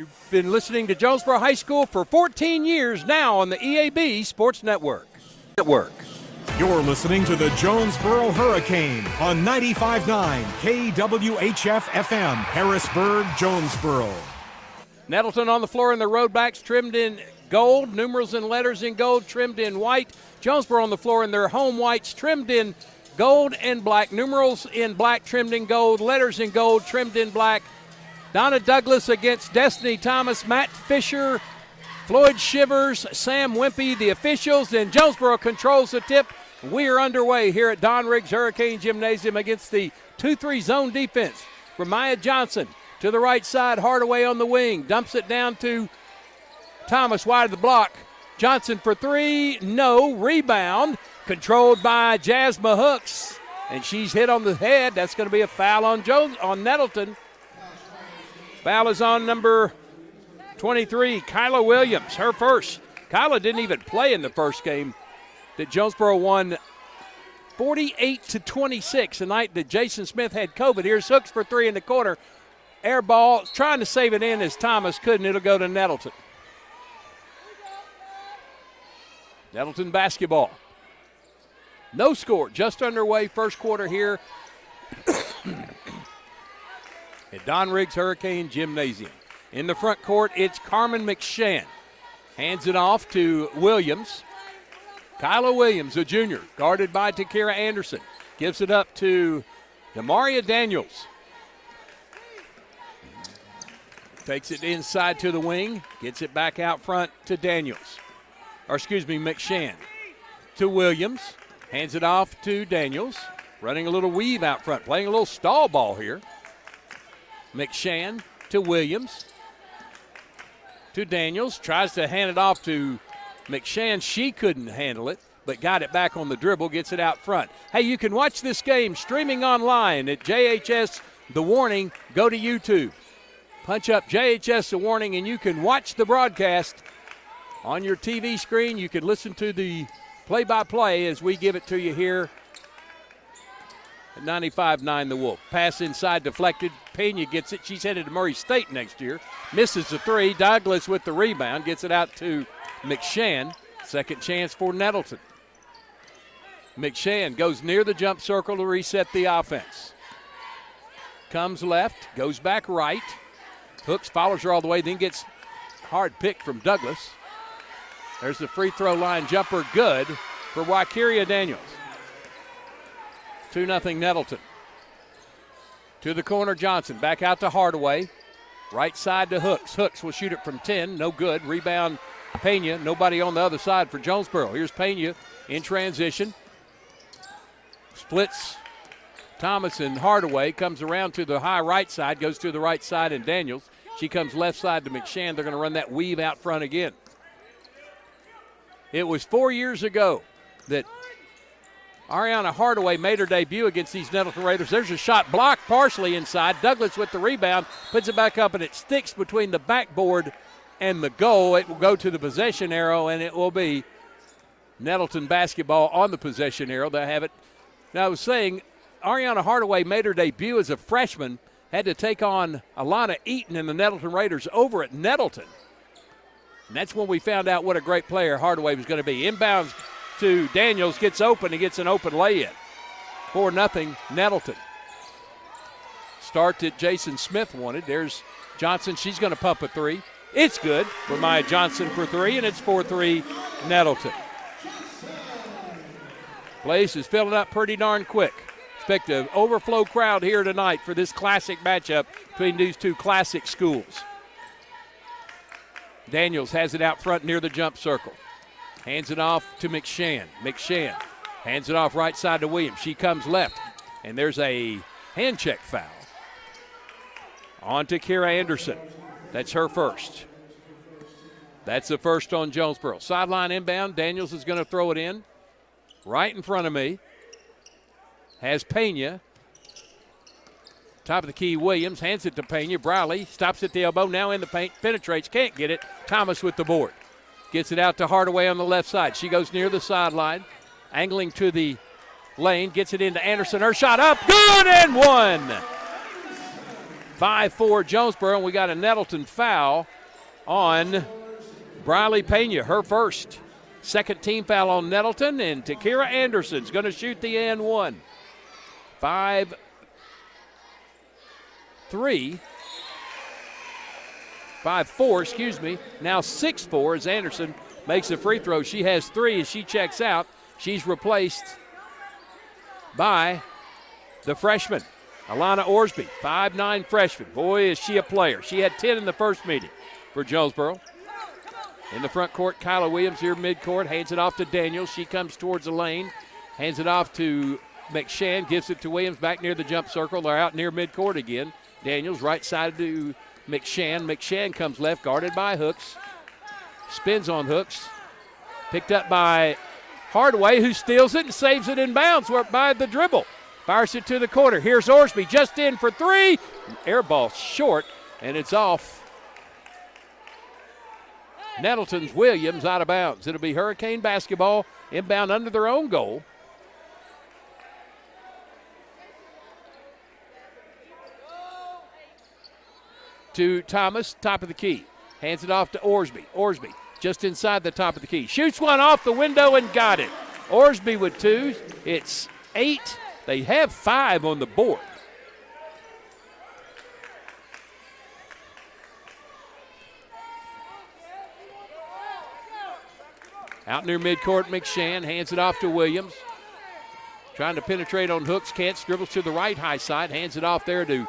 You've been listening to Jonesboro High School for 14 years now on the EAB Sports Network. You're listening to the Jonesboro Hurricane on 95.9 KWHF FM, Harrisburg, Jonesboro. Nettleton on the floor in the road backs trimmed in gold, numerals and letters in gold, trimmed in white. Jonesboro on the floor in their home whites, trimmed in gold and black, numerals in black, trimmed in gold, letters in gold, trimmed in black. Donna Douglas against Destiny Thomas, Matt Fisher, Floyd Shivers, Sam Wimpy, the officials, and Jonesboro controls the tip. We are underway here at Don Riggs Hurricane Gymnasium against the 2-3 zone defense. From Maya Johnson to the right side, Hardaway on the wing, dumps it down to Thomas wide of the block. Johnson for three, no, rebound, controlled by Jasmine Hooks, and she's hit on the head. That's going to be a foul on Nettleton. Foul is on number 23, Kyla Williams, her first. Kyla didn't even play in the first game that Jonesboro won 48-26 the night that Jason Smith had COVID. Here's Hooks for three in the corner. Air ball, trying to save it in as Thomas couldn't. It'll go to Nettleton. Nettleton basketball. No score, just underway, first quarter here at Don Riggs Hurricane Gymnasium. In the front court, it's Carmen McShann. Hands it off to Williams. Kyla Williams, a junior, guarded by Takira Anderson. Gives it up to Demaria Daniels. Takes it inside to the wing. Gets it back out front to McShann. To Williams. Hands it off to Daniels. Running a little weave out front. Playing a little stall ball here. McShann to Williams. To Daniels. Tries to hand it off to McShann. She couldn't handle it, but got it back on the dribble. Gets it out front. Hey, you can watch this game streaming online at JHS The Warning. Go to YouTube. Punch up JHS The Warning, and you can watch the broadcast on your TV screen. You can listen to the play-by-play as we give it to you here at 95-9 The Wolf. Pass inside deflected. Pena gets it. She's headed to Murray State next year. Misses the three. Douglas with the rebound. Gets it out to McShann. Second chance for Nettleton. McShann goes near the jump circle to reset the offense. Comes left. Goes back right. Hooks follows her all the way, then gets hard pick from Douglas. There's the free throw line jumper, good for Wakiria Daniels. 2-0 Nettleton. To the corner, Johnson. Back out to Hardaway. Right side to Hooks. Hooks will shoot it from 10. No good. Rebound, Pena. Nobody on the other side for Jonesboro. Here's Pena in transition. Splits Thomas and Hardaway. Comes around to the high right side. Goes to the right side and Daniels. She comes left side to McShann. They're going to run that weave out front again. It was 4 years ago that Ariana Hardaway made her debut against these Nettleton Raiders. There's a shot blocked partially inside. Douglas with the rebound, puts it back up, and it sticks between the backboard and the goal. It will go to the possession arrow, and it will be Nettleton basketball on the possession arrow. They have it. Now, I was saying Ariana Hardaway made her debut as a freshman, had to take on Alana Eaton and the Nettleton Raiders over at Nettleton. And that's when we found out what a great player Hardaway was going to be. Inbounds to Daniels, gets open, and gets an open lay-in. 4-0 Nettleton. Start that Jason Smith wanted. There's Johnson. She's going to pump a three. It's good for Maya Johnson for three, and it's 4-3 Nettleton. Place is filling up pretty darn quick. Expect an overflow crowd here tonight for this classic matchup between these two classic schools. Daniels has it out front near the jump circle. Hands it off to McShann. McShann hands it off right side to Williams. She comes left, and there's a hand check foul on to Kira Anderson. That's her first. That's the first on Jonesboro. Sideline inbound. Daniels is going to throw it in. Right in front of me. Has Pena. Top of the key, Williams. Hands it to Pena. Briley stops at the elbow. Now in the paint. Penetrates. Can't get it. Thomas with the board. Gets it out to Hardaway on the left side. She goes near the sideline. Angling to the lane. Gets it into Anderson. Her shot up. Good and one. 5-4 Jonesboro, and we got a Nettleton foul on Briley Pena, her first. Second team foul on Nettleton, and Takira Anderson's going to shoot the and one. 5-3. 5-4, excuse me. Now 6-4 as Anderson makes a free throw. She has 3 as she checks out. She's replaced by the freshman, Alana Orsby, 5'9" freshman. Boy, is she a player. She had 10 in the first meeting for Jonesboro. In the front court, Kyla Williams here midcourt, hands it off to Daniels. She comes towards the lane, hands it off to McShann, gives it to Williams back near the jump circle. They're out near midcourt again. Daniels right side to McShann. McShann comes left, guarded by Hooks. Spins on Hooks. Picked up by Hardaway, who steals it and saves it in bounds by the dribble. Fires it to the corner. Here's Orsby just in for 3. Air ball short, and it's off. Nettleton's Williams out of bounds. It'll be Hurricane basketball inbound under their own goal. To Thomas, top of the key. Hands it off to Orsby. Orsby just inside the top of the key. Shoots one off the window and got it. Orsby with 2. It's 8. They have 5 on the board. Out near midcourt, McShann hands it off to Williams. Trying to penetrate on Hooks, can't, dribbles to the right high side, hands it off there to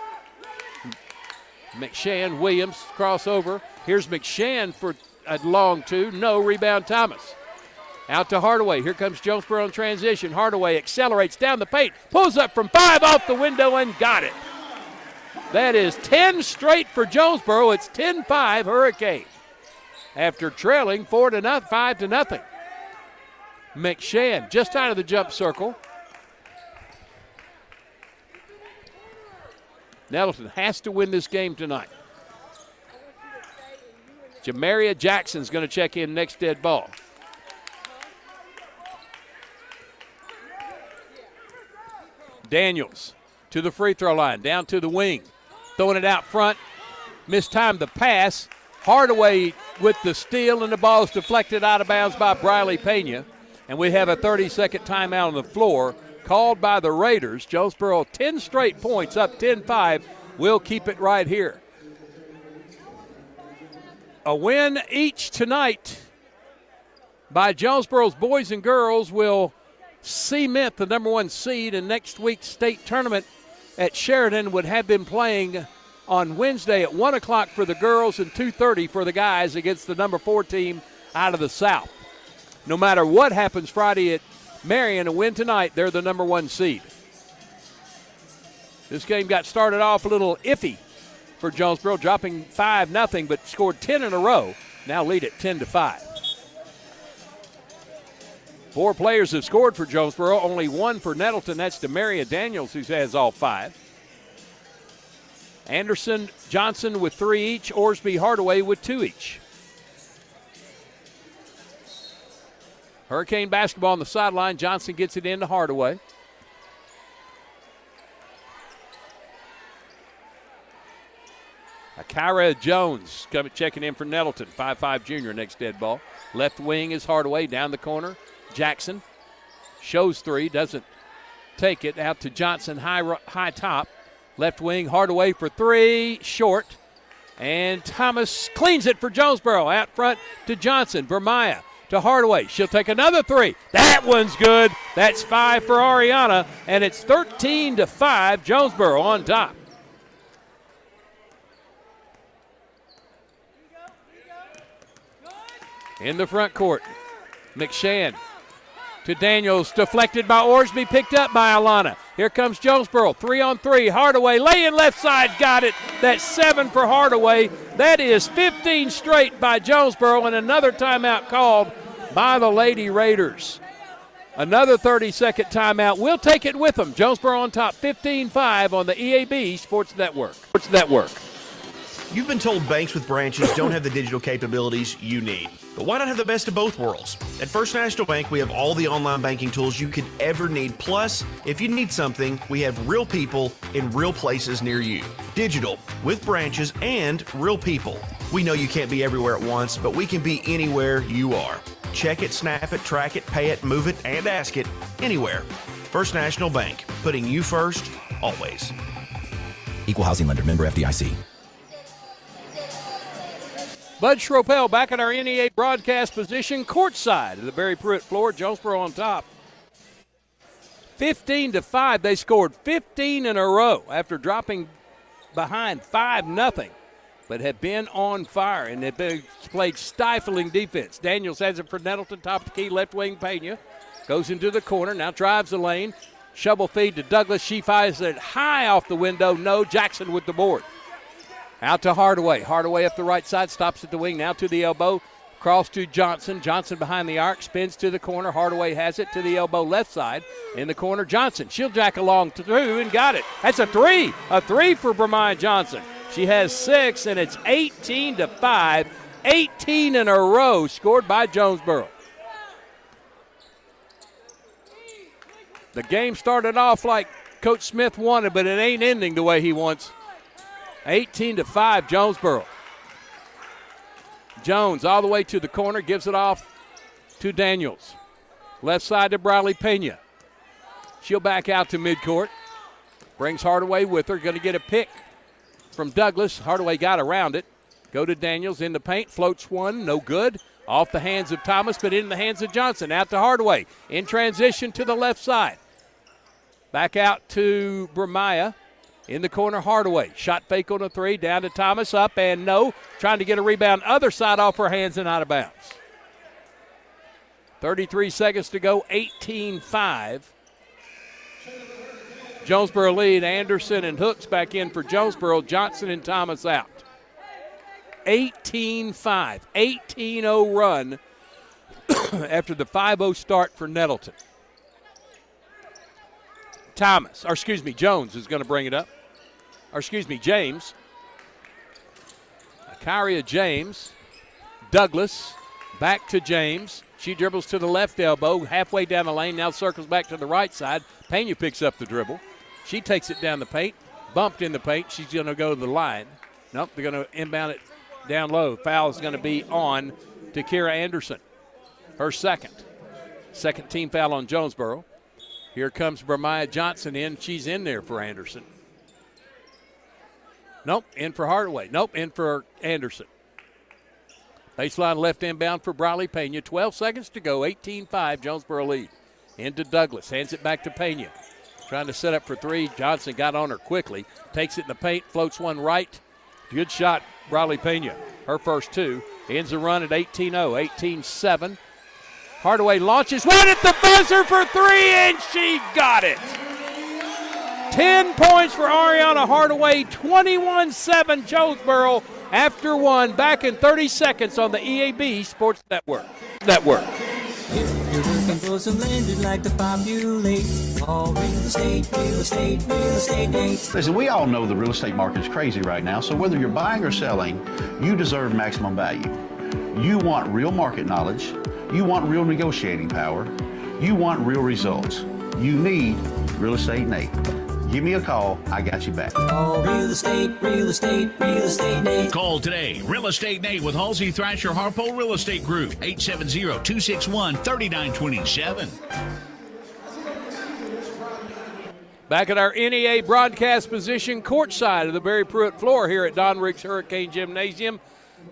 McShann. Williams crossover. Here's McShann for a long 2. No, rebound Thomas. Out to Hardaway. Here comes Jonesboro in transition. Hardaway accelerates down the paint, pulls up from 5 off the window and got it. That is 10 straight for Jonesboro. It's 10-5 Hurricane. After trailing 5-0. McShann just out of the jump circle. Nettleton has to win this game tonight. Jamaria Jackson's going to check in next dead ball. Daniels to the free throw line, down to the wing. Throwing it out front. Mistimed the pass. Hardaway with the steal, and the ball is deflected out of bounds by Briley Pena. And we have a 30-second timeout on the floor called by the Raiders. Jonesboro 10 straight points, up 10-5. We'll keep it right here. A win each tonight by Jonesboro's boys and girls will cement the number 1 seed, and next week's state tournament at Sheridan would have been playing on Wednesday at 1 o'clock for the girls and 2:30 for the guys against the number 4 team out of the South. No matter what happens Friday at Marion, a win tonight, they're the number 1 seed. This game got started off a little iffy for Jonesboro, dropping 5-0, but scored 10 in a row. Now lead at 10-5. 4 players have scored for Jonesboro, only 1 for Nettleton. That's Demaria Daniels, who has all 5. Anderson, Johnson with 3 each. Orsby, Hardaway with 2 each. Hurricane basketball on the sideline. Johnson gets it in to Hardaway. Kyra Jones checking in for Nettleton, 5'5" junior, next dead ball. Left wing is Hardaway, down the corner. Jackson shows 3, doesn't take it. Out to Johnson, high top. Left wing, Hardaway for 3, short. And Thomas cleans it for Jonesboro. Out front to Johnson. Vermeyer to Hardaway. She'll take another 3. That one's good. That's 5 for Ariana, and it's 13-5, Jonesboro on top. In the front court, McShann to Daniels, deflected by Orsby, picked up by Alana. Here comes Jonesboro, 3-on-3. Hardaway, lay-in left side, got it. That's 7 for Hardaway. That is 15 straight by Jonesboro, and another timeout called by the Lady Raiders. Another 30-second timeout. We'll take it with them. Jonesboro on top, 15-5 on the EAB Sports Network. You've been told banks with branches don't have the digital capabilities you need. But why not have the best of both worlds? At First National Bank, we have all the online banking tools you could ever need. Plus, if you need something, we have real people in real places near you. Digital, with branches and real people. We know you can't be everywhere at once, but we can be anywhere you are. Check it, snap it, track it, pay it, move it, and ask it anywhere. First National Bank, putting you first, always. Equal housing lender, member FDIC. Bud Schropel back at our NEA broadcast position, courtside of the Barry Pruitt floor. Jonesboro on top. 15-5. They scored 15 in a row after dropping behind 5-0, but have been on fire, and they've played stifling defense. Daniels has it for Nettleton, top of the key, left wing Pena. Goes into the corner, now drives the lane. Shovel feed to Douglas. She fires it high off the window. No, Jackson with the board. Out to Hardaway. Hardaway up the right side, stops at the wing, now to the elbow. Cross to Johnson. Johnson behind the arc, spins to the corner. Hardaway has it to the elbow left side. In the corner, Johnson. She'll jack along through and got it. That's a three. A three for Bremiah Johnson. She has 6, and it's 18-5. 18 in a row scored by Jonesboro. The game started off like Coach Smith wanted, but it ain't ending the way he wants. 18-5, Jonesboro. Jones all the way to the corner, gives it off to Daniels. Left side to Briley Pena. She'll back out to midcourt. Brings Hardaway with her, going to get a pick from Douglas. Hardaway got around it. Go to Daniels in the paint, floats one, no good. Off the hands of Thomas, but in the hands of Johnson. Out to Hardaway. In transition to the left side. Back out to Bremiah. In the corner, Hardaway. Shot fake on a three. Down to Thomas. Up and no. Trying to get a rebound. Other side off her hands and out of bounds. 33 seconds to go. 18-5. Jonesboro lead. Anderson and Hooks back in for Jonesboro. Johnson and Thomas out. 18-5. 18-0 run after the 5-0 start for Nettleton. Jones is going to bring it up. James. Kyria James. Douglas. Back to James. She dribbles to the left elbow, halfway down the lane, now circles back to the right side. Pena picks up the dribble. She takes it down the paint. Bumped in the paint. She's going to go to the line. Nope, they're going to inbound it down low. Foul is going to be on to Kira Anderson. Her second. Second team foul on Jonesboro. Here comes Bremiah Johnson in. She's in there for Anderson. Nope, in for Hardaway. Nope, in for Anderson. Baseline left inbound for Briley Pena. 12 seconds to go. 18-5, Jonesboro lead. Into Douglas. Hands it back to Pena. Trying to set up for three. Johnson got on her quickly. Takes it in the paint. Floats one right. Good shot, Briley Pena. Her first two. Ends the run at 18-0. 18-7. Hardaway launches one at the buzzer for three, and she got it. 10 points for Ariana Hardaway, 21-7 Jonesboro after one. Back in 30 seconds on the EAB Sports Network. If you're looking for some land you'd like to populate, all real estate agents. Listen, we all know the real estate market is crazy right now, so whether you're buying or selling, you deserve maximum value. You want real market knowledge. You want real negotiating power. You want real results. You need Real Estate Nate. Give me a call. I got you back. All real estate Nate. Call today. Real Estate Nate with Halsey Thrasher Harpo Real Estate Group. 870-261-3927. Back at our NEA broadcast position, courtside of the Barry Pruitt floor here at Don Riggs Hurricane Gymnasium.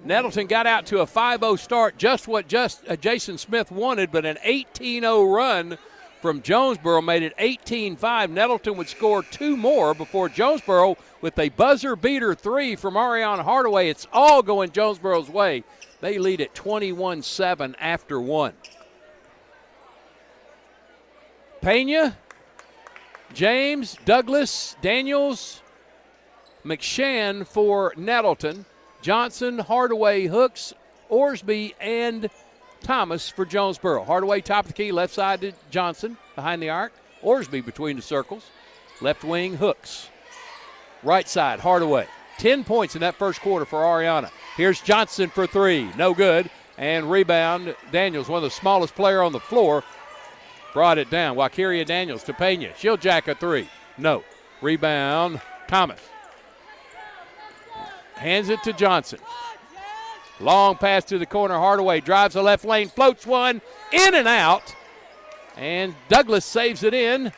Nettleton got out to a 5-0 start, just what Jason Smith wanted, but an 18-0 run from Jonesboro made it 18-5. Nettleton would score two more before Jonesboro with a buzzer beater three from Ariana Hardaway. It's all going Jonesboro's way. They lead at 21-7 after one. Pena, James, Douglas, Daniels, McShann for Nettleton. Johnson, Hardaway, Hooks, Orsby, and Thomas for Jonesboro. Hardaway top of the key, left side to Johnson, behind the arc. Orsby between the circles. Left wing, Hooks. Right side, Hardaway. 10 points in that first quarter for Ariana. Here's Johnson for three. No good. And rebound, Daniels, one of the smallest player on the floor, brought it down. Wakiria Daniels to Pena. She'll jack a three. No. Rebound, Thomas. Hands it to Johnson. Long pass to the corner. Hardaway drives the left lane, floats one, in and out. And Douglas saves it in.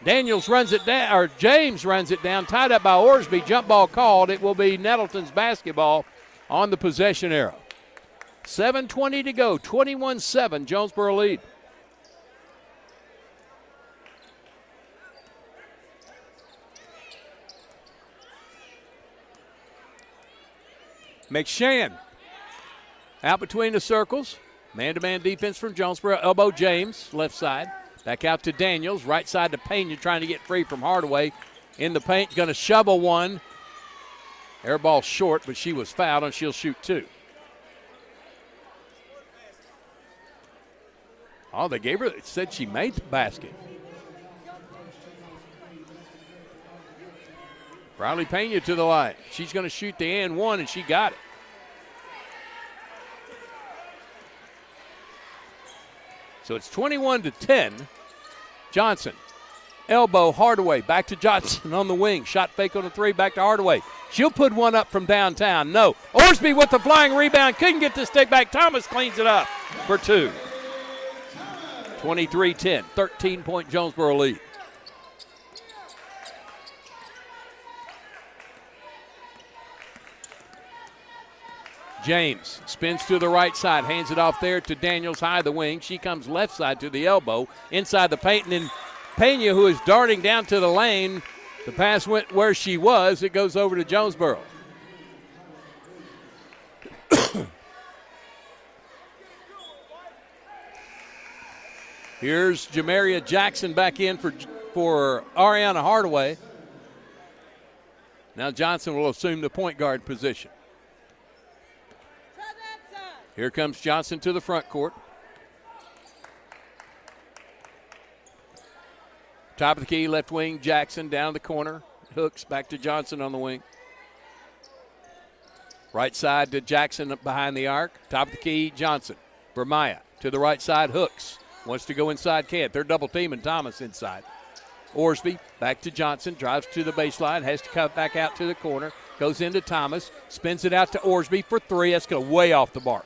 Daniels runs it down, or James runs it down, tied up by Orsby. Jump ball called. It will be Nettleton's basketball on the possession arrow. 7:20 to go, 21-7, Jonesboro lead. McShann out between the circles. Man-to-man defense from Jonesboro. Elbow James, left side. Back out to Daniels. Right side to Pena, trying to get free from Hardaway. In the paint, going to shovel one. Air ball short, but she was fouled, and she'll shoot two. Oh, they gave her, it said she made the basket. Riley Pena to the line. She's going to shoot the and one, and she got it. So it's 21-10. Johnson, elbow, Hardaway, back to Johnson on the wing. Shot fake on the three, back to Hardaway. She'll put one up from downtown. No. Orsby with the flying rebound. Couldn't get the stick back. Thomas cleans it up for two. 23-10, 13-point Jonesboro lead. James spins to the right side, hands it off there to Daniels, high the wing. She comes left side to the elbow, inside the paint, and then Pena, who is darting down to the lane. The pass went where she was. It goes over to Jonesboro. Here's Jamaria Jackson back in for Ariana Hardaway. Now Johnson will assume the point guard position. Here comes Johnson to the front court. Top of the key, left wing, Jackson down the corner. Hooks back to Johnson on the wing. Right side to Jackson behind the arc. Top of the key, Johnson. Vermeyer to the right side, Hooks. Wants to go inside, can't. They're double teaming Thomas inside. Orsby back to Johnson, drives to the baseline, has to cut back out to the corner, goes into Thomas, spins it out to Orsby for three. That's going way off the mark.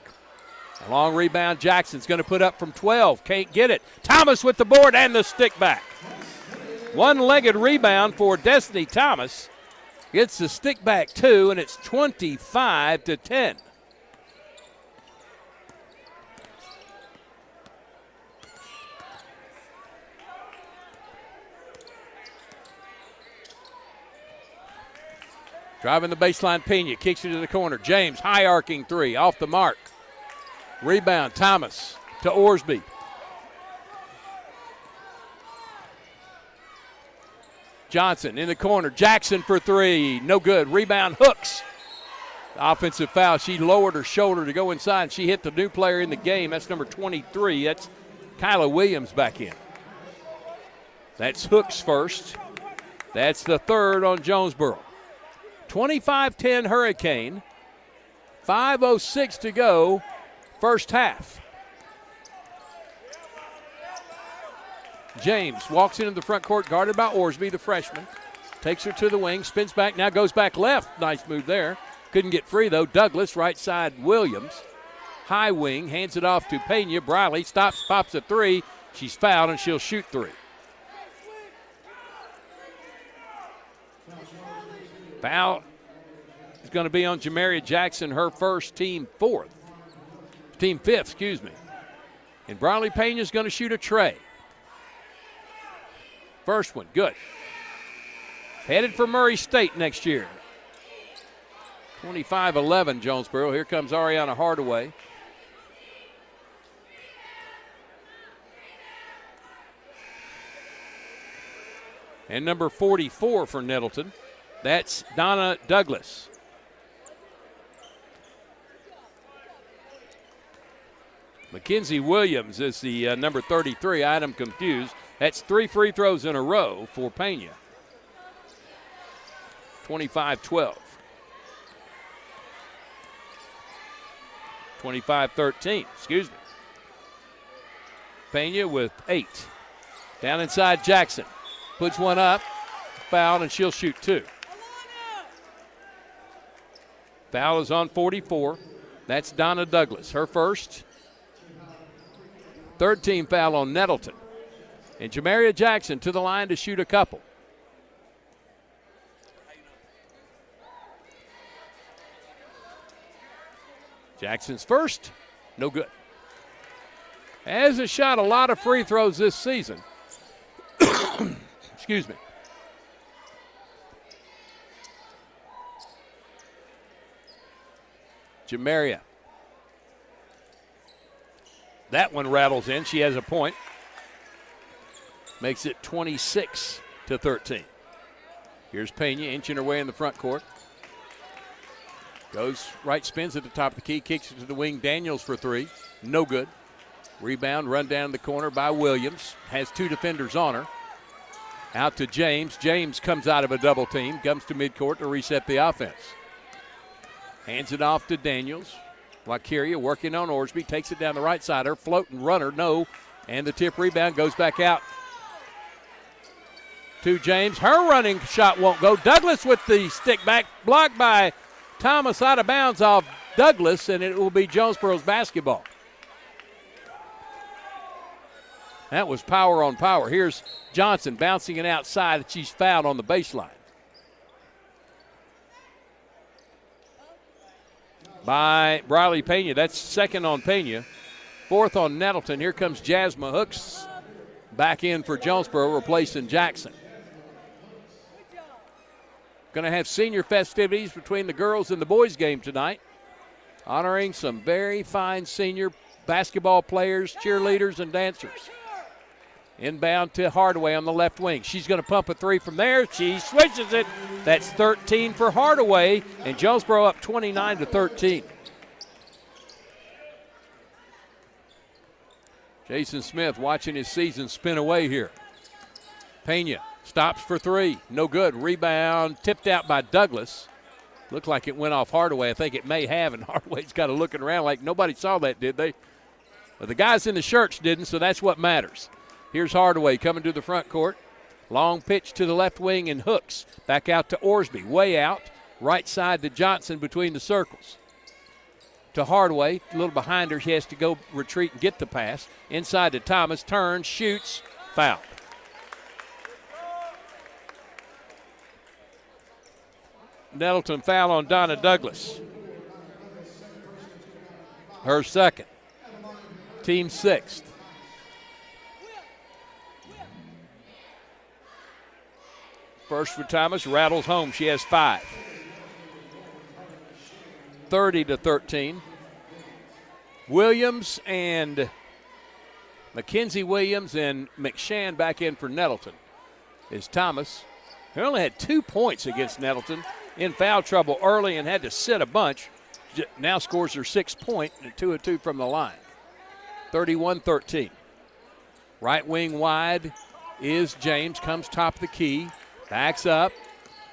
A long rebound, Jackson's going to put up from 12, can't get it. Thomas with the board and the stick back. One-legged rebound for Destiny Thomas. Gets the stick back two, and it's 25-10. Driving the baseline, Pena kicks it to the corner. James, high arcing three, off the mark. Rebound, Thomas to Orsby. Johnson in the corner. Jackson for three. No good. Rebound, Hooks. Offensive foul. She lowered her shoulder to go inside. She hit the new player in the game. That's number 23. That's Kyla Williams back in. That's Hooks first. That's the third on Jonesboro. 25-10 Hurricane. 5:06 to go. First half. James walks into the front court, guarded by Orsby, the freshman. Takes her to the wing, spins back, now goes back left. Nice move there. Couldn't get free, though. Douglas, right side, Williams. High wing, hands it off to Pena. Briley stops, pops a three. She's fouled, and she'll shoot three. Foul is going to be on Jamaria Jackson, her first, team fifth, excuse me. And Briley Pena is going to shoot a tray. First one, good. Headed for Murray State next year. 25-11 Jonesboro. Here comes Ariana Hardaway. And number 44 for Nettleton. That's Donna Douglas. Mackenzie Williams is the number 33. I had him confused. That's 3 free throws in a row for Pena. 25-12. 25-13, excuse me. Pena with 8. Down inside Jackson. Puts one up, foul, and she'll shoot 2. Foul is on 44. That's Donna Douglas, her first. Third team foul on Nettleton. And Jamaria Jackson to the line to shoot a couple. Jackson's first, no good. Hasn't shot a lot of free throws this season. Excuse me. Jamaria. That one rattles in. She has a point. Makes it 26-13. Here's Pena inching her way in the front court. Goes right, spins at the top of the key, kicks it to the wing. Daniels for 3. No good. Rebound, run down the corner by Williams. Has 2 defenders on her. Out to James. James comes out of a double team. Comes to midcourt to reset the offense. Hands it off to Daniels. Wakiria working on Orsby. Takes it down the right side. Her floating runner, no. And the tip rebound goes back out to James. Her running shot won't go. Douglas with the stick back. Blocked by Thomas out of bounds off Douglas, and it will be Jonesboro's basketball. That was power on power. Here's Johnson bouncing it outside. She's fouled on the baseline. By Briley Pena. That's second on Pena. Fourth on Nettleton. Here comes Jasmine Hooks back in for Jonesboro, replacing Jackson. Going to have senior festivities between the girls and the boys game tonight, honoring some very fine senior basketball players, cheerleaders, and dancers. Inbound to Hardaway on the left wing. She's going to pump a 3 from there. She switches it. That's 13 for Hardaway, and Jonesboro up 29-13. Jason Smith watching his season spin away here. Pena stops for 3. No good. Rebound tipped out by Douglas. Looked like it went off Hardaway. I think it may have, and Hardaway's got to looking around like nobody saw that, did they? But the guys in the shirts didn't, so that's what matters. Here's Hardaway coming to the front court. Long pitch to the left wing and Hooks. Back out to Orsby. Way out. Right side to Johnson between the circles. To Hardaway. A little behind her. She has to go retreat and get the pass. Inside to Thomas. Turns. Shoots. Foul. Nettleton foul on Donna Douglas. Her second. Team 6th. First for Thomas, rattles home. She has 5. 30-13. Williams and Mackenzie Williams and McShann back in for Nettleton. Is Thomas, who only had 2 points against Nettleton, in foul trouble early and had to sit a bunch. Now scores her 6th point and 2 of 2 from the line. 31-13. Right wing wide is James, comes top of the key. Backs up.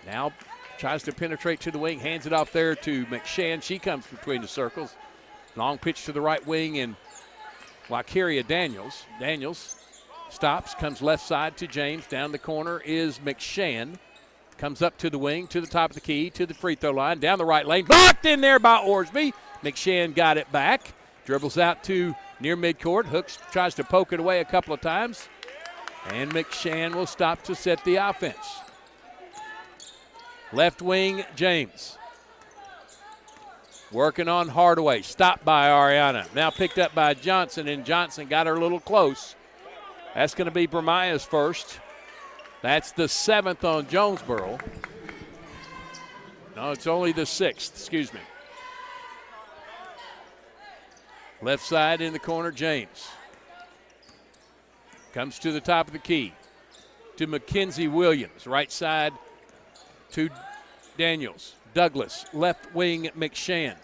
Now tries to penetrate to the wing. Hands it off there to McShann. She comes between the circles. Long pitch to the right wing and Wakiria Daniels. Daniels stops, comes left side to James. Down the corner is McShann. Comes up to the wing, to the top of the key, to the free throw line. Down the right lane. Blocked in there by Orsby. McShann got it back. Dribbles out to near midcourt. Hooks tries to poke it away a couple of times. And McShann will stop to set the offense. Left wing, James. Working on Hardaway. Stopped by Ariana. Now picked up by Johnson, and Johnson got her a little close. That's going to be Bramia's first. That's the 7th on Jonesboro. No, it's only the 6th. Excuse me. Left side in the corner, James. Comes to the top of the key to Mackenzie Williams. Right side to Daniels. Douglas, left wing McShann.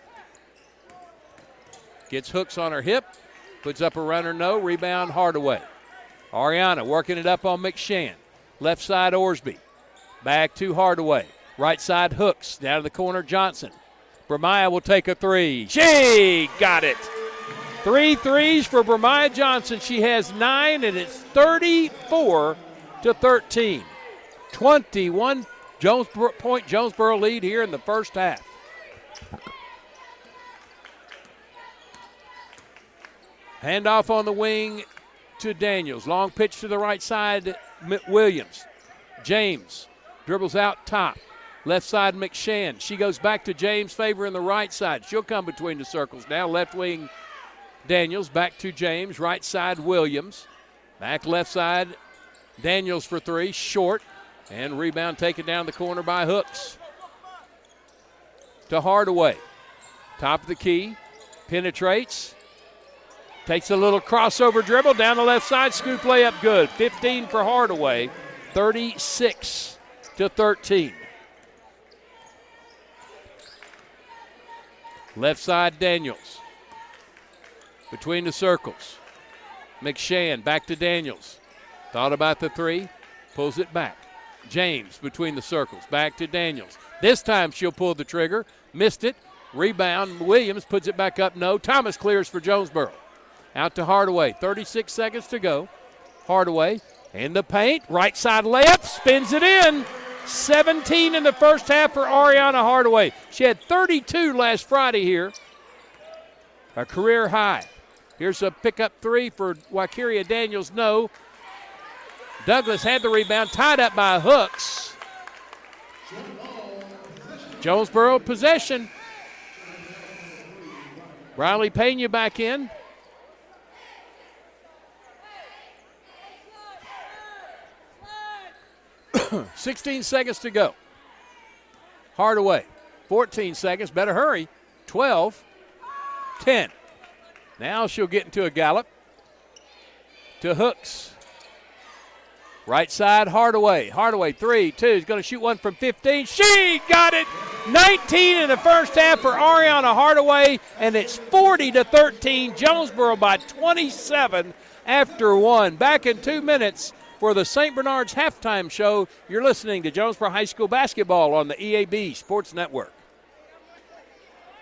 Gets Hooks on her hip. Puts up a runner, no. Rebound, Hardaway. Ariana working it up on McShann. Left side, Orsby. Back to Hardaway. Right side, Hooks. Down to the corner, Johnson. Bremiah will take a three. She got it. 3 threes for Bremiah Johnson. She has 9, and it's 34-13. 21 point Jonesboro lead here in the first half. Handoff on the wing to Daniels. Long pitch to the right side, Williams. James dribbles out top. Left side, McShann. She goes back to James, favoring the right side. She'll come between the circles now. Left wing, Daniels. Back to James. Right side, Williams. Back left side, Daniels for three. Short. And rebound taken down the corner by Hooks. To Hardaway. Top of the key. Penetrates. Takes a little crossover dribble down the left side. Scoop layup good. 15 for Hardaway. 36-13. Left side, Daniels. Between the circles. McShann back to Daniels. Thought about the three. Pulls it back. James between the circles. Back to Daniels. This time she'll pull the trigger. Missed it. Rebound. Williams puts it back up. No. Thomas clears for Jonesboro. Out to Hardaway. 36 seconds to go. Hardaway in the paint. Right side layup. Spins it in. 17 in the first half for Ariana Hardaway. She had 32 last Friday here. A career high. Here's a pickup three for Wakiria Daniels. No. Douglas had the rebound. Tied up by Hooks. Jonesboro possession. Riley Pena back in. $16 seconds to go. Hardaway, 14 seconds. Better hurry. 12, 10. Now she'll get into a gallop. To Hooks. Right side, Hardaway. Hardaway, 3-2. He's going to shoot one from 15. She got it. 19 in the first half for Ariana Hardaway, and it's 40-13. Jonesboro by 27 after one. Back in 2 minutes for the St. Bernard's halftime show. You're listening to Jonesboro High School basketball on the EAB Sports Network.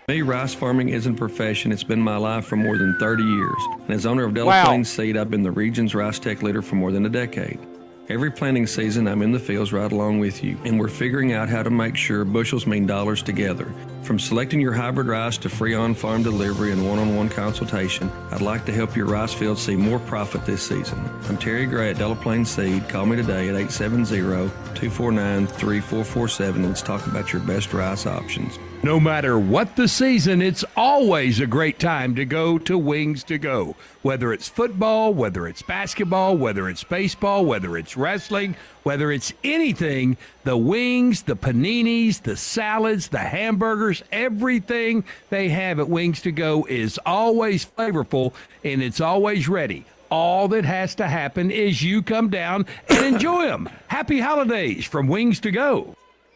Me, rice farming isn't a profession. It's been my life for more than 30 years. And as owner of Delaplaine Seed, I've been the region's rice tech leader for more than a decade. Every planting season, I'm in the fields right along with you, and we're figuring out how to make sure bushels mean dollars together. From selecting your hybrid rice to free on-farm delivery and one-on-one consultation, I'd like to help your rice field see more profit this season. I'm Terry Gray at Delaplaine Seed. Call me today at 870-249-3447. Let's talk about your best rice options. No matter what the season, it's always a great time to go to Wings to Go. Whether it's football, whether it's basketball, whether it's baseball, whether it's wrestling, whether it's anything, the wings, the paninis, the salads, the hamburgers, everything they have at Wings to Go is always flavorful and it's always ready. All that has to happen is you come down and enjoy them. Happy holidays from Wings to Go.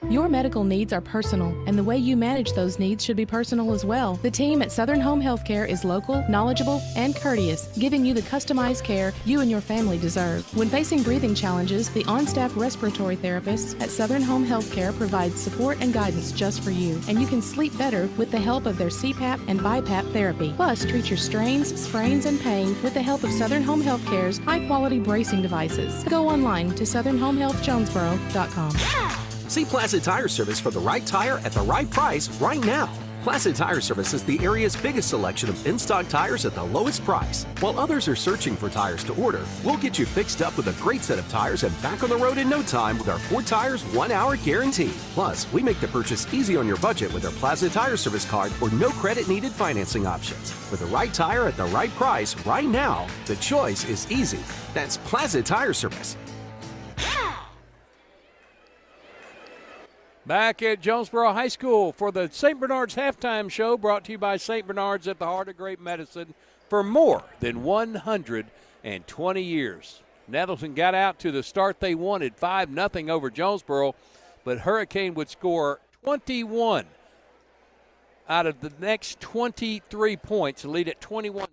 Your medical needs are personal, and the way you manage those needs should be personal as well. The team at Southern Home Healthcare is local, knowledgeable, and courteous, giving you the customized care you and your family deserve. When facing breathing challenges, the on-staff respiratory therapists at Southern Home Healthcare provide support and guidance just for you, and you can sleep better with the help of their CPAP and BiPAP therapy. Plus, treat your strains, sprains, and pain with the help of Southern Home Healthcare's high-quality bracing devices. Go online to southernhomehealthjonesboro.com. See Placid Tire Service for the right tire at the right price right now. Placid Tire Service is the area's biggest selection of in-stock tires at the lowest price. While others are searching for tires to order, we'll get you fixed up with a great set of tires and back on the road in no time with our 4 tires, 1 hour guarantee. Plus, we make the purchase easy on your budget with our Placid Tire Service card or no credit needed financing options. For the right tire at the right price right now, the choice is easy. That's Placid Tire Service. Back at Jonesboro High School for the St. Bernard's halftime show, brought to you by St. Bernard's at the heart of great medicine for more than 120 years. Nettleton got out to the start they wanted, 5-0 over Jonesboro, but Hurricane would score 21 out of the next 23 points, lead at 21-7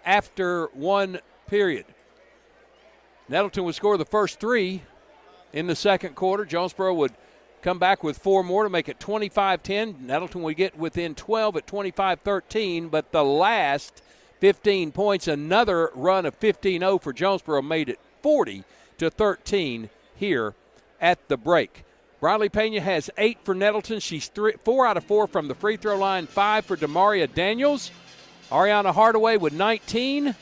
after one period. Nettleton would score the first 3 in the second quarter. Jonesboro would come back with 4 more to make it 25-10. Nettleton will get within 12 at 25-13, but the last 15 points, another run of 15-0 for Jonesboro, made it 40-13 here at the break. Briley Pena has 8 for Nettleton. She's 4 out of 4 from the free throw line, 5 for Demaria Daniels. Ariana Hardaway with 19.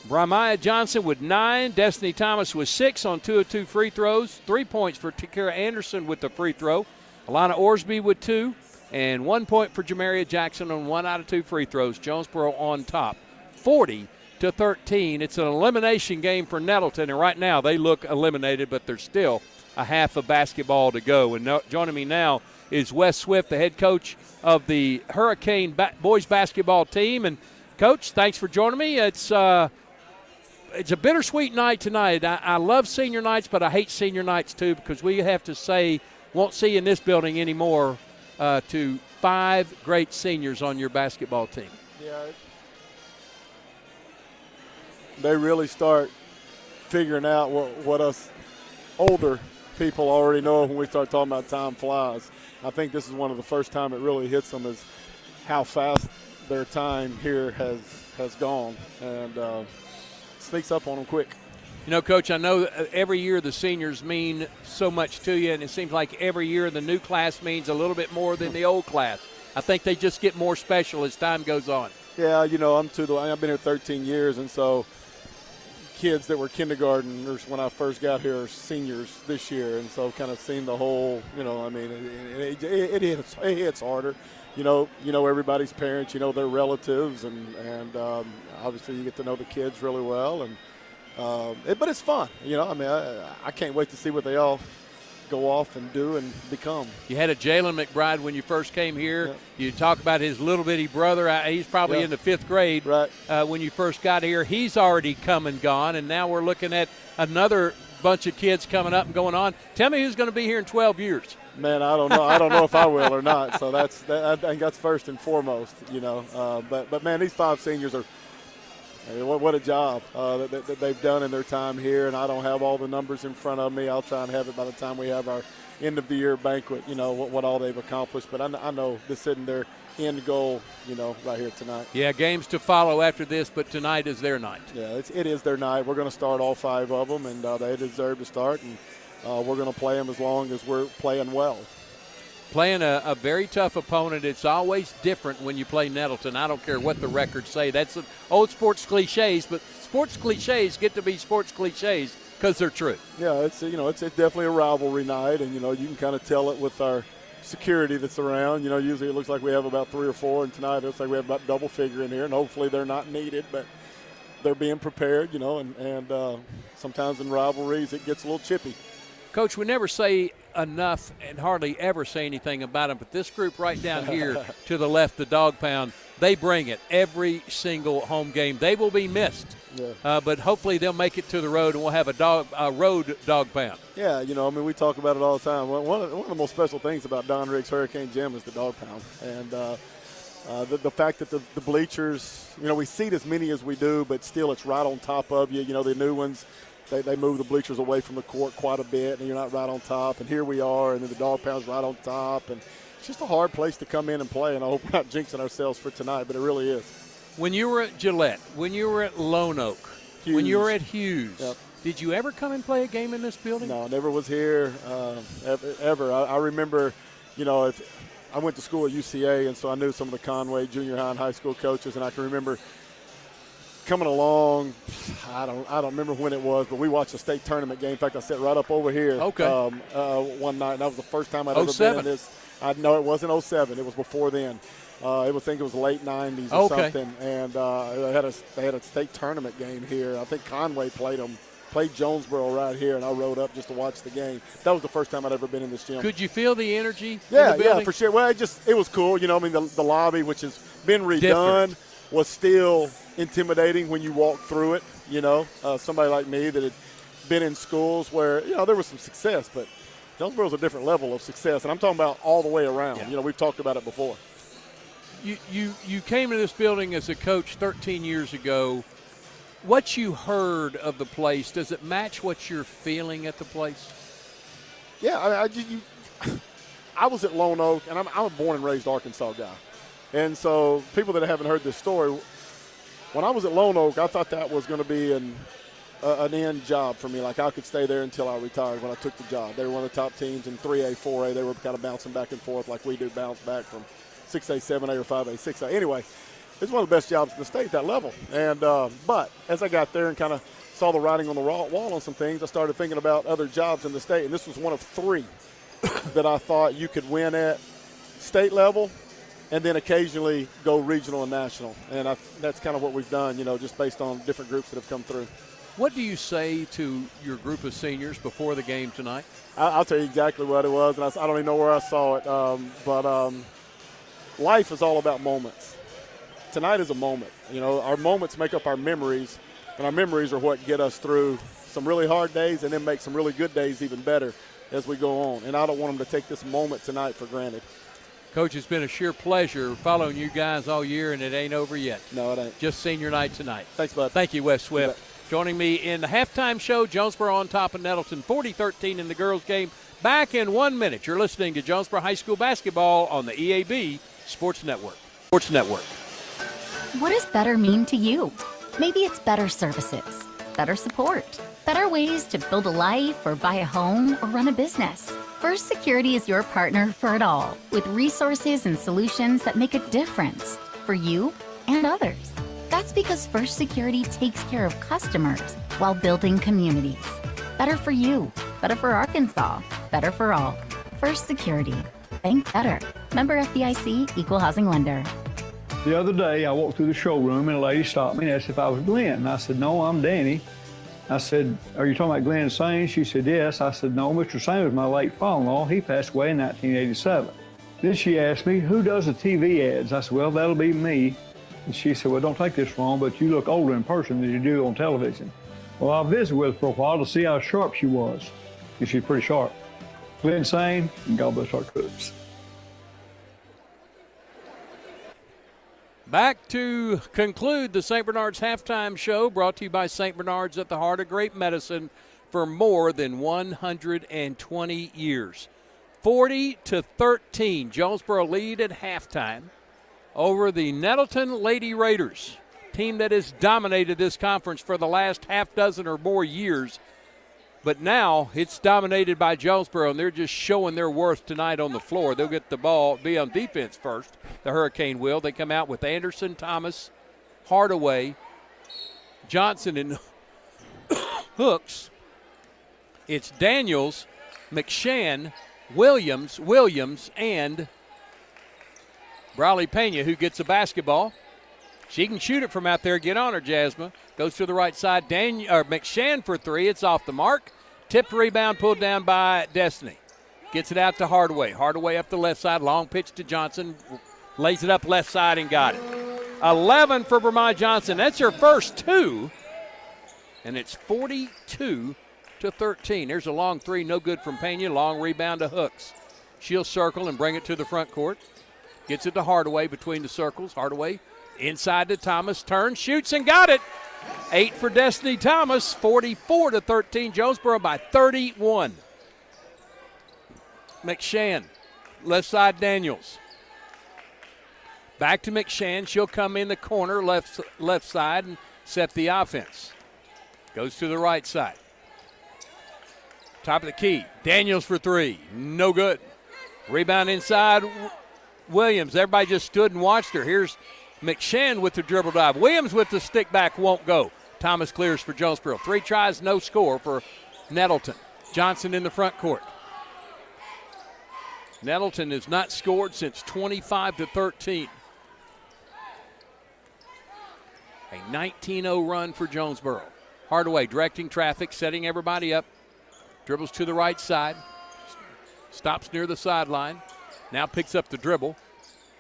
Bramaya Johnson with 9. Destiny Thomas with 6 on 2 of 2 free throws. 3 points for Takira Anderson with the free throw. Alana Orsby with 2. And 1 point for Jamaria Jackson on 1 out of 2 free throws. Jonesboro on top, 40-13. It's an elimination game for Nettleton, and right now they look eliminated, but there's still a half of basketball to go. And joining me now is Wes Swift, the head coach of the Hurricane boys basketball team. And, Coach, thanks for joining me. It's a bittersweet night tonight. I love senior nights, but I hate senior nights too, because we have to say won't see you in this building anymore to 5 great seniors on your basketball team. Yeah, they really start figuring out what us older people already know when we start talking about time flies. I think this is one of the first time it really hits them is how fast their time here has gone, and sneaks up on them quick. You know, Coach, I know every year the seniors mean so much to you, and it seems like every year the new class means a little bit more than the old class. I think they just get more special as time goes on. Yeah, you know, I've been here 13 years, and so kids that were kindergartners when I first got here are seniors this year, and so kind of seen the whole, you know, I mean, it hits harder. You know everybody's parents, you know their relatives, and obviously you get to know the kids really well, and but it's fun. You know, I mean, I can't wait to see what they all go off and do and become. You had a Jalen McBride when you first came here. Yeah. You talk about his little bitty brother. He's probably in the 5th grade right. When you first got here. He's already come and gone, and now we're looking at another bunch of kids coming up and going on. Tell me who's going to be here in 12 years. Man, I don't know. I don't know if I will or not. So I think that's first and foremost, you know. But man, these 5 seniors are – what a job that they've done in their time here, and I don't have all the numbers in front of me. I'll try and have it by the time we have our end-of-the-year banquet, you know, what all they've accomplished. But I know this isn't their end goal, you know, right here tonight. Yeah, games to follow after this, but tonight is their night. Yeah, it is their night. We're going to start all 5 of them, and they deserve to start, and we're going to play them as long as we're playing well. Playing a very tough opponent, it's always different when you play Nettleton. I don't care what the records say. That's old sports cliches, but sports cliches get to be sports cliches because they're true. Yeah, it's definitely a rivalry night, and, you know, you can kind of tell it with our security that's around. You know, usually it looks like we have about 3 or 4, and tonight it looks like we have about double figure in here, and hopefully they're not needed, but they're being prepared, you know, and sometimes in rivalries it gets a little chippy. Coach, we never say enough and hardly ever say anything about them, but this group right down here to the left, the Dog Pound, they bring it every single home game. They will be missed, but hopefully they'll make it to the road, and we'll have a road Dog Pound. Yeah, you know, I mean, we talk about it all the time. One of the most special things about Don Riggs Hurricane Gym is the Dog Pound, and the fact that the bleachers, you know, we seat as many as we do, but still it's right on top of you. You know, the new ones, They move the bleachers away from the court quite a bit, and you're not right on top. And here we are, and then the Dog Pound's right on top. And it's just a hard place to come in and play, and I hope we're not jinxing ourselves for tonight, but it really is. When you were at Gillette, when you were at Lone Oak, Hughes. When you were at Hughes, yep. Did you ever come and play a game in this building? No, I never was here ever. I remember, you know, I went to school at UCA, and so I knew some of the Conway junior high and high school coaches, and I can remember – coming along, I don't remember when it was, but we watched a state tournament game. In fact, I sat right up over here one night, and that was the first time I'd ever been in this. No, it wasn't 07. It was before then. I think it was late 90s or something. And they had a state tournament game here. I think Conway played Jonesboro right here, and I rode up just to watch the game. That was the first time I'd ever been in this gym. Could you feel the energy? Yeah, for sure. Well, it was cool. You know, I mean, the lobby, which has been redone, was still intimidating when you walk through it. You know, somebody like me that had been in schools where, you know, there was some success, but Jonesboro's a different level of success, and I'm talking about all the way around. Yeah. You know, we've talked about it before. You came to this building as a coach 13 years ago. What you heard of the place, does it match what you're feeling at the place? Yeah, I was at Lone Oak, and I'm a born and raised Arkansas guy. And so people that haven't heard this story, when I was at Lone Oak, I thought that was going to be an end job for me. Like I could stay there until I retired when I took the job. They were one of the top teams in 3A, 4A. They were kind of bouncing back and forth like we do, bounce back from 6A, 7A, or 5A, 6A. Anyway, it's one of the best jobs in the state, that level. And but as I got there and kind of saw the writing on the wall on some things, I started thinking about other jobs in the state. And this was one of 3 that I thought you could win at state level and then occasionally go regional and national. And that's kind of what we've done, just based on different groups that have come through. What do you say to your group of seniors before the game tonight? I'll tell you exactly what it was, and I don't even know where I saw it. But life is all about moments. Tonight is a moment. Our moments make up our memories, and our memories are what get us through some really hard days and then make some really good days even better as we go on. And I don't want them to take this moment tonight for granted. Coach, it's been a sheer pleasure following you guys all year, and it ain't over yet. No, it ain't. Just senior night tonight. Thanks, bud. Thank you, Wes Swift. Joining me in the halftime show, Jonesboro on top of Nettleton, 40-13 in the girls' game. Back in 1 minute. You're listening to Jonesboro High School basketball on the EAB Sports Network. What does better mean to you? Maybe it's better services, better support, better ways to build a life or buy a home or run a business. First Security is your partner for it all, with resources and solutions that make a difference for you and others. That's because First Security takes care of customers while building communities. Better for you, better for Arkansas, better for all. First Security. Bank better. Member FDIC, Equal Housing Lender. The other day, I walked through the showroom and a lady stopped me and asked if I was Glenn. And I said, no, I'm Danny. I said, are you talking about Glenn Sane? She said, yes. I said, no, Mr. Sane was my late father-in-law. He passed away in 1987. Then she asked me, who does the TV ads? I said, well, that'll be me. And she said, well, don't take this wrong, but you look older in person than you do on television. Well, I visited with her for a while to see how sharp she was. And she's pretty sharp. Glenn Sane, and God bless our troops. Back to conclude the St. Bernard's halftime show, brought to you by St. Bernard's, at the heart of great medicine for more than 120 years. 40-13, Jonesboro lead at halftime over the Nettleton Lady Raiders, team that has dominated this conference for the last half dozen or more years. But now it's dominated by Jonesboro, and they're just showing their worth tonight on the floor. They'll get the ball, be on defense first. The Hurricane will. They come out with Anderson, Thomas, Hardaway, Johnson, and Hooks. It's Daniels, McShann, Williams, and Briley Pena who gets a basketball. She can shoot it from out there. Get on her, Jasmine. Goes to the right side. McShann for 3. It's off the mark. Tipped rebound, pulled down by Destiny. Gets it out to Hardaway. Hardaway up the left side. Long pitch to Johnson. Lays it up left side and got it. 11 for Bromai Johnson. That's her first 2. And it's 42-13. There's a long 3. No good from Pena. Long rebound to Hooks. She'll circle and bring it to the front court. Gets it to Hardaway between the circles. Hardaway inside to Thomas. Turns, shoots, and got it. 8 for Destiny Thomas. 44-13. Jonesboro by 31. McShann, left side Daniels. Back to McShann. She'll come in the corner, left side, and set the offense. Goes to the right side. Top of the key. Daniels for 3. No good. Rebound inside. Williams. Everybody just stood and watched her. Here's McShann with the dribble drive. Williams with the stick back, won't go. Thomas clears for Jonesboro. 3 tries, no score for Nettleton. Johnson in the front court. Nettleton has not scored since 25-13. A 19-0 run for Jonesboro. Hardaway directing traffic, setting everybody up. Dribbles to the right side. Stops near the sideline. Now picks up the dribble.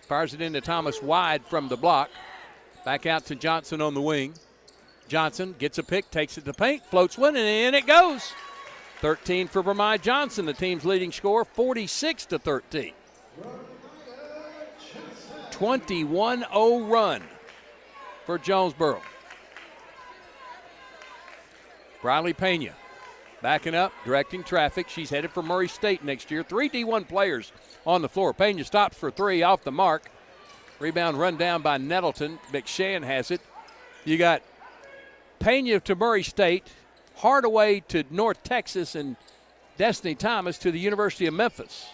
Fires it into Thomas wide from the block. Back out to Johnson on the wing. Johnson gets a pick, takes it to paint, floats one, and in it goes. 13 for Bromai Johnson, the team's leading scorer, 46-13. 21-0 run for Jonesboro. Briley Pena backing up, directing traffic. She's headed for Murray State next year. 3 D1 players on the floor. Pena stops for 3 off the mark. Rebound run down by Nettleton. McShann has it. You got Pena to Murray State, Hardaway to North Texas, and Destiny Thomas to the University of Memphis.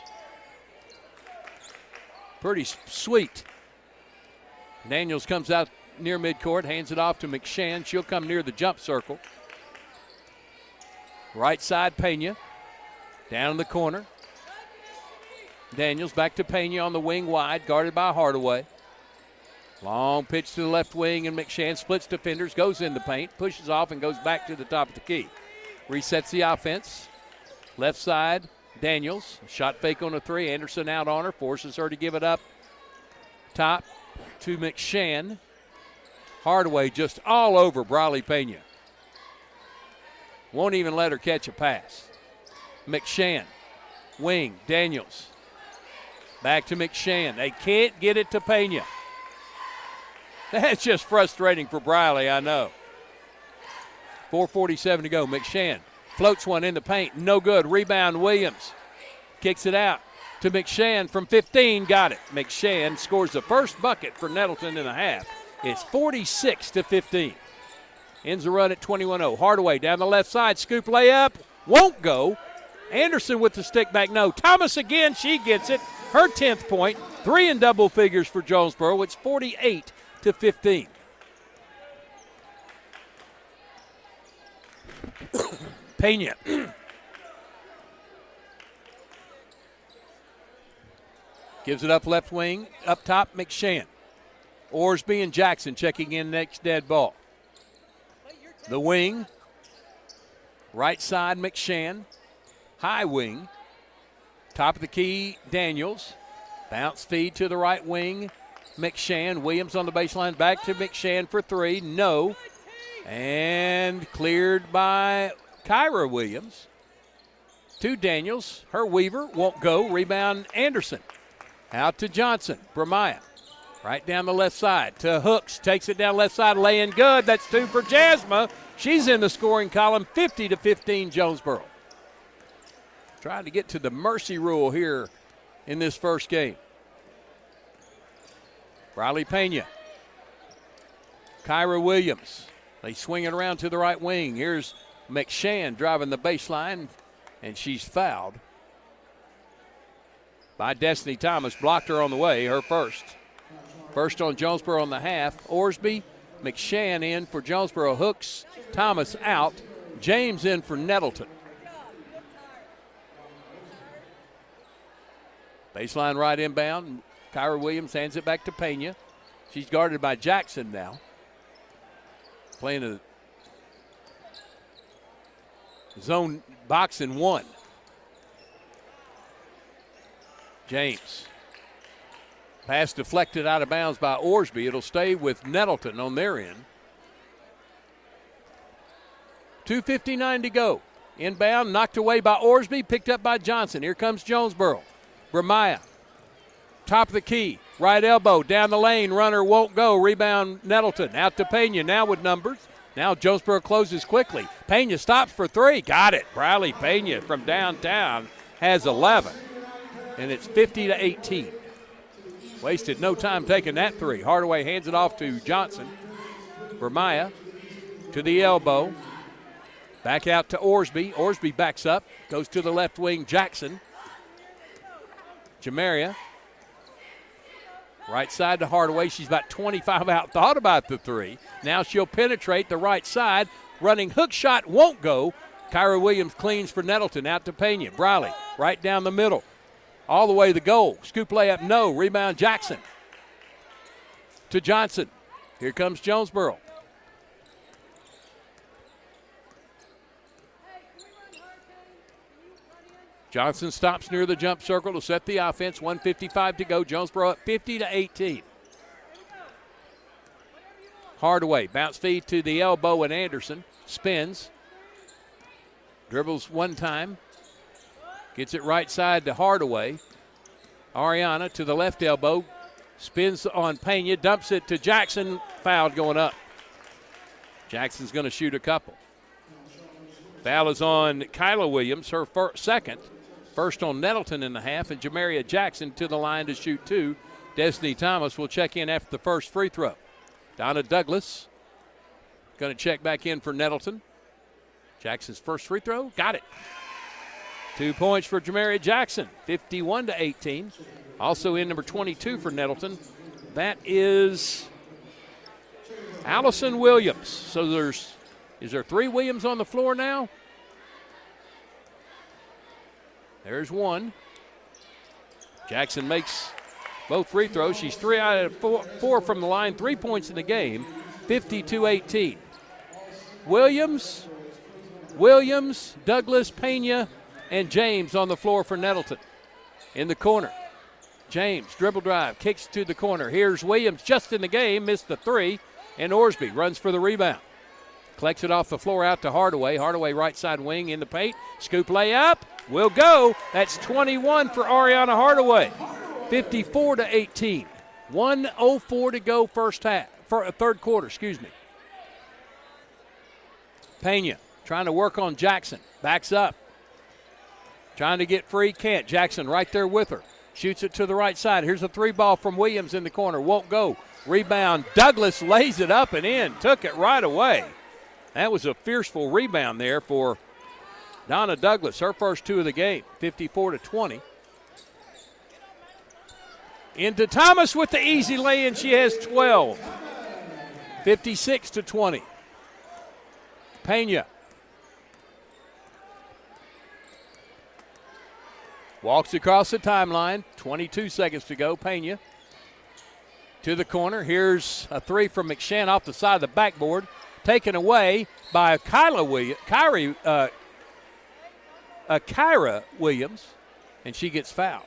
Pretty sweet. Daniels comes out near midcourt, hands it off to McShann. She'll come near the jump circle. Right side, Pena. Down in the corner. Daniels back to Pena on the wing wide, guarded by Hardaway. Long pitch to the left wing, and McShann splits defenders, goes in the paint, pushes off, and goes back to the top of the key. Resets the offense. Left side, Daniels. Shot fake on a 3. Anderson out on her, forces her to give it up. Top to McShann. Hardaway just all over Briley Pena. Won't even let her catch a pass. McShann, wing, Daniels. Back to McShann. They can't get it to Pena. That's just frustrating for Briley, I know. 4:47 to go. McShann floats one in the paint. No good. Rebound, Williams. Kicks it out to McShann from 15. Got it. McShann scores the first bucket for Nettleton in a half. It's 46-15. Ends the run at 21-0. Hardaway down the left side. Scoop layup. Won't go. Anderson with the stick back. No. Thomas again. She gets it. Her 10th point. 3 in double figures for Jonesboro. It's 48-15. Pena. Gives it up left wing. Up top, McShann. Orsby and Jackson checking in next dead ball. The wing. Right side, McShann. High wing. Top of the key, Daniels. Bounce feed to the right wing. McShann. Williams on the baseline. Back to McShann for 3. No. And cleared by Kyra Williams. To Daniels. Her Weaver won't go. Rebound Anderson. Out to Johnson. Bramiah. Right down the left side to Hooks. Takes it down left side. Laying good. That's 2 for Jasma. She's in the scoring column. 50-15 Jonesboro. Trying to get to the mercy rule here in this first game. Briley Pena. Kyra Williams. They swing it around to the right wing. Here's McShann driving the baseline, and she's fouled by Destiny Thomas. Blocked her on the way, her first. First on Jonesboro on the half. Orsby, McShann in for Jonesboro. Hooks, Thomas out. James in for Nettleton. Baseline right inbound. Kyra Williams hands it back to Pena. She's guarded by Jackson now. Playing a zone boxing 1. James. Pass deflected out of bounds by Orsby. It'll stay with Nettleton on their end. 2:59 to go. Inbound, knocked away by Orsby, picked up by Johnson. Here comes Jonesboro. Bramiah. Top of the key. Right elbow. Down the lane. Runner won't go. Rebound Nettleton. Out to Pena. Now with numbers. Now Jonesboro closes quickly. Pena stops for 3. Got it. Briley Pena from downtown has 11. And it's 50-18. Wasted no time taking that 3. Hardaway hands it off to Johnson. Bramiah to the elbow. Back out to Orsby. Orsby backs up. Goes to the left wing. Jackson. Jamaria. Right side to Hardaway. She's about 25 out. Thought about the 3. Now she'll penetrate the right side. Running hook shot won't go. Kyra Williams cleans for Nettleton. Out to Pena. Briley right down the middle. All the way to the goal. Scoop layup, no. Rebound Jackson. To Johnson. Here comes Jonesboro. Johnson stops near the jump circle to set the offense. 1:55 to go. Jonesboro up 50-18. Hardaway, bounce feed to the elbow, and Anderson spins. Dribbles one time. Gets it right side to Hardaway. Ariana to the left elbow. Spins on Pena. Dumps it to Jackson. Fouled going up. Jackson's going to shoot a couple. Foul is on Kyla Williams, her second. First on Nettleton in the half, and Jamaria Jackson to the line to shoot 2. Destiny Thomas will check in after the first free throw. Donna Douglas going to check back in for Nettleton. Jackson's first free throw, got it. 2 points for Jamaria Jackson, 51-18. Also in number 22 for Nettleton, that is Allison Williams. So is there 3 Williams on the floor now? There's one. Jackson makes both free throws. She's 3 out of 4 from the line, 3 points in the game, 52-18. Williams, Douglas, Pena, and James on the floor for Nettleton. In the corner, James, dribble drive, kicks to the corner. Here's Williams just in the game, missed the 3, and Orsby runs for the rebound. Collects it off the floor out to Hardaway. Hardaway right side wing in the paint. Scoop layup, will go. That's 21 for Ariana Hardaway. 54-18. 1:04 to go third quarter, Pena trying to work on Jackson. Backs up. Trying to get free, can't. Jackson right there with her. Shoots it to the right side. Here's a 3-ball from Williams in the corner. Won't go. Rebound. Douglas lays it up and in. Took it right away. That was a fierceful rebound there for Donna Douglas. Her first 2 of the game. 54-20. Into Thomas with the easy lay-in. She has 12. 56-20. Pena. Walks across the timeline. 22 seconds to go. Pena to the corner. Here's a 3 from McShann off the side of the backboard. Taken away by Kyra Williams, and she gets fouled.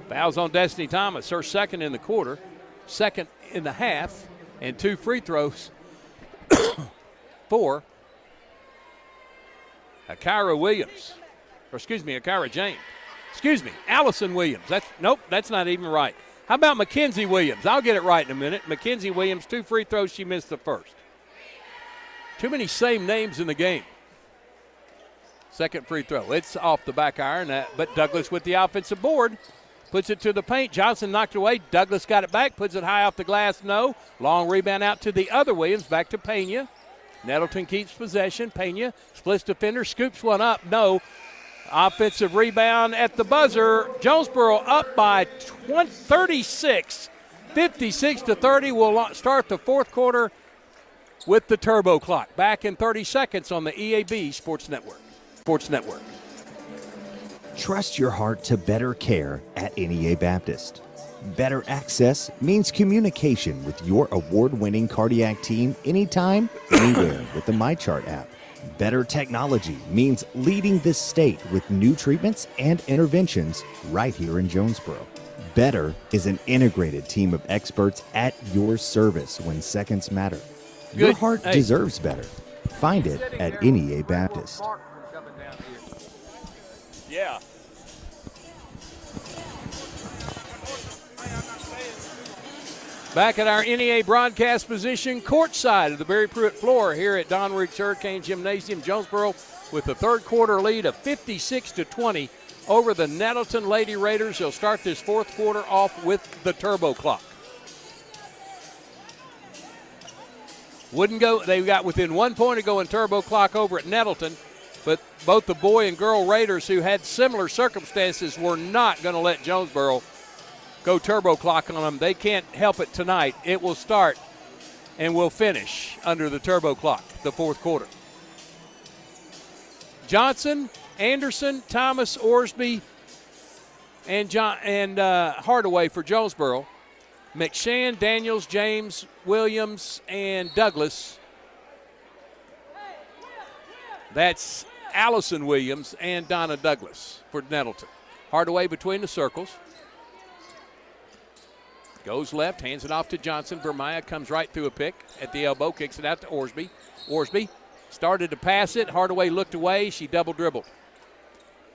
Fouls on Destiny Thomas, her second in the quarter, second in the half, and 2 free throws for Kyra James. Allison Williams. That's not even right. How about Mackenzie Williams? I'll get it right in a minute. Mackenzie Williams, 2 free throws. She missed the first. Too many same names in the game. Second free throw. It's off the back iron, but Douglas with the offensive board. Puts it to the paint. Johnson knocked it away. Douglas got it back. Puts it high off the glass. No. Long rebound out to the other Williams. Back to Pena. Nettleton keeps possession. Pena splits defender. Scoops one up. No. Offensive rebound at the buzzer. Jonesboro up by 36. 56-30. We'll start the fourth quarter with the turbo clock. Back in 30 seconds on the EAB Sports Network. Trust your heart to better care at NEA Baptist. Better access means communication with your award-winning cardiac team anytime, anywhere with the MyChart app. Better technology means leading this state with new treatments and interventions right here in Jonesboro. Better is an integrated team of experts at your service when seconds matter. Your heart deserves better. Find it at NEA Baptist. Yeah. Back at our NEA broadcast position, courtside of the Barry Pruitt floor here at Don Riggs Hurricane Gymnasium, Jonesboro, with the third quarter lead of 56-20 over the Nettleton Lady Raiders. They'll start this fourth quarter off with the turbo clock. Wouldn't go. They got within 1 point of going turbo clock over at Nettleton, but both the boy and girl Raiders, who had similar circumstances, were not going to let Jonesboro go turbo clock on them. They can't help it tonight. It will start and will finish under the turbo clock, the fourth quarter. Johnson, Anderson, Thomas, Orsby, and Hardaway for Jonesboro. McShann, Daniels, James, Williams, and Douglas. That's Allison Williams and Donna Douglas for Nettleton. Hardaway between the circles. Goes left, hands it off to Johnson. Vermeyer comes right through a pick at the elbow, kicks it out to Orsby. Orsby started to pass it. Hardaway looked away. She double dribbled.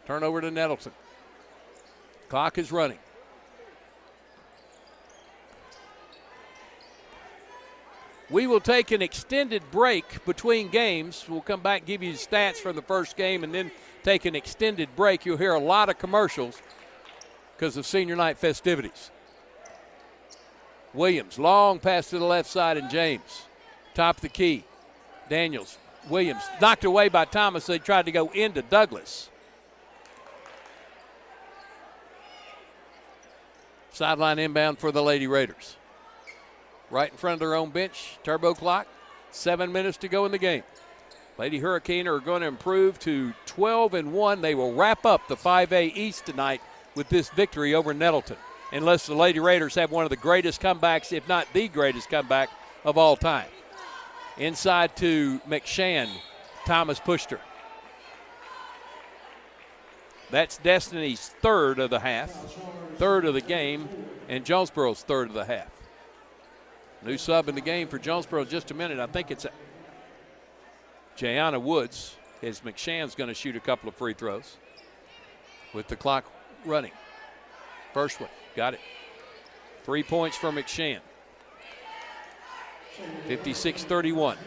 Turnover to Nettleton. Clock is running. We will take an extended break between games. We'll come back, give you the stats from the first game, and then take an extended break. You'll hear a lot of commercials because of senior night festivities. Williams, long pass to the left side, and James. Top of the key. Daniels, Williams, knocked away by Thomas. They tried to go into Douglas. Sideline inbound for the Lady Raiders. Right in front of their own bench, turbo clock, 7 minutes to go in the game. Lady Hurricane are going to improve to 12-1. They will wrap up the 5A East tonight with this victory over Nettleton, unless the Lady Raiders have one of the greatest comebacks, if not the greatest comeback of all time. Inside to McShann. Thomas pushed her. That's Destiny's third of the half, third of the game, and Jonesboro's third of the half. New sub in the game for Jonesboro in just a minute. I think it's Jayana Woods, as McShann's going to shoot a couple of free throws with the clock running. First one, got it. 3 points for McShann. 56-31.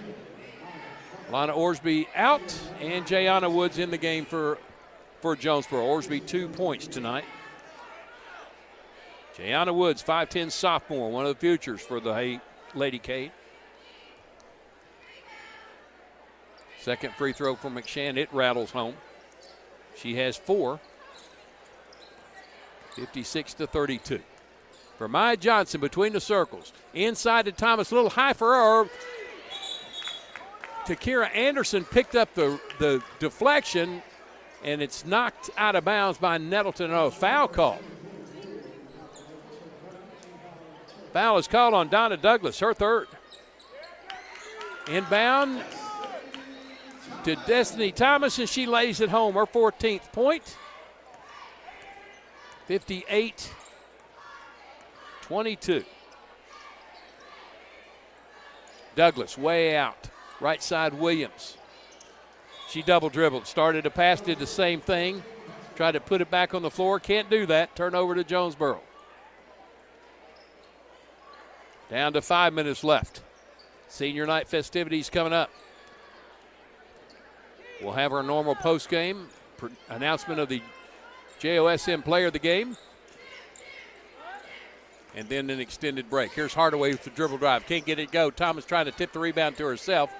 Lana Orsby out, and Jayana Woods in the game for Jonesboro. Orsby 2 points tonight. Jayana Woods, 5'10 sophomore, one of the futures for the Lady Cade. Second free throw for McShann. It rattles home. She has 4. 56-32. For Maya Johnson between the circles. Inside to Thomas, a little high for her. Takira Anderson picked up the deflection, and it's knocked out of bounds by Nettleton. Oh, foul call. Foul is called on Donna Douglas, her third. Inbound to Destiny Thomas, and she lays it home, her 14th point. 58-22. Douglas way out. Right side Williams. She double dribbled. Started a pass, did the same thing. Tried to put it back on the floor. Can't do that. Turnover to Jonesboro. Down to 5 minutes left. Senior night festivities coming up. We'll have our normal post-game announcement of the JOSM player of the game. And then an extended break. Here's Hardaway with the dribble drive. Can't get it go. Thomas trying to tip the rebound to herself.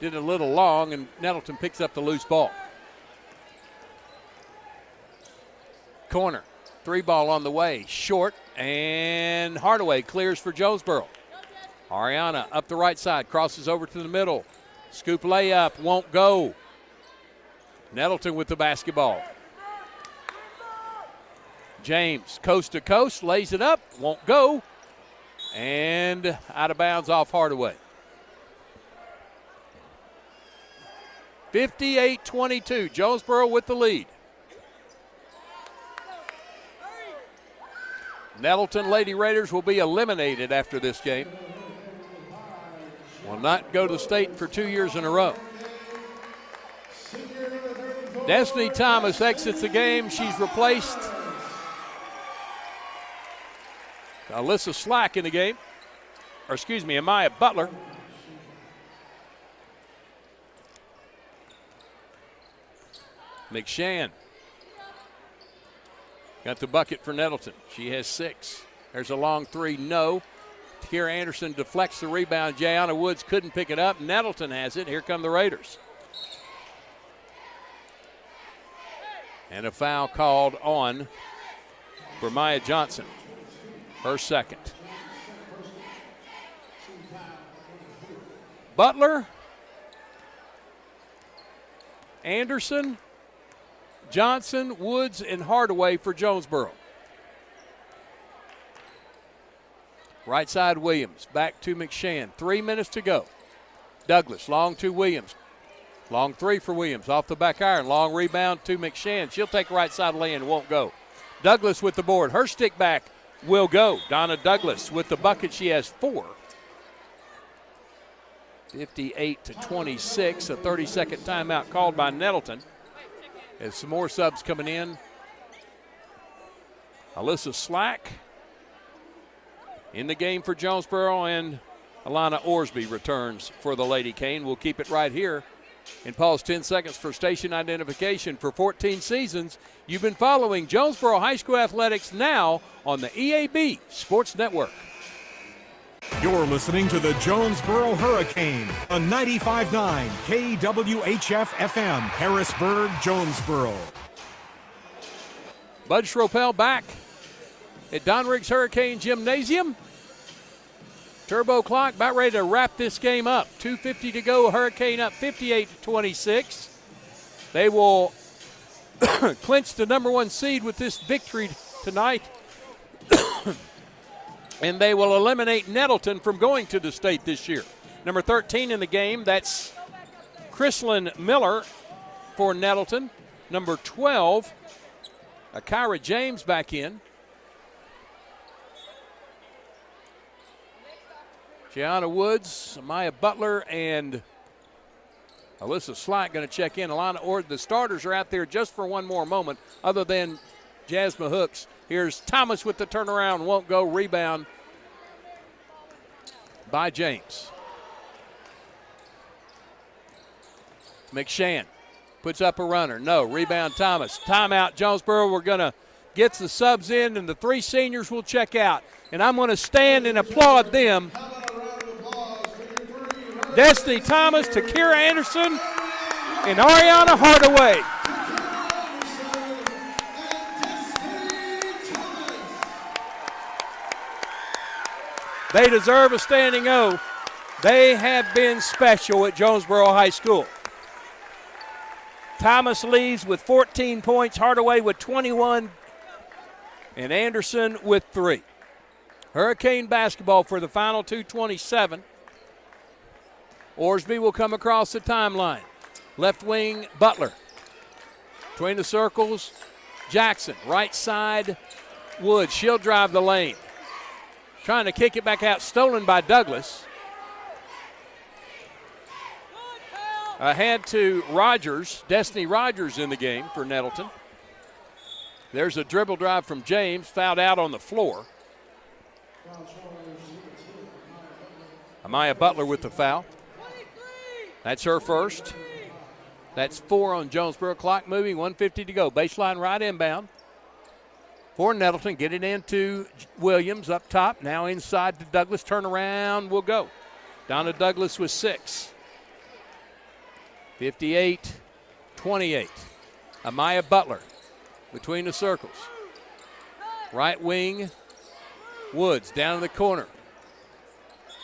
Did it a little long, and Nettleton picks up the loose ball. Corner. 3 ball on the way. Short, and Hardaway clears for Jonesboro. Ariana up the right side. Crosses over to the middle. Scoop layup. Won't go. Nettleton with the basketball. James, coast to coast, lays it up, won't go, and out of bounds off Hardaway. 58-22, Jonesboro with the lead. Nettleton Lady Raiders will be eliminated after this game. Will not go to the state for 2 years in a row. Destiny Thomas exits the game. She's replaced Alyssa Slack in the game. Or excuse me, Amaya Butler. McShann got the bucket for Nettleton. She has 6. There's a long 3, no. Takira Anderson deflects the rebound. Jayana Woods couldn't pick it up. Nettleton has it. Here come the Raiders. And a foul called on for Maya Johnson. Her second. Butler, Anderson, Johnson, Woods, and Hardaway for Jonesboro. Right side Williams, back to McShann. 3 minutes to go. Douglas, long to Williams. Long 3 for Williams, off the back iron. Long rebound to McShann. She'll take right side lane, won't go. Douglas with the board. Her stick back will go. Donna Douglas with the bucket. She has 4. 58-26. A 30-second timeout called by Nettleton. As some more subs coming in. Alyssa Slack in the game for Jonesboro, and Alana Orsby returns for the Lady Cane. We'll keep it right here in Paul's 10 seconds for station identification. For 14 seasons, you've been following Jonesboro High School athletics now on the EAB Sports Network. You're listening to the Jonesboro Hurricane on 95.9 KWHF FM, Harrisburg, Jonesboro. Bud Schropel back at Don Riggs Hurricane Gymnasium. Turbo clock about ready to wrap this game up. 2:50 to go. Hurricane up 58-26. They will clinch the number 1 seed with this victory tonight. And they will eliminate Nettleton from going to the state this year. Number 13 in the game, that's Chrislyn Miller for Nettleton. Number 12, Akira James back in. Gianna Woods, Maya Butler, and Alyssa Slack going to check in. Alana Ord, the starters are out there just for one more moment, other than Jasmine Hooks. Here's Thomas with the turnaround, won't go. Rebound by James. McShann puts up a runner. No, rebound Thomas. Timeout Jonesboro. We're going to get the subs in, and the 3 seniors will check out. And I'm going to stand and applaud them. Destiny Thomas, Takira Anderson, and Ariana Hardaway. They deserve a standing O. They have been special at Jonesboro High School. Thomas leads with 14 points, Hardaway with 21, and Anderson with 3. Hurricane basketball for the final 2:27. Orsby will come across the timeline. Left wing, Butler. Between the circles, Jackson. Right side, Woods. She'll drive the lane. Trying to kick it back out, stolen by Douglas. Ahead to Rogers, Destiny Rogers in the game for Nettleton. There's a dribble drive from James, fouled out on the floor. Amaya Butler with the foul. That's her first. That's 4 on Jonesboro. Clock moving, 1:50 to go. Baseline right inbound for Nettleton. Get it into Williams up top. Now inside to Douglas. Turnaround will go. Donna Douglas with 6. 58-28. Amaya Butler between the circles. Right wing, Woods down in the corner.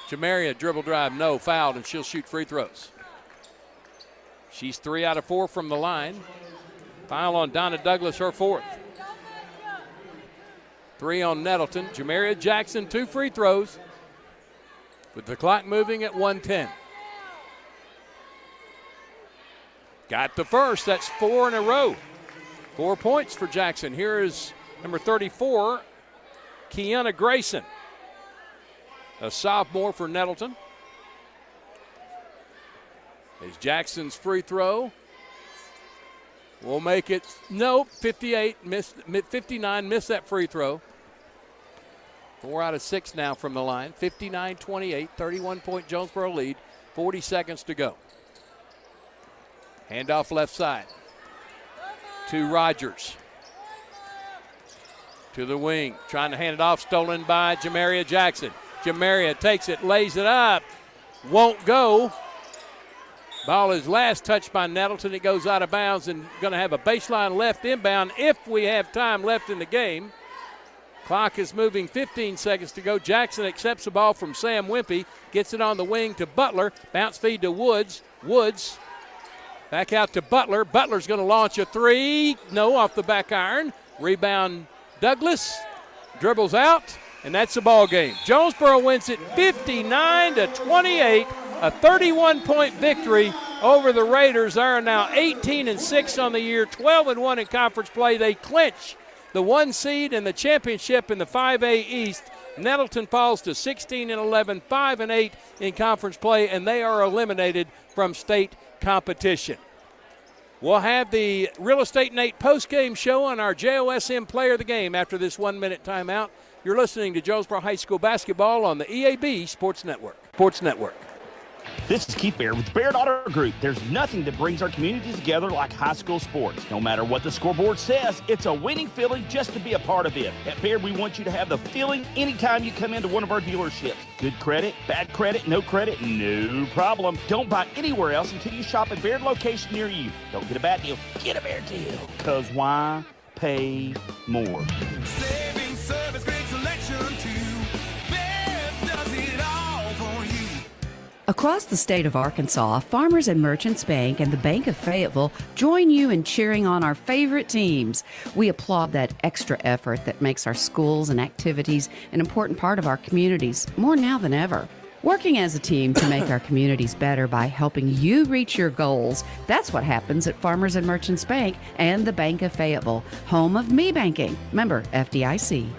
Jamaria dribble drive, no, fouled, and she'll shoot free throws. She's 3 out of 4 from the line. Foul on Donna Douglas, her 4th. 3 on Nettleton. Jamaria Jackson, 2 free throws. With the clock moving at 1:10. Got the first. That's 4 in a row. 4 points for Jackson. Here is number 34, Kiana Grayson, a sophomore for Nettleton. Is Jackson's free throw. We'll make it, nope, 59, missed that free throw. 4 out of 6 now from the line. 59-28, 31-point Jonesboro lead, 40 seconds to go. Handoff left side to Rogers. To the wing, trying to hand it off, stolen by Jamaria Jackson. Jamaria takes it, lays it up, won't go. Ball is last touched by Nettleton. It goes out of bounds and going to have a baseline left inbound if we have time left in the game. Clock is moving, 15 seconds to go. Jackson accepts the ball from Sam Wimpy, gets it on the wing to Butler. Bounce feed to Woods. Woods back out to Butler. Butler's going to launch a 3. No, off the back iron. Rebound Douglas. Dribbles out, and that's the ball game. Jonesboro wins it 59-28. A 31-point victory over the Raiders. They are now 18-6 on the year, 12-1 in conference play. They clinch the 1 seed in the championship in the 5A East. Nettleton falls to 16-11, 5-8 in conference play, and they are eliminated from state competition. We'll have the Real Estate Nate postgame show on our JOSM Player of the Game after this 1-minute timeout. You're listening to Jonesboro High School Basketball on the EAB Sports Network. This is Keith Baird with Baird Auto Group. There's nothing that brings our communities together like high school sports. No matter what the scoreboard says, it's a winning feeling just to be a part of it. At Baird, we want you to have the feeling anytime you come into one of our dealerships. Good credit, bad credit, no problem. Don't buy anywhere else until you shop at Baird location near you. Don't get a bad deal, get a Baird deal. Because why pay more? Saving service, great selection too. Baird does it all for you. Across the state of Arkansas, Farmers and Merchants Bank and the Bank of Fayetteville join you in cheering on our favorite teams. We applaud that extra effort that makes our schools and activities an important part of our communities, more now than ever. Working as a team to make our communities better by helping you reach your goals, that's what happens at Farmers and Merchants Bank and the Bank of Fayetteville, home of Me Banking, member FDIC.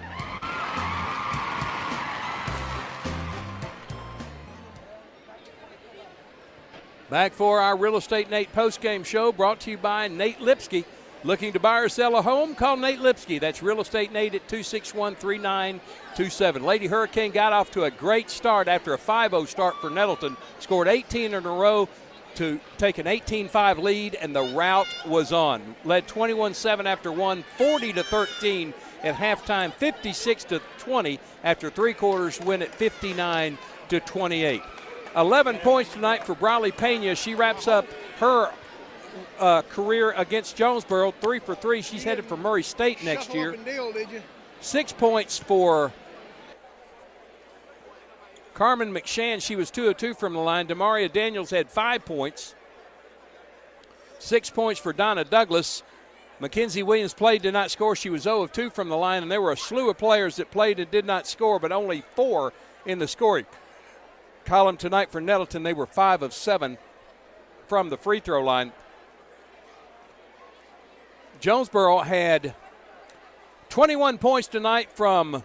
Back for our Real Estate Nate postgame show, brought to you by Nate Lipsky. Looking to buy or sell a home? Call Nate Lipsky. That's Real Estate Nate at 261-3927. Lady Hurricane got off to a great start after a 5-0 start for Nettleton. Scored 18 in a row to take an 18-5 lead, and the rout was on. Led 21-7 after 40-13 at halftime, 56-20 after three quarters, win at 59-28. 11 points tonight for Briley Pena. She wraps up her career against Jonesboro. 3 for 3. She's headed for Murray State next year. 6 points for Carmen McShann. She was 2 of 2 from the line. Demaria Daniels had 5 points. 6 points for Donna Douglas. Mackenzie Williams played, did not score. She was 0 of 2 from the line, and there were a slew of players that played and did not score, but only 4 in the scoring column tonight for Nettleton. They were 5 of 7 from the free throw line. Jonesboro had 21 points tonight from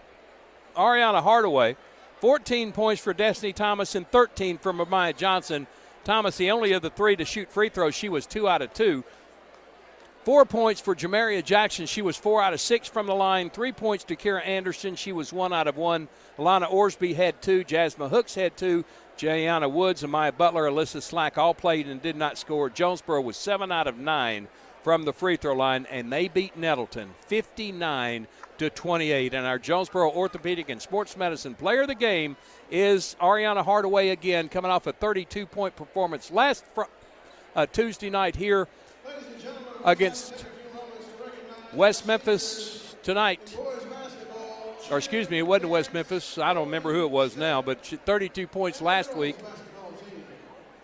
Ariana Hardaway, 14 points for Destiny Thomas, and 13 from Amaya Johnson. Thomas, the only of the 3 to shoot free throws. She was 2 out of 2. 4 points for Jamaria Jackson. She was 4 out of 6 from the line. 3 points to Kira Anderson. She was 1 out of 1. Alana Orsby had 2. Jasmine Hooks had 2. Jayana Woods, Amaya Butler, Alyssa Slack all played and did not score. Jonesboro was 7 out of 9 from the free throw line, and they beat Nettleton 59-28. And our Jonesboro Orthopedic and Sports Medicine player of the game is Ariana Hardaway again, coming off a 32-point performance last Tuesday night here against West Memphis tonight. Or excuse me, it wasn't West Memphis. I don't remember who it was now, but 32 points last week.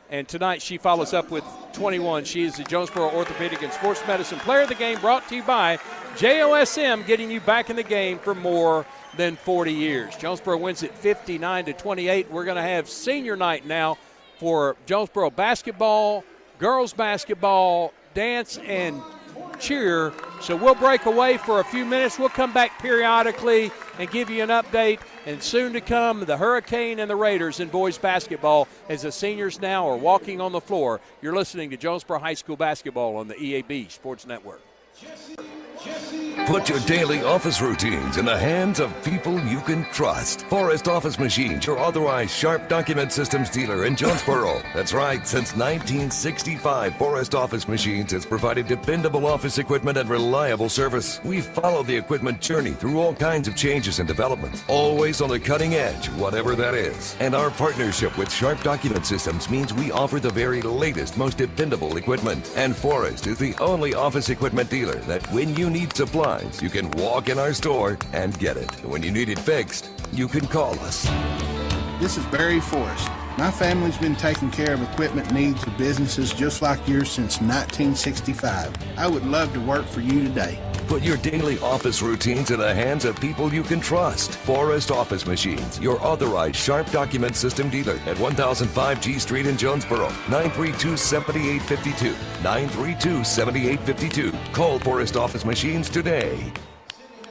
And tonight she follows up with 21. She is the Jonesboro Orthopedic and Sports Medicine player of the game, brought to you by JOSM, getting you back in the game for more than 40 years. Jonesboro wins it 59-28. We're going to have senior night now for Jonesboro basketball, girls basketball, dance, and cheer. So we'll break away for a few minutes. We'll come back periodically and give you an update. And soon to come, the Hurricane and the Raiders in boys basketball as the seniors now are walking on the floor. You're listening to Jonesboro High School basketball on the EAB Sports Network. Put your daily office routines in the hands of people you can trust. Forrest Office Machines, your authorized Sharp document systems dealer in Jonesboro. That's right, since 1965, Forrest Office Machines has provided dependable office equipment and reliable service. We follow the equipment journey through all kinds of changes and developments, always on the cutting edge, whatever that is. And our partnership with Sharp document systems means we offer the very latest, most dependable equipment. And Forrest is the only office equipment dealer that when you need supplies, you can walk in our store and get it. When you need it fixed, you can call us. This is Barry Forrest. My family's been taking care of equipment needs of businesses just like yours since 1965. I would love to work for you today. Put your daily office routines in the hands of people you can trust. Forrest Office Machines, your authorized Sharp document system dealer at 1005 G Street in Jonesboro. 932-7852. 932-7852. Call Forrest Office Machines today.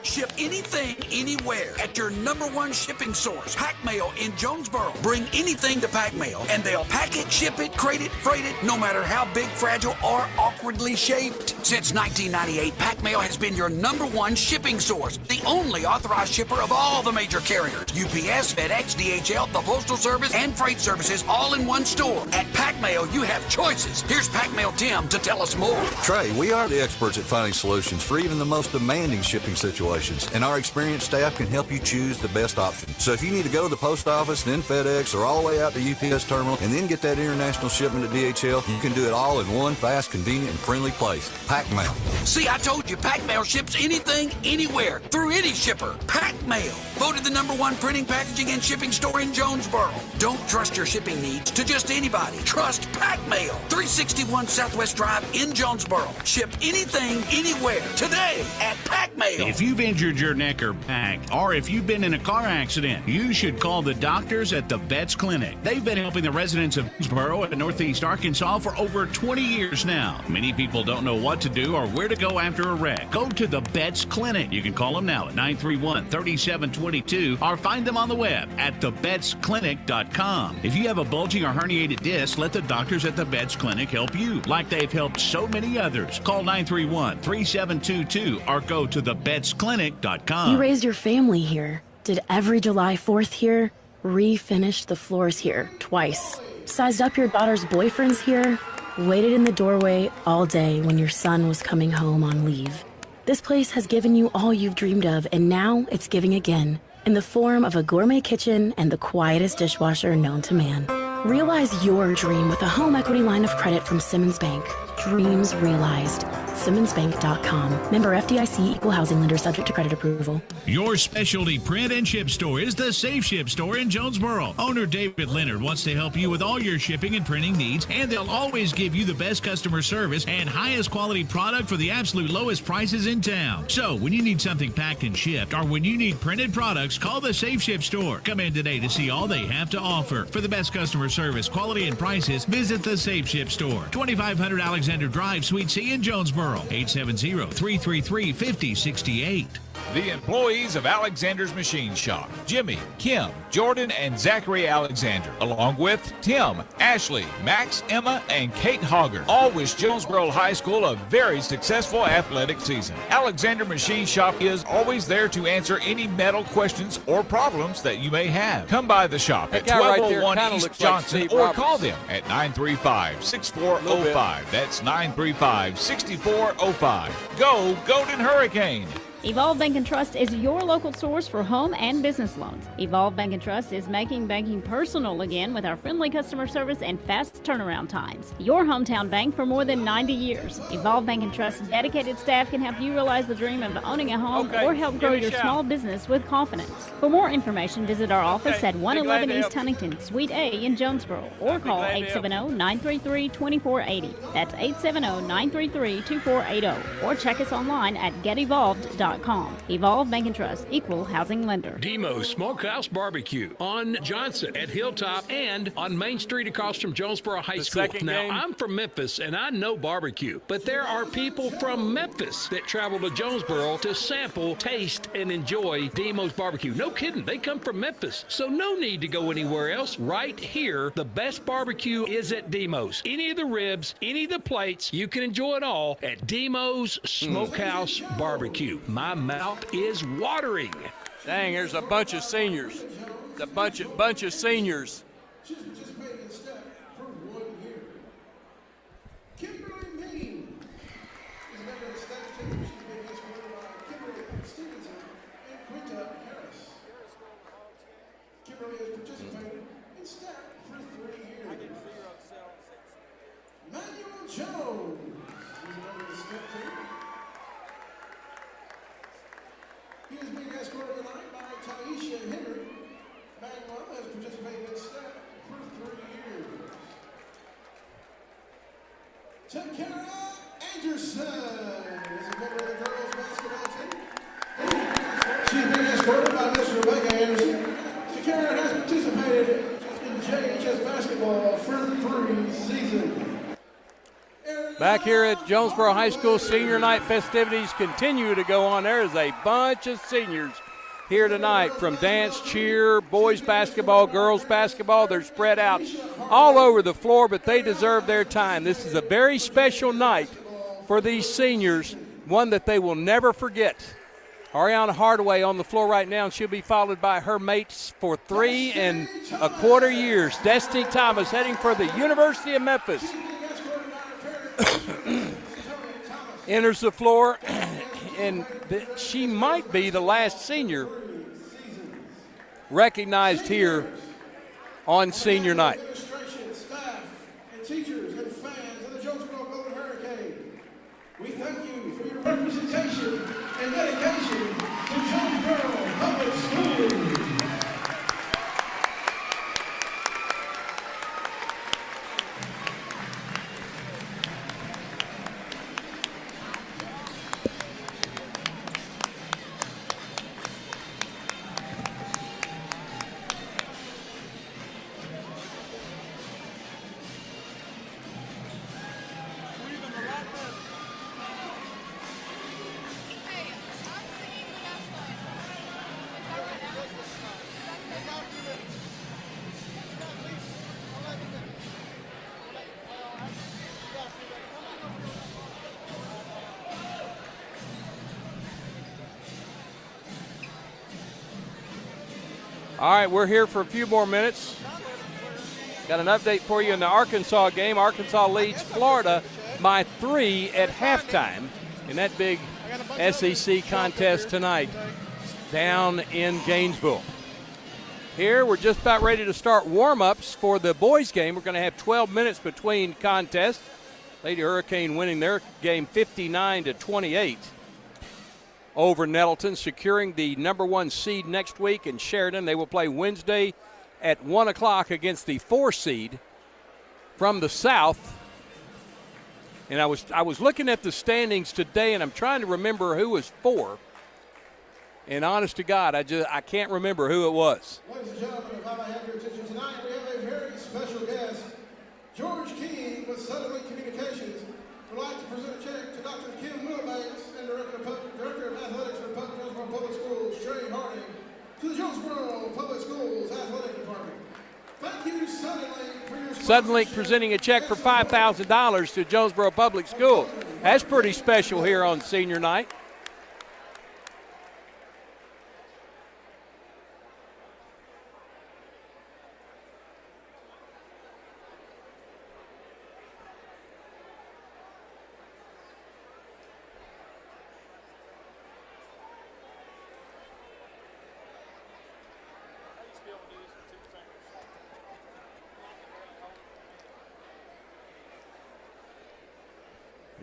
Ship anything, anywhere at your #1 shipping source, Pack Mail in Jonesboro. Bring anything to Pack Mail, and they'll pack it, ship it, crate it, freight it, no matter how big, fragile, or awkwardly shaped. Since 1998, Pack Mail has been your #1 shipping source, the only authorized shipper of all the major carriers. UPS, FedEx, DHL, the Postal Service, and freight services all in one store. At Pack Mail, you have choices. Here's Pack Mail Tim to tell us more. Trey, we are the experts at finding solutions for even the most demanding shipping situations, and our experienced staff can help you choose the best option. So if you need to go to the post office, then FedEx, or all the way out to UPS terminal, and then get that international shipment at DHL, you can do it all in one fast, convenient, and friendly place. Pack Mail. See, I told you, Pack Mail ships anything, anywhere, through any shipper. Pack Mail, voted the #1 printing, packaging, and shipping store in Jonesboro. Don't trust your shipping needs to just anybody. Trust Pack Mail, 361 Southwest Drive in Jonesboro. Ship anything, anywhere, today at Pack Mail. If you've injured your neck or back, or if you've been in a car accident, you should call the doctors at the Vets Clinic. They've been helping the residents of Jonesboro and Northeast Arkansas for over 20 years now. Many people don't know what to do or where to go after a wreck. Go to the Vets Clinic. You can call them now at 931-3722 or find them on the web at thevetsclinic.com. If you have a bulging or herniated disc, let the doctors at the Vets Clinic help you, like they've helped so many others. Call 931-3722 or go to thevetsclinic.com. You raised your family here. Did every July 4th here. Refinished the floors here twice. Sized up your daughter's boyfriends here. Waited in the doorway all day when your son was coming home on leave. This place has given you all you've dreamed of, and now it's giving again in the form of a gourmet kitchen and the quietest dishwasher known to man. Realize your dream with a home equity line of credit from Simmons Bank. Dreams realized. SimmonsBank.com. Member FDIC, equal housing lender, subject to credit approval. Your specialty print and ship store is the Safe Ship Store in Jonesboro. Owner David Leonard wants to help you with all your shipping and printing needs, and they'll always give you the best customer service and highest quality product for the absolute lowest prices in town. So when you need something packed and shipped, or when you need printed products, call the Safe Ship Store. Come in today to see all they have to offer. For the best customer service, quality, and prices, visit the Safe Ship Store, 2500 Alexander Drive, Suite C in Jonesboro. 870-333-5068. The employees of Alexander's Machine Shop, Jimmy, Kim, Jordan, and Zachary Alexander, along with Tim, Ashley, Max, Emma, and Kate Hogger, all wish Jonesboro High School a very successful athletic season. Alexander Machine Shop is always there to answer any metal questions or problems that you may have. Come by the shop at 1201 East Johnson or call them at 935-6405. That's 935-6405. Go Golden Hurricane! Evolve Bank & Trust is your local source for home and business loans. Evolve Bank & Trust is making banking personal again with our friendly customer service and fast turnaround times. Your hometown bank for more than 90 years. Evolve Bank & Trust's dedicated staff can help you realize the dream of owning a home or help grow your small business with confidence. For more information, visit our office at 111 East Huntington, Suite A in Jonesboro, or call 870-933-2480. That's 870-933-2480. Or check us online at getevolved.com. Evolve Bank & Trust, equal housing lender. Demo's Smokehouse Barbecue on Johnson at Hilltop and on Main Street across from Jonesboro High School. Now, I'm from Memphis and I know barbecue, but there are people from Memphis that travel to Jonesboro to sample, taste, and enjoy Demo's Barbecue. No kidding, they come from Memphis, so no need to go anywhere else. Right here, the best barbecue is at Demo's. Any of the ribs, any of the plates, you can enjoy it all at Demo's Smokehouse Barbecue. My mouth is watering. Dang, there's a bunch of seniors. A bunch of seniors. He is being escorted tonight by Taisha Henry. Manuel has participated in step for 3 years. Takara Anderson is a member of the girls basketball team. She's being escorted by Miss Rebecca Anderson. Takara has participated in JHS Basketball for 3 seasons. Aaron Back here at Jonesboro High School, senior night festivities continue to go on. There is a bunch of seniors here tonight from dance, cheer, boys basketball, girls basketball. They're spread out all over the floor, but they deserve their time. This is a very special night for these seniors, one that they will never forget. Ariana Hardaway on the floor right now, and she'll be followed by her mates for 3 1/4 years. Destiny Thomas heading for the University of Memphis. Enters the floor, and she might be the last senior recognized here on senior night. Administration, staff, and teachers and fans of the Jonesboro Golden Hurricane, we thank you for your representation and dedication to Jonesboro Public Schools. All right, we're here for a few more minutes. Got an update for you in the Arkansas game. Arkansas leads Florida by 3 at halftime in that big SEC contest tonight down in Gainesville. Here, we're just about ready to start warm-ups for the boys game. We're going to have 12 minutes between contests. Lady Hurricane winning their game 59-28. Over Nettleton, securing the #1 seed next week in Sheridan. They will play Wednesday at 1 o'clock against the 4 seed from the South. And I was looking at the standings today, and I'm trying to remember who was 4. And honest to God, I can't remember who it was. Ladies and gentlemen, if I may have your attention tonight, we have a very special guest. George King with Sutherland Communications would like to present a check to Dr. Kim Wilbanks and Director of Athletics for Jonesboro Public Schools, Sherry Harding, to the Jonesboro Public Schools Athletic Department. Thank you, Suddenlink, for your Suddenlink presenting a check for $5,000 to Jonesboro Public Schools. That's pretty special here on senior night.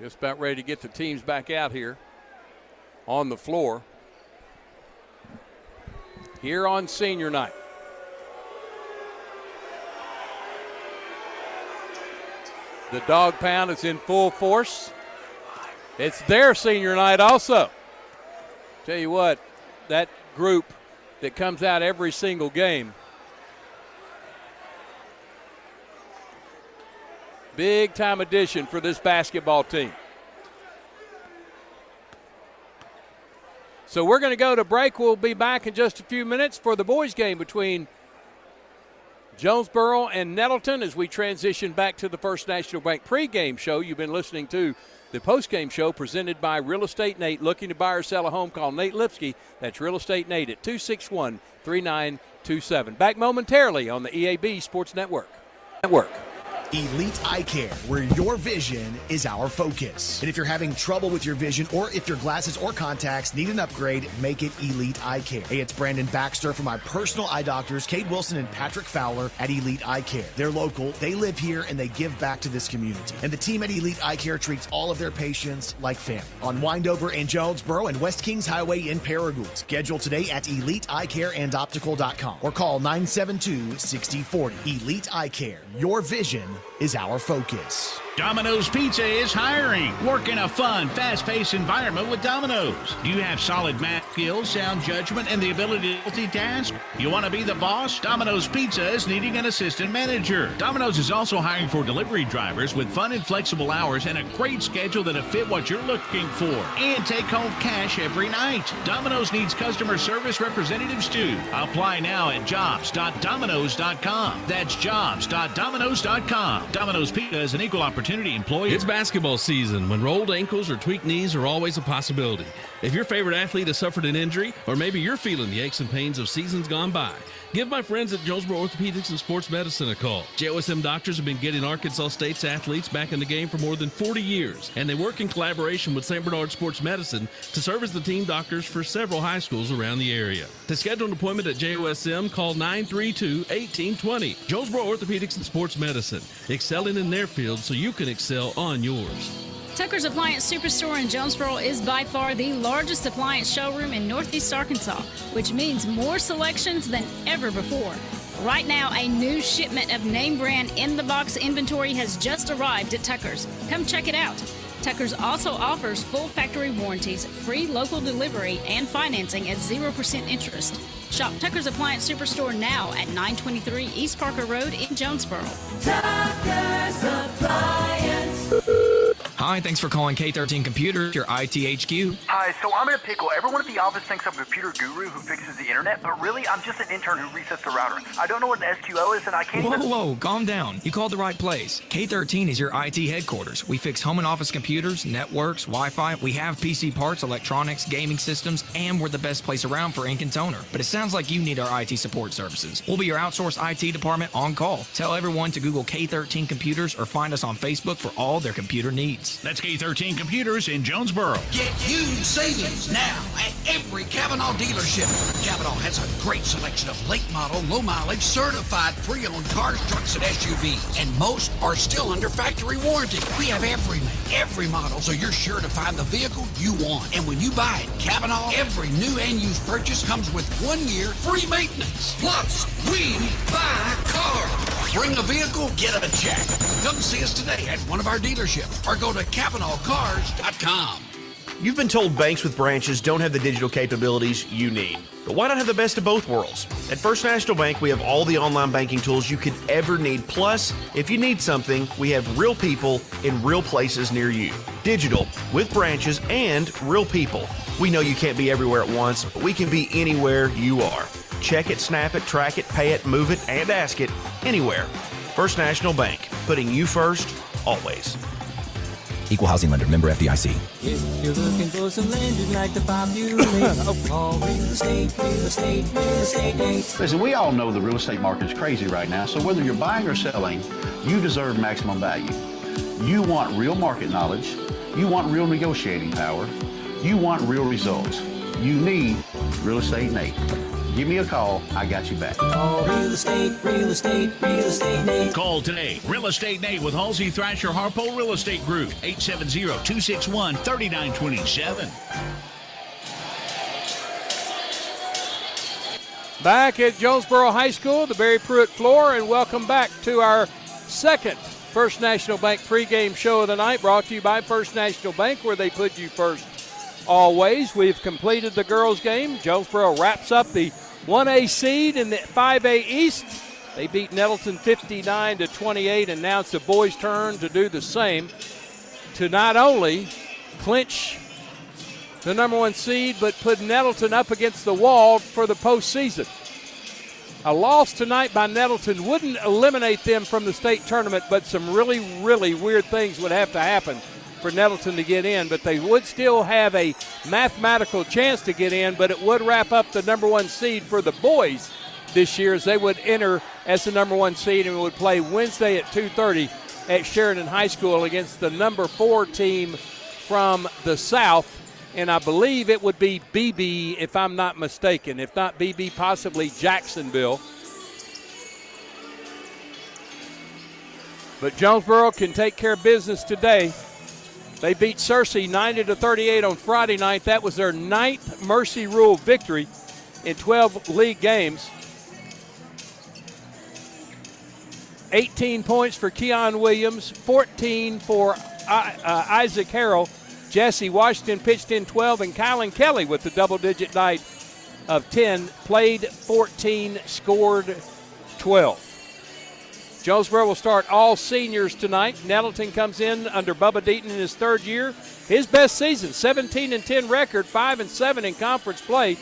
Just about ready to get the teams back out here on the floor here on senior night. The dog pound is in full force. It's their senior night also. Tell you what, that group that comes out every single game, big time addition for this basketball team. So we're going to go to break. We'll be back in just a few minutes for the boys game between Jonesboro and Nettleton as we transition back to the First National Bank pregame show. You've been listening to the postgame show presented by Real Estate Nate. Looking to buy or sell a home, call Nate Lipsky. That's Real Estate Nate at 261-3927. Back momentarily on the EAB Sports Network. Elite Eye Care, where your vision is our focus. And if you're having trouble with your vision, or if your glasses or contacts need an upgrade, make it Elite Eye Care. Hey, it's Brandon Baxter from my personal eye doctors, Cade Wilson and Patrick Fowler at Elite Eye Care. They're local, they live here, and they give back to this community. And the team at Elite Eye Care treats all of their patients like family. On Windover in Jonesboro and West Kings Highway in Paragould. Schedule today at EliteEyeCareAndOptical.com or call 972-6040. Elite Eye Care, your vision is our focus. Domino's Pizza is hiring. Work in a fun, fast-paced environment with Domino's. Do you have solid math skills, sound judgment, and the ability to multitask? You want to be the boss? Domino's Pizza is needing an assistant manager. Domino's is also hiring for delivery drivers with fun and flexible hours and a great schedule that'll fit what you're looking for. And take home cash every night. Domino's needs customer service representatives too. Apply now at jobs.domino's.com. That's jobs.domino's.com. Domino's Pizza is an equal opportunity employer. It's basketball season when rolled ankles or tweaked knees are always a possibility. If your favorite athlete has suffered an injury, or maybe you're feeling the aches and pains of seasons gone by, give my friends at Jonesboro Orthopedics and Sports Medicine a call. JOSM doctors have been getting Arkansas State's athletes back in the game for more than 40 years, and they work in collaboration with St. Bernard Sports Medicine to serve as the team doctors for several high schools around the area. To schedule an appointment at JOSM, call 932-1820. Jonesboro Orthopedics and Sports Medicine, excelling in their field so you can excel on yours. Tucker's Appliance Superstore in Jonesboro is by far the largest appliance showroom in Northeast Arkansas, which means more selections than ever before. Right now, a new shipment of name brand in-the-box inventory has just arrived at Tucker's. Come check it out. Tucker's also offers full factory warranties, free local delivery, and financing at 0% interest. Shop Tucker's Appliance Superstore now at 923 East Parker Road in Jonesboro. Tucker's Appliance. Hi, thanks for calling K13 Computers, your IT HQ. Hi, so I'm in a pickle. Everyone at the office thinks I'm a computer guru who fixes the internet, but really, I'm just an intern who resets the router. I don't know what an SQL is, and I can't Whoa, calm down. You called the right place. K13 is your IT headquarters. We fix home and office computers, networks, Wi-Fi. We have PC parts, electronics, gaming systems, and we're the best place around for ink and toner. But it sounds like you need our IT support services. We'll be your outsourced IT department on call. Tell everyone to Google K13 Computers or find us on Facebook for all their computer needs. That's K13 Computers in Jonesboro. Get huge savings now at every Kavanaugh dealership. Kavanaugh has a great selection of late model, low mileage, certified pre-owned cars, trucks, and SUVs. And most are still under factory warranty. We have every make, every model, so you're sure to find the vehicle you want. And when you buy at Kavanaugh, every new and used purchase comes with 1 year free maintenance. Plus, we buy cars. Bring a vehicle, get a check. Come see us today at one of our dealerships or go to CavanaughCars.com. You've been told banks with branches don't have the digital capabilities you need. But why not have the best of both worlds? At First National Bank, we have all the online banking tools you could ever need. Plus, if you need something, we have real people in real places near you. Digital, with branches, and real people. We know you can't be everywhere at once, but we can be anywhere you are. Check it, snap it, track it, pay it, move it, and ask it anywhere. First National Bank, putting you first, always. Equal housing lender, member FDIC. If you're looking for some land you'd like to populate, call real estate. Listen, we all know the real estate market is crazy right now, so whether you're buying or selling, you deserve maximum value. You want real market knowledge. You want real negotiating power. You want real results. You need Real Estate Nate. Give me a call. I got you back. Oh, real estate Nate. Call today. Real Estate Nate with Halsey Thrasher Harpole Real Estate Group. 870-261-3927. Back at Jonesboro High School, the Barry Pruitt floor, and welcome back to our second First National Bank pregame show of the night, brought to you by First National Bank, where they put you first always. We've completed the girls' game. Jonesboro wraps up the 1A seed in the 5A East. They beat Nettleton 59-28, and now it's the boys' turn to do the same to not only clinch the number 1 seed, but put Nettleton up against the wall for the postseason. A loss tonight by Nettleton wouldn't eliminate them from the state tournament, but some really, really weird things would have to happen for Nettleton to get in, but they would still have a mathematical chance to get in, but it would wrap up the number 1 seed for the boys this year, as they would enter as the number 1 seed and would play Wednesday at 2:30 at Sheridan High School against the number 4 team from the South, and I believe it would be BB, if I'm not mistaken. If not BB, possibly Jacksonville. But Jonesboro can take care of business today. They beat Searcy 90-38 on Friday night. That was their 9th Mercy Rule victory in 12 league games. 18 points for Keon Williams, 14 for Isaac Harrell. Jesse Washington pitched in 12, and Kylan Kelly with the double-digit night of 10, played 14, scored 12. Jonesboro will start all seniors tonight. Nettleton comes in under Bubba Deaton in his third year. His best season, 17-10 record, 5-7 in conference play.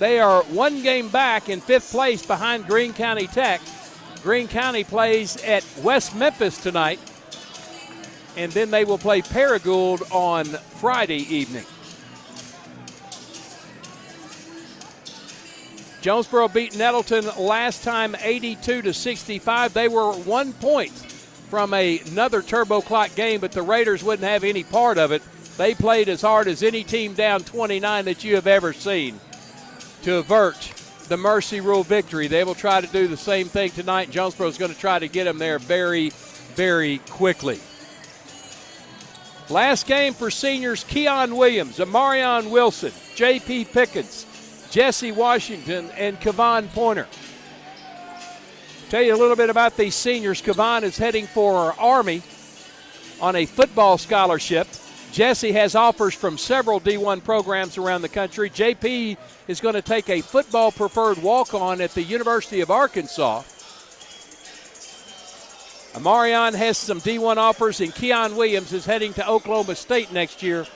They are one game back in fifth place behind Greene County Tech. Greene County plays at West Memphis tonight, and then they will play Paragould on Friday evening. Jonesboro beat Nettleton last time 82-65. They were 1 point from another turbo clock game, but the Raiders wouldn't have any part of it. They played as hard as any team down 29 that you have ever seen to avert the Mercy Rule victory. They will try to do the same thing tonight. Jonesboro is going to try to get them there very, very quickly. Last game for seniors: Keon Williams, Amarion Wilson, J.P. Pickens, Jesse Washington, and Kevon Pointer. Tell you a little bit about these seniors. Kevon is heading for Army on a football scholarship. Jesse has offers from several D1 programs around the country. JP is going to take a football preferred walk-on at the University of Arkansas. Amarion has some D1 offers, and Keon Williams is heading to Oklahoma State next year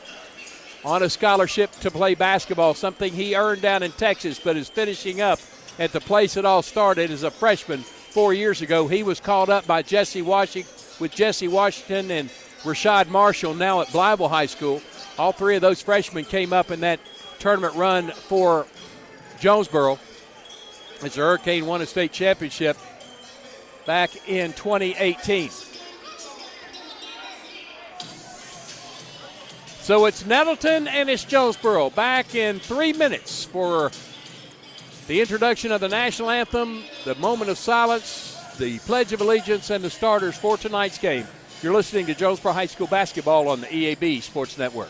on a scholarship to play basketball, something he earned down in Texas, but is finishing up at the place it all started as a freshman 4 years ago. He was called up by Jesse Washington and Rashad Marshall, now at Blytheville High School. All three of those freshmen came up in that tournament run for Jonesboro as the Hurricane won a state championship back in 2018. So it's Nettleton and it's Jonesboro. Back in 3 minutes for the introduction of the national anthem, the moment of silence, the Pledge of Allegiance, and the starters for tonight's game. You're listening to Jonesboro High School basketball on the EAB Sports Network.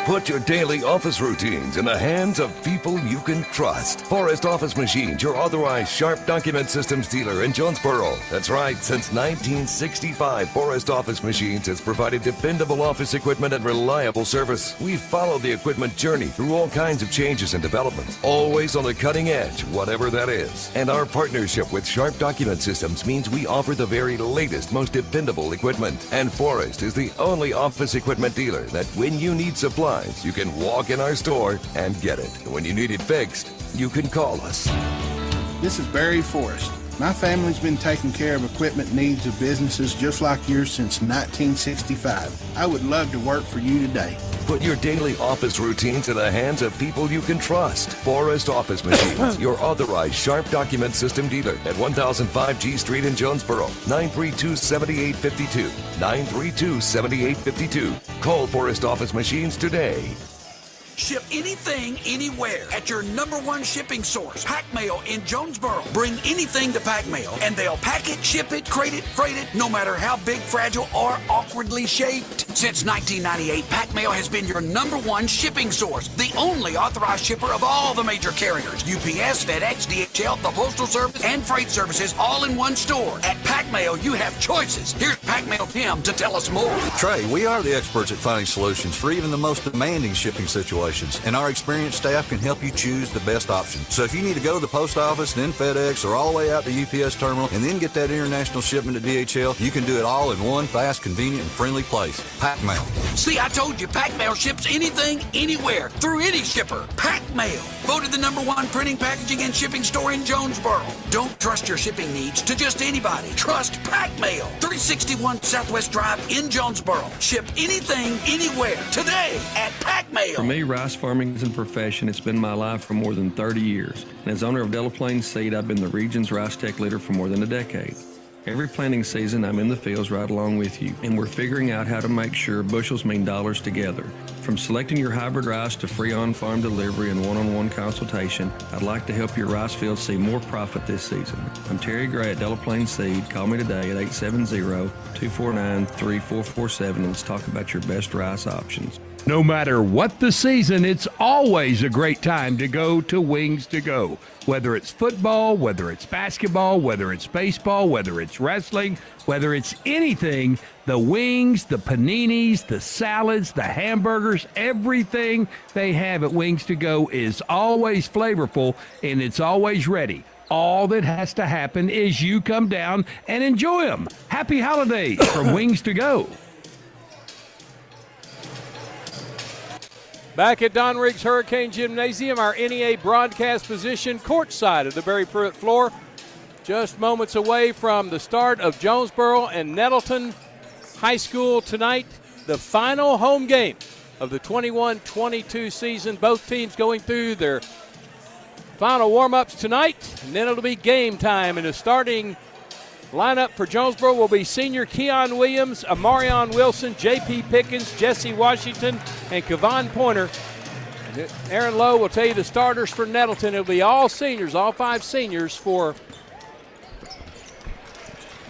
Put your daily office routines in the hands of people you can trust. Forrest Office Machines, your authorized Sharp Document Systems dealer in Jonesboro. That's right, since 1965, Forrest Office Machines has provided dependable office equipment and reliable service. We've followed the equipment journey through all kinds of changes and developments, always on the cutting edge, whatever that is. And our partnership with Sharp Document Systems means we offer the very latest, most dependable equipment. And Forrest is the only office equipment dealer that when you need supplies, you can walk in our store and get it. When you need it fixed, you can call us. This is Barry Forrest. My family's been taking care of equipment needs of businesses just like yours since 1965. I would love to work for you today. Put your daily office routines in the hands of people you can trust. Forrest Office Machines, your authorized Sharp Document System dealer at 1005 G Street in Jonesboro. 932-7852. 932-7852. Call Forrest Office Machines today. Ship anything, anywhere at your #1 shipping source, Pack Mail in Jonesboro. Bring anything to Pack Mail, and they'll pack it, ship it, crate it, freight it, no matter how big, fragile, or awkwardly shaped. Since 1998, Pack Mail has been your #1 shipping source, the only authorized shipper of all the major carriers: UPS, FedEx, DHL, the Postal Service, and freight services, all in one store. At Pack Mail, you have choices. Here's Pack Mail Tim to tell us more. Trey, we are the experts at finding solutions for even the most demanding shipping situations, and our experienced staff can help you choose the best option. So if you need to go to the post office, then FedEx, or all the way out to UPS terminal, and then get that international shipment to DHL, you can do it all in one fast, convenient, and friendly place. Pack Mail. See, I told you, Pack Mail ships anything, anywhere, through any shipper. Pack Mail, voted the #1 printing, packaging, and shipping store in Jonesboro. Don't trust your shipping needs to just anybody. Trust Pack Mail. 361 Southwest Drive in Jonesboro. Ship anything, anywhere, today at Pack Mail. For me, rice farming is a profession. It's been my life for more than 30 years. And as owner of Delaplane Seed, I've been the region's Rice Tech leader for more than a decade. Every planting season, I'm in the fields right along with you, and we're figuring out how to make sure bushels mean dollars together. From selecting your hybrid rice to free on-farm delivery and one-on-one consultation, I'd like to help your rice fields see more profit this season. I'm Terry Gray at Delaplane Seed. Call me today at 870-249-3447 and let's talk about your best rice options. No matter what the season, it's always a great time to go to Wings to Go. Whether it's football, whether it's basketball, whether it's baseball, whether it's wrestling, whether it's anything, the wings, the paninis, the salads, the hamburgers, everything they have at Wings to Go is always flavorful and it's always ready. All that has to happen is you come down and enjoy them. Happy holidays from Wings to Go. Back at Don Riggs Hurricane Gymnasium, our NEA broadcast position courtside of the Barry Pruitt floor. Just moments away from the start of Jonesboro and Nettleton High School tonight. The final home game of the 21-22 season. Both teams going through their final warm-ups tonight, and then it'll be game time. And the starting lineup for Jonesboro will be senior Keon Williams, Amarion Wilson, J.P. Pickens, Jesse Washington, and Kevon Pointer. And Aaron Lowe will tell you the starters for Nettleton. It'll be all seniors, all 5 seniors for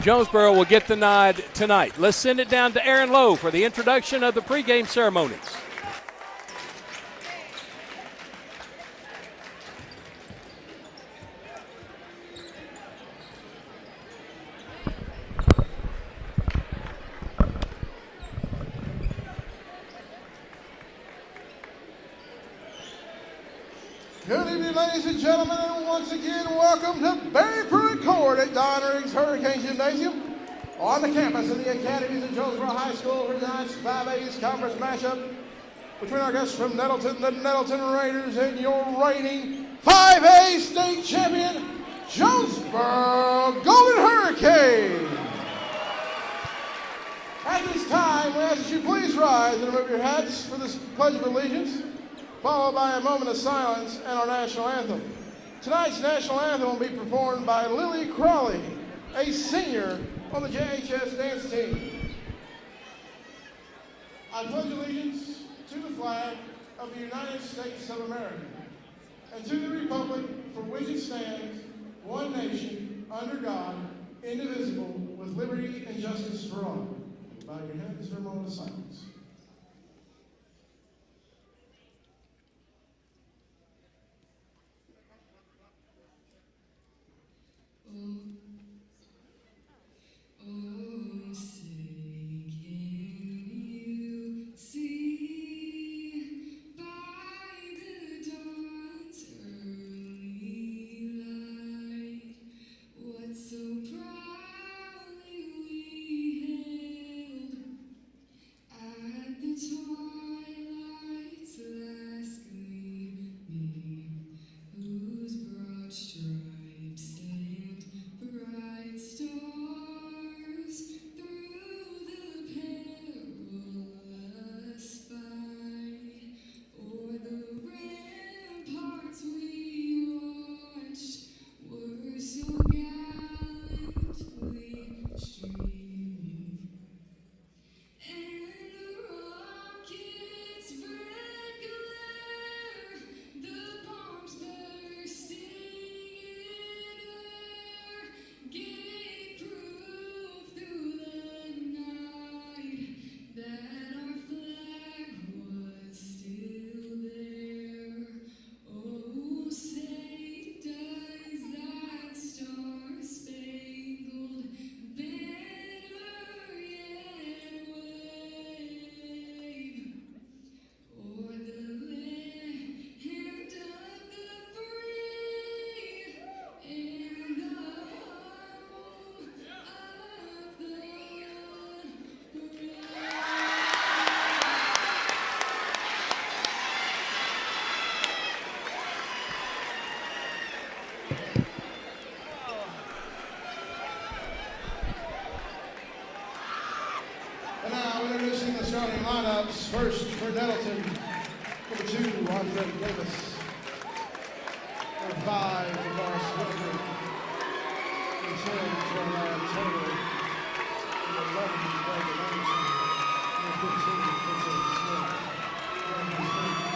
Jonesboro will get the nod tonight. Let's send it down to Aaron Lowe for the introduction of the pregame ceremonies. Good evening, ladies and gentlemen, and once again, welcome to Barry Pruitt Court at Don Riggs Hurricane Gymnasium on the campus of the Academies of Jonesboro High School for tonight's 5A's conference matchup between our guests from Nettleton, the Nettleton Raiders, and your reigning 5A state champion, Jonesboro Golden Hurricane. At this time, we ask that you please rise and remove your hats for this Pledge of Allegiance, followed by a moment of silence and our national anthem. Tonight's national anthem will be performed by Lily Crawley, a senior on the JHS dance team. I pledge allegiance to the flag of the United States of America and to the republic for which it stands, one nation, under God, indivisible, with liberty and justice for all. Bow your heads for a moment of silence. Lineups. First for Nettleton, number 2, Andre Davis. Number 5, DeVos Whitaker. Number 10, Jeremiah Taylor. Number 11, Brandon Anderson. Number 15, Vincent Smith. Number 3,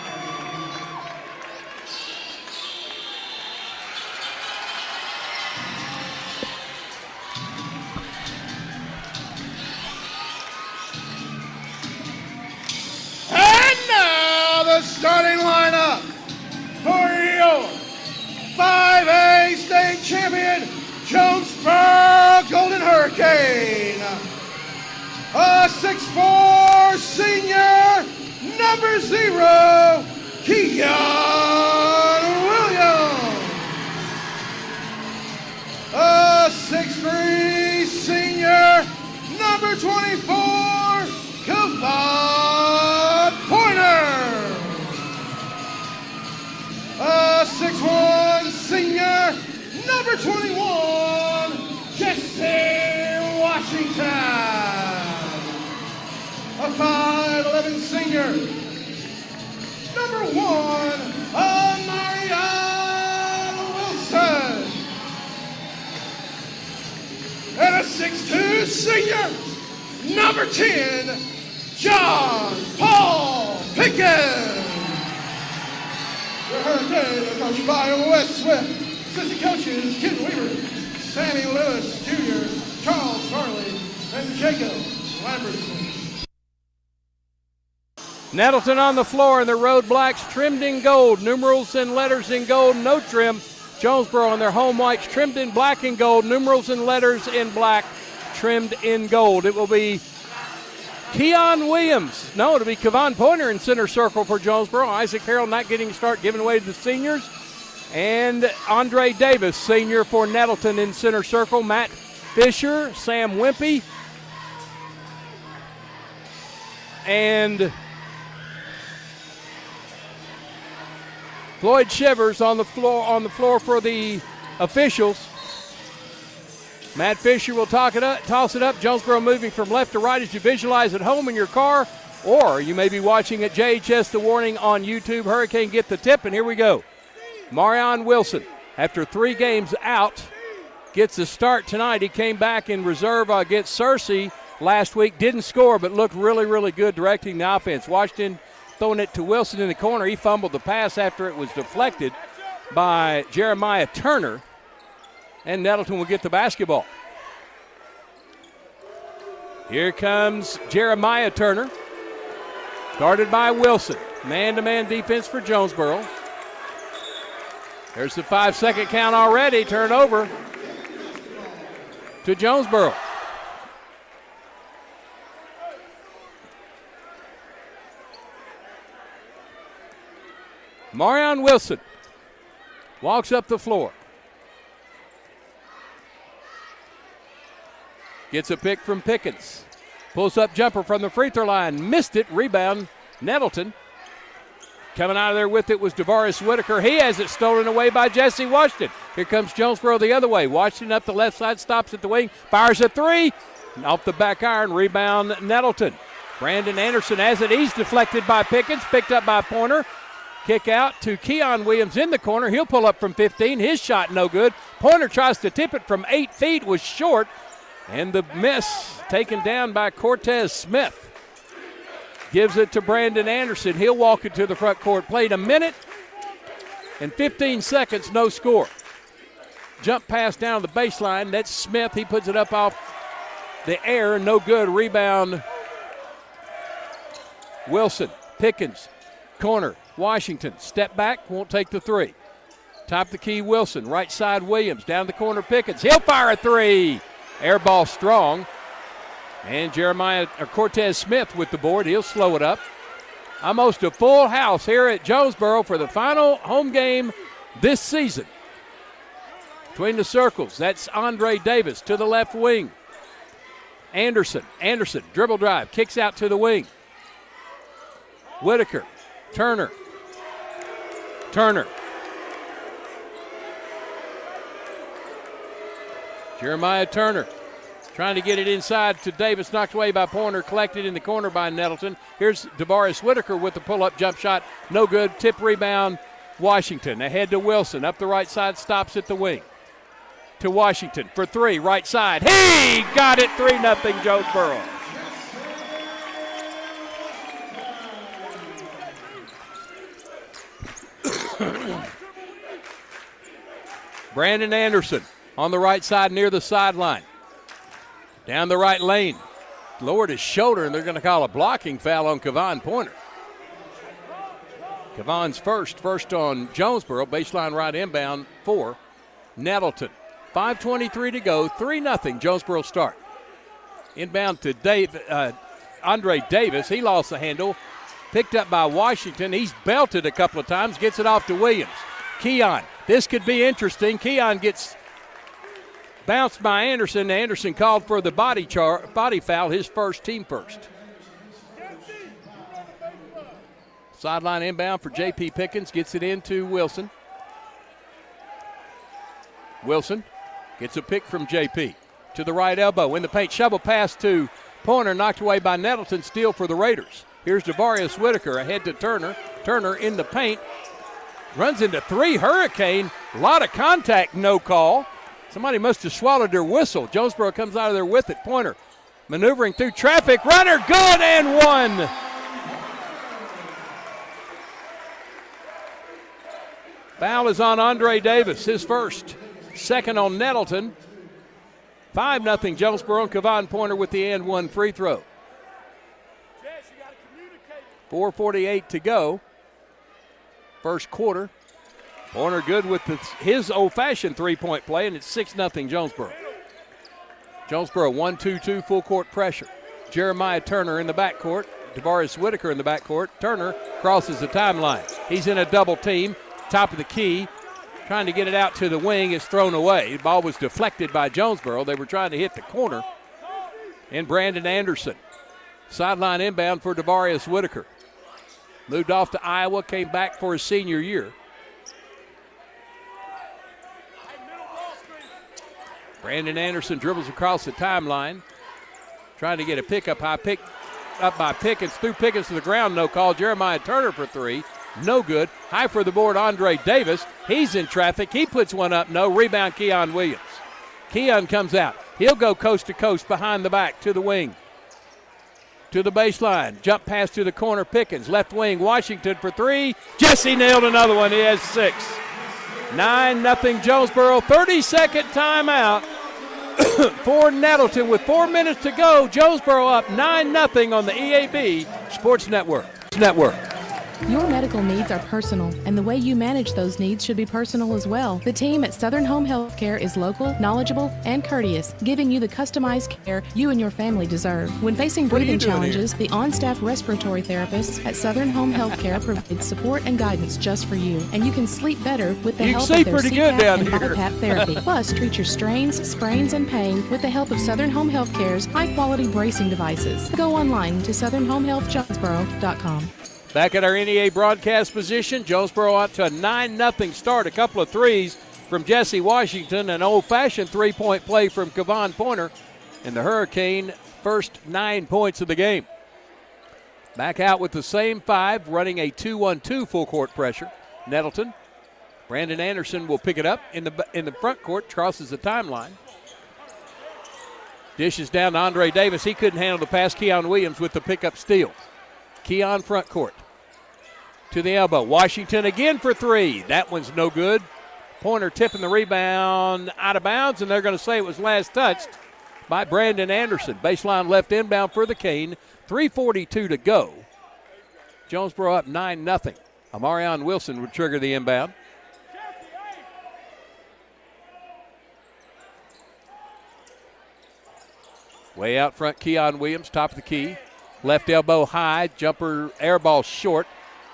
starting lineup for your 5A state champion, Jonesboro Golden Hurricane. A 6'4" senior, number 0, Keon Williams. A 6'3" senior, number 24, Kavon Pointer. A 6'1" senior, number 21, Jesse Washington. A 5'11" senior, number 1, Marion Wilson. And a 6'2" senior, number 10, John Paul Pickens. The Hurricane are coached by Wes Swift. Assistant coaches Ken Weaver, Sammy Lewis Jr., Charles Farley, and Jacob Lambertson. Nettleton on the floor in the road blacks trimmed in gold, numerals and letters in gold, no trim. Jonesboro in their home whites trimmed in black and gold, numerals and letters in black, trimmed in gold. It will be Keon Williams. No, it'll be Kavon Pointer in center circle for Jonesboro. Isaac Harrell not getting a start, giving away to the seniors. And Andre Davis, senior for Nettleton in center circle. Matt Fisher, Sam Wimpy, and Floyd Shivers on the floor for the officials. Matt Fisher will toss it up. Jonesboro moving from left to right as you visualize at home in your car, or you may be watching at JHS The Warning on YouTube. Hurricane get the tip, and here we go. Marion Wilson, after 3 games out, gets a start tonight. He came back in reserve against Searcy last week. Didn't score, but looked really, really good directing the offense. Washington throwing it to Wilson in the corner. He fumbled the pass after it was deflected by Jeremiah Turner. And Nettleton will get the basketball. Here comes Jeremiah Turner. Guarded by Wilson. Man-to-man defense for Jonesboro. There's the 5-second count already. Turnover to Jonesboro. Marion Wilson walks up the floor. Gets a pick from Pickens. Pulls up jumper from the free throw line. Missed it. Rebound, Nettleton. Coming out of there with it was DeVaris Whitaker. He has it stolen away by Jesse Washington. Here comes Jonesboro the other way. Washington up the left side, stops at the wing, fires a 3. Off the back iron, rebound Nettleton. Brandon Anderson has it. He's deflected by Pickens, picked up by Pointer. Kick out to Keon Williams in the corner. He'll pull up from 15. His shot no good. Pointer tries to tip it from 8 feet, was short. And the miss taken down by Cortez Smith. Gives it to Brandon Anderson. He'll walk it to the front court. Played a minute and 15 seconds, no score. Jump pass down the baseline. That's Smith. He puts it up off the air. No good. Rebound Wilson. Pickens. Corner. Washington. Step back. Won't take the 3. Top the key Wilson. Right side Williams. Down the corner Pickens. He'll fire a 3. Air ball strong. And Cortez Smith with the board. He'll slow it up. Almost a full house here at Jonesboro for the final home game this season. Between the circles, that's Andre Davis to the left wing. Anderson, dribble drive, kicks out to the wing. Whitaker, Turner. Jeremiah Turner trying to get it inside to Davis, knocked away by Pointer, collected in the corner by Nettleton. Here's DeVaris Whitaker with the pull-up jump shot. No good. Tip rebound, Washington. Ahead to Wilson. Up the right side, stops at the wing. To Washington for 3, right side. He got it, 3-0 Jonesboro. Brandon Anderson on the right side near the sideline. Down the right lane. Lowered his shoulder, and they're going to call a blocking foul on Kavon Pointer. Kavon's first on Jonesboro, baseline right inbound for Nettleton. 5:23 to go, 3-0 Jonesboro start. Inbound to Andre Davis. He lost the handle. Picked up by Washington. He's belted a couple of times, gets it off to Williams. Keon, this could be interesting. Keon gets bounced by Anderson. Anderson called for the body foul, his first, team first. Sideline inbound for J.P. Pickens, gets it into Wilson. Wilson gets a pick from J.P. to the right elbow in the paint. Shovel pass to Pointer, knocked away by Nettleton. Steal for the Raiders. Here's Devarius Whitaker ahead to Turner. Turner in the paint. Runs into three. Hurricane. A lot of contact, no call. Somebody must have swallowed their whistle. Jonesboro comes out of there with it. Pointer maneuvering through traffic. Runner good and one. Foul is on Andre Davis, his first. Second on Nettleton. 5-0 Jonesboro, and Kavon Pointer with the and one free throw. 4:48 to go. First quarter. Pointer good with his old-fashioned three-point play, and it's 6-0 Jonesboro. Jonesboro 1-2-2 full court pressure. Jeremiah Turner in the backcourt. Devarius Whitaker in the backcourt. Turner crosses the timeline. He's in a double team. Top of the key, trying to get it out to the wing, is thrown away. The ball was deflected by Jonesboro. They were trying to hit the corner. And Brandon Anderson. Sideline inbound for Devarius Whitaker. Moved off to Iowa, came back for his senior year. Brandon Anderson dribbles across the timeline, trying to get a pickup high. Pick up by Pickens, threw Pickens to the ground, no call. Jeremiah Turner for three. No good. High for the board, Andre Davis. He's in traffic. He puts one up. No. Rebound, Keon Williams. Keon comes out. He'll go coast to coast behind the back to the wing. To the baseline. Jump pass to the corner. Pickens. Left wing, Washington for three. Jesse nailed another one. He has 6. 9-0 Jonesboro. 30-second timeout for Nettleton with 4 minutes to go. Jonesboro up 9-0 on the EAB Sports Network. Your medical needs are personal, and the way you manage those needs should be personal as well. The team at Southern Home Healthcare is local, knowledgeable, and courteous, giving you the customized care you and your family deserve. When facing breathing challenges, the on-staff respiratory therapists at Southern Home Healthcare provide support and guidance just for you, and you can sleep better with the help of their CPAP and BiPAP therapy. Plus, treat your strains, sprains, and pain with the help of Southern Home Healthcare's high-quality bracing devices. Go online to southernhomehealthjonesboro.com. Back at our NEA broadcast position, Jonesboro out to a 9-0 start. A couple of threes from Jesse Washington, an old-fashioned three-point play from Kavon Pointer, and the Hurricane first 9 points of the game. Back out with the same 5, running a 2-1-2 full court pressure. Nettleton. Brandon Anderson will pick it up in the front court, crosses the timeline. Dishes down to Andre Davis. He couldn't handle the pass. Keon Williams with the pickup steal. Keon front court. To the elbow. Washington again for 3. That one's no good. Pointer tipping the rebound out of bounds, and they're going to say it was last touched by Brandon Anderson. Baseline left inbound for the Cane. 3:42 to go. Jonesboro up 9-0. Amarion Wilson would trigger the inbound. Way out front, Keon Williams, top of the key. Left elbow high, jumper, air ball short.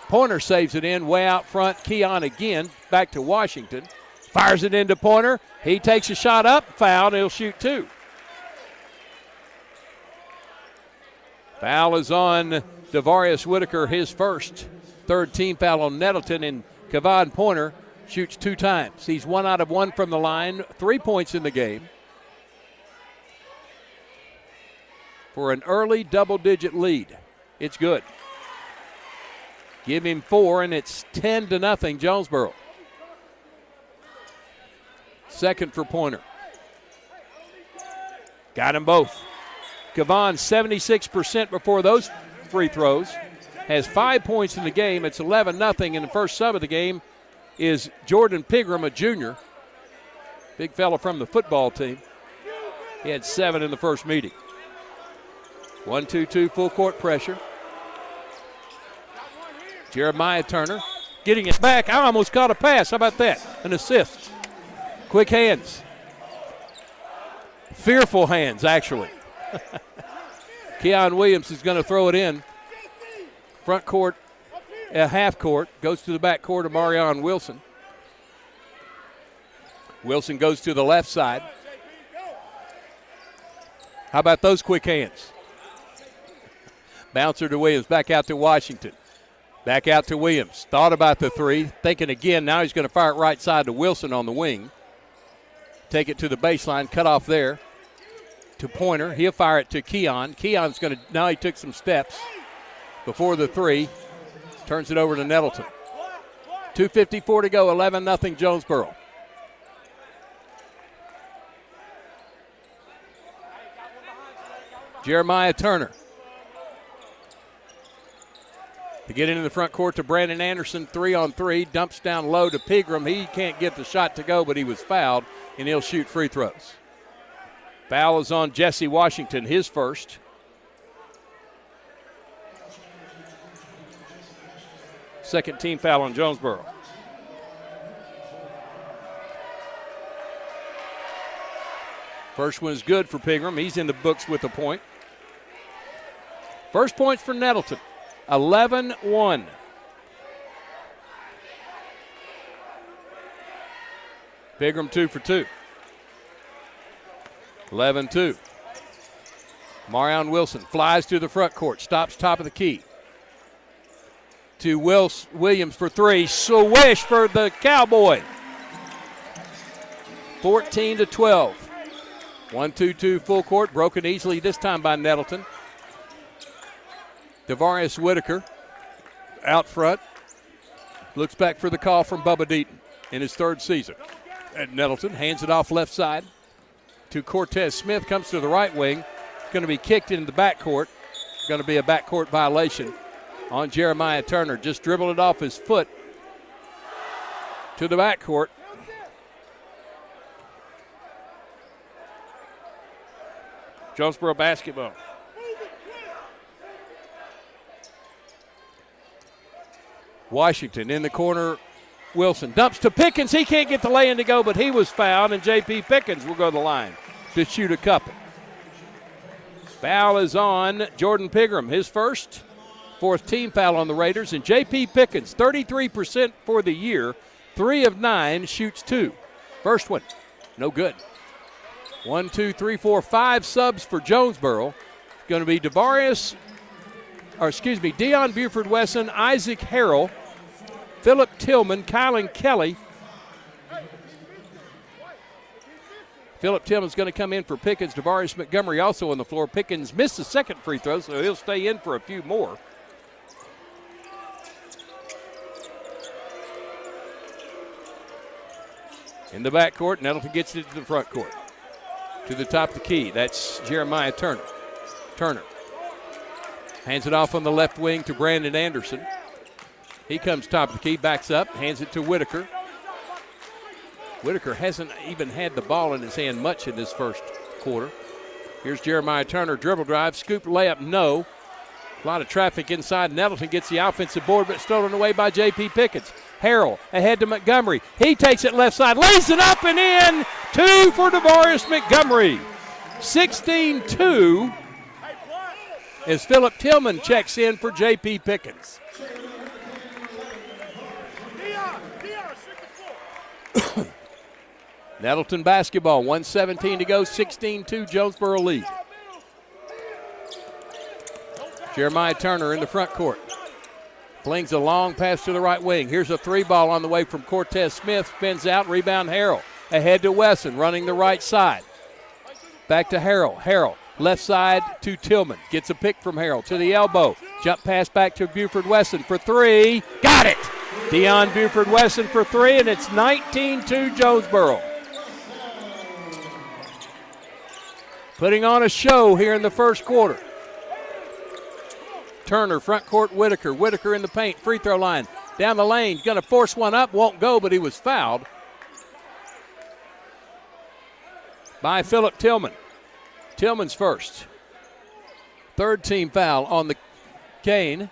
Pointer saves it in, way out front. Keon again, back to Washington. Fires it into Pointer. He takes a shot up, foul, he'll shoot 2. Foul is on Devarius Whitaker, his first. Third team foul on Nettleton, and Kavon Pointer shoots 2 times. He's 1 out of 1 from the line, 3 points in the game. For an early double-digit lead. It's good. Give him 4, and it's 10-0 Jonesboro. Second for Pointer. Got them both. Kavon 76% before those free throws. Has 5 points in the game. It's 11-0, and the first sub of the game is Jordan Pigram, a junior. Big fella from the football team. He had 7 in the first meeting. 1-2-2 full court pressure. Jeremiah Turner getting it back. I almost caught a pass. How about that? An assist. Quick hands. Fearful hands, actually. Keon Williams is going to throw it in. Front court, half court. Goes to the back court of Marion Wilson. Wilson goes to the left side. How about those quick hands? Bouncer to Williams. Back out to Washington. Back out to Williams. Thought about the three. Thinking again. Now he's going to fire it right side to Wilson on the wing. Take it to the baseline. Cut off there to Pointer. He'll fire it to Keon. Keon's going to, now he took some steps before the three. Turns it over to Nettleton. 2:54 to go. 11-0 Jonesboro. Jeremiah Turner. To get into the front court to Brandon Anderson, 3-on-3, dumps down low to Pegram. He can't get the shot to go, but he was fouled, and he'll shoot free throws. Foul is on Jesse Washington, his first. Second team foul on Jonesboro. First one is good for Pegram. He's in the books with a point. First points for Nettleton. 11-1. Pegram 2 for 2. 11-2. Marion Wilson flies to the front court. Stops top of the key. To Williams for three. Swish for the Cowboy. 14-12. 1-2-2 full court. Broken easily this time by Nettleton. Devarius Whitaker out front. Looks back for the call from Bubba Deaton in his third season. And Nettleton hands it off left side to Cortez Smith. Comes to the right wing. Going to be kicked into the backcourt. Going to be a backcourt violation on Jeremiah Turner. Just dribbled it off his foot to the backcourt. Jonesboro basketball. Washington in the corner. Wilson dumps to Pickens. He can't get the lay-in to go, but he was fouled, and J.P. Pickens will go to the line to shoot a couple. Foul is on Jordan Pegram, his first. Fourth team foul on the Raiders, and J.P. Pickens, 33% for the year, 3 of 9, shoots 2. First one, no good. 1, 2, 3, 4, 5 subs for Jonesboro. Going to be Deion Buford-Wesson, Isaac Harrell, Philip Tillman, Kylan Kelly. Philip Tillman's going to come in for Pickens. Devarius Montgomery also on the floor. Pickens missed the second free throw, so he'll stay in for a few more. In the backcourt, Nettleton gets it to the front court. To the top of the key, that's Jeremiah Turner. Turner hands it off on the left wing to Brandon Anderson. He comes top of the key, backs up, hands it to Whitaker. Whitaker hasn't even had the ball in his hand much in this first quarter. Here's Jeremiah Turner, dribble drive, scoop layup, no. A lot of traffic inside. Nettleton gets the offensive board, but stolen away by J.P. Pickens. Harrell ahead to Montgomery. He takes it left side, lays it up and in. 2 for Devarius Montgomery. 16-2 as Philip Tillman checks in for J.P. Pickens. Nettleton basketball, 1:17 to go, 16-2 Jonesboro lead. Jeremiah Turner in the front court. Flings a long pass to the right wing. Here's a three ball on the way from Cortez Smith. Spins out, rebound Harrell. Ahead to Wesson, running the right side. Back to Harrell. Harrell, left side to Tillman. Gets a pick from Harrell to the elbow. Jump pass back to Buford-Wesson for three. Got it! Deion Buford-Wesson for three, and it's 19-2 Jonesboro. Putting on a show here in the first quarter. Turner, front court, Whitaker. Whitaker in the paint, free throw line. Down the lane, going to force one up, won't go, but he was fouled by Philip Tillman. Tillman's first. Third team foul on the Cane.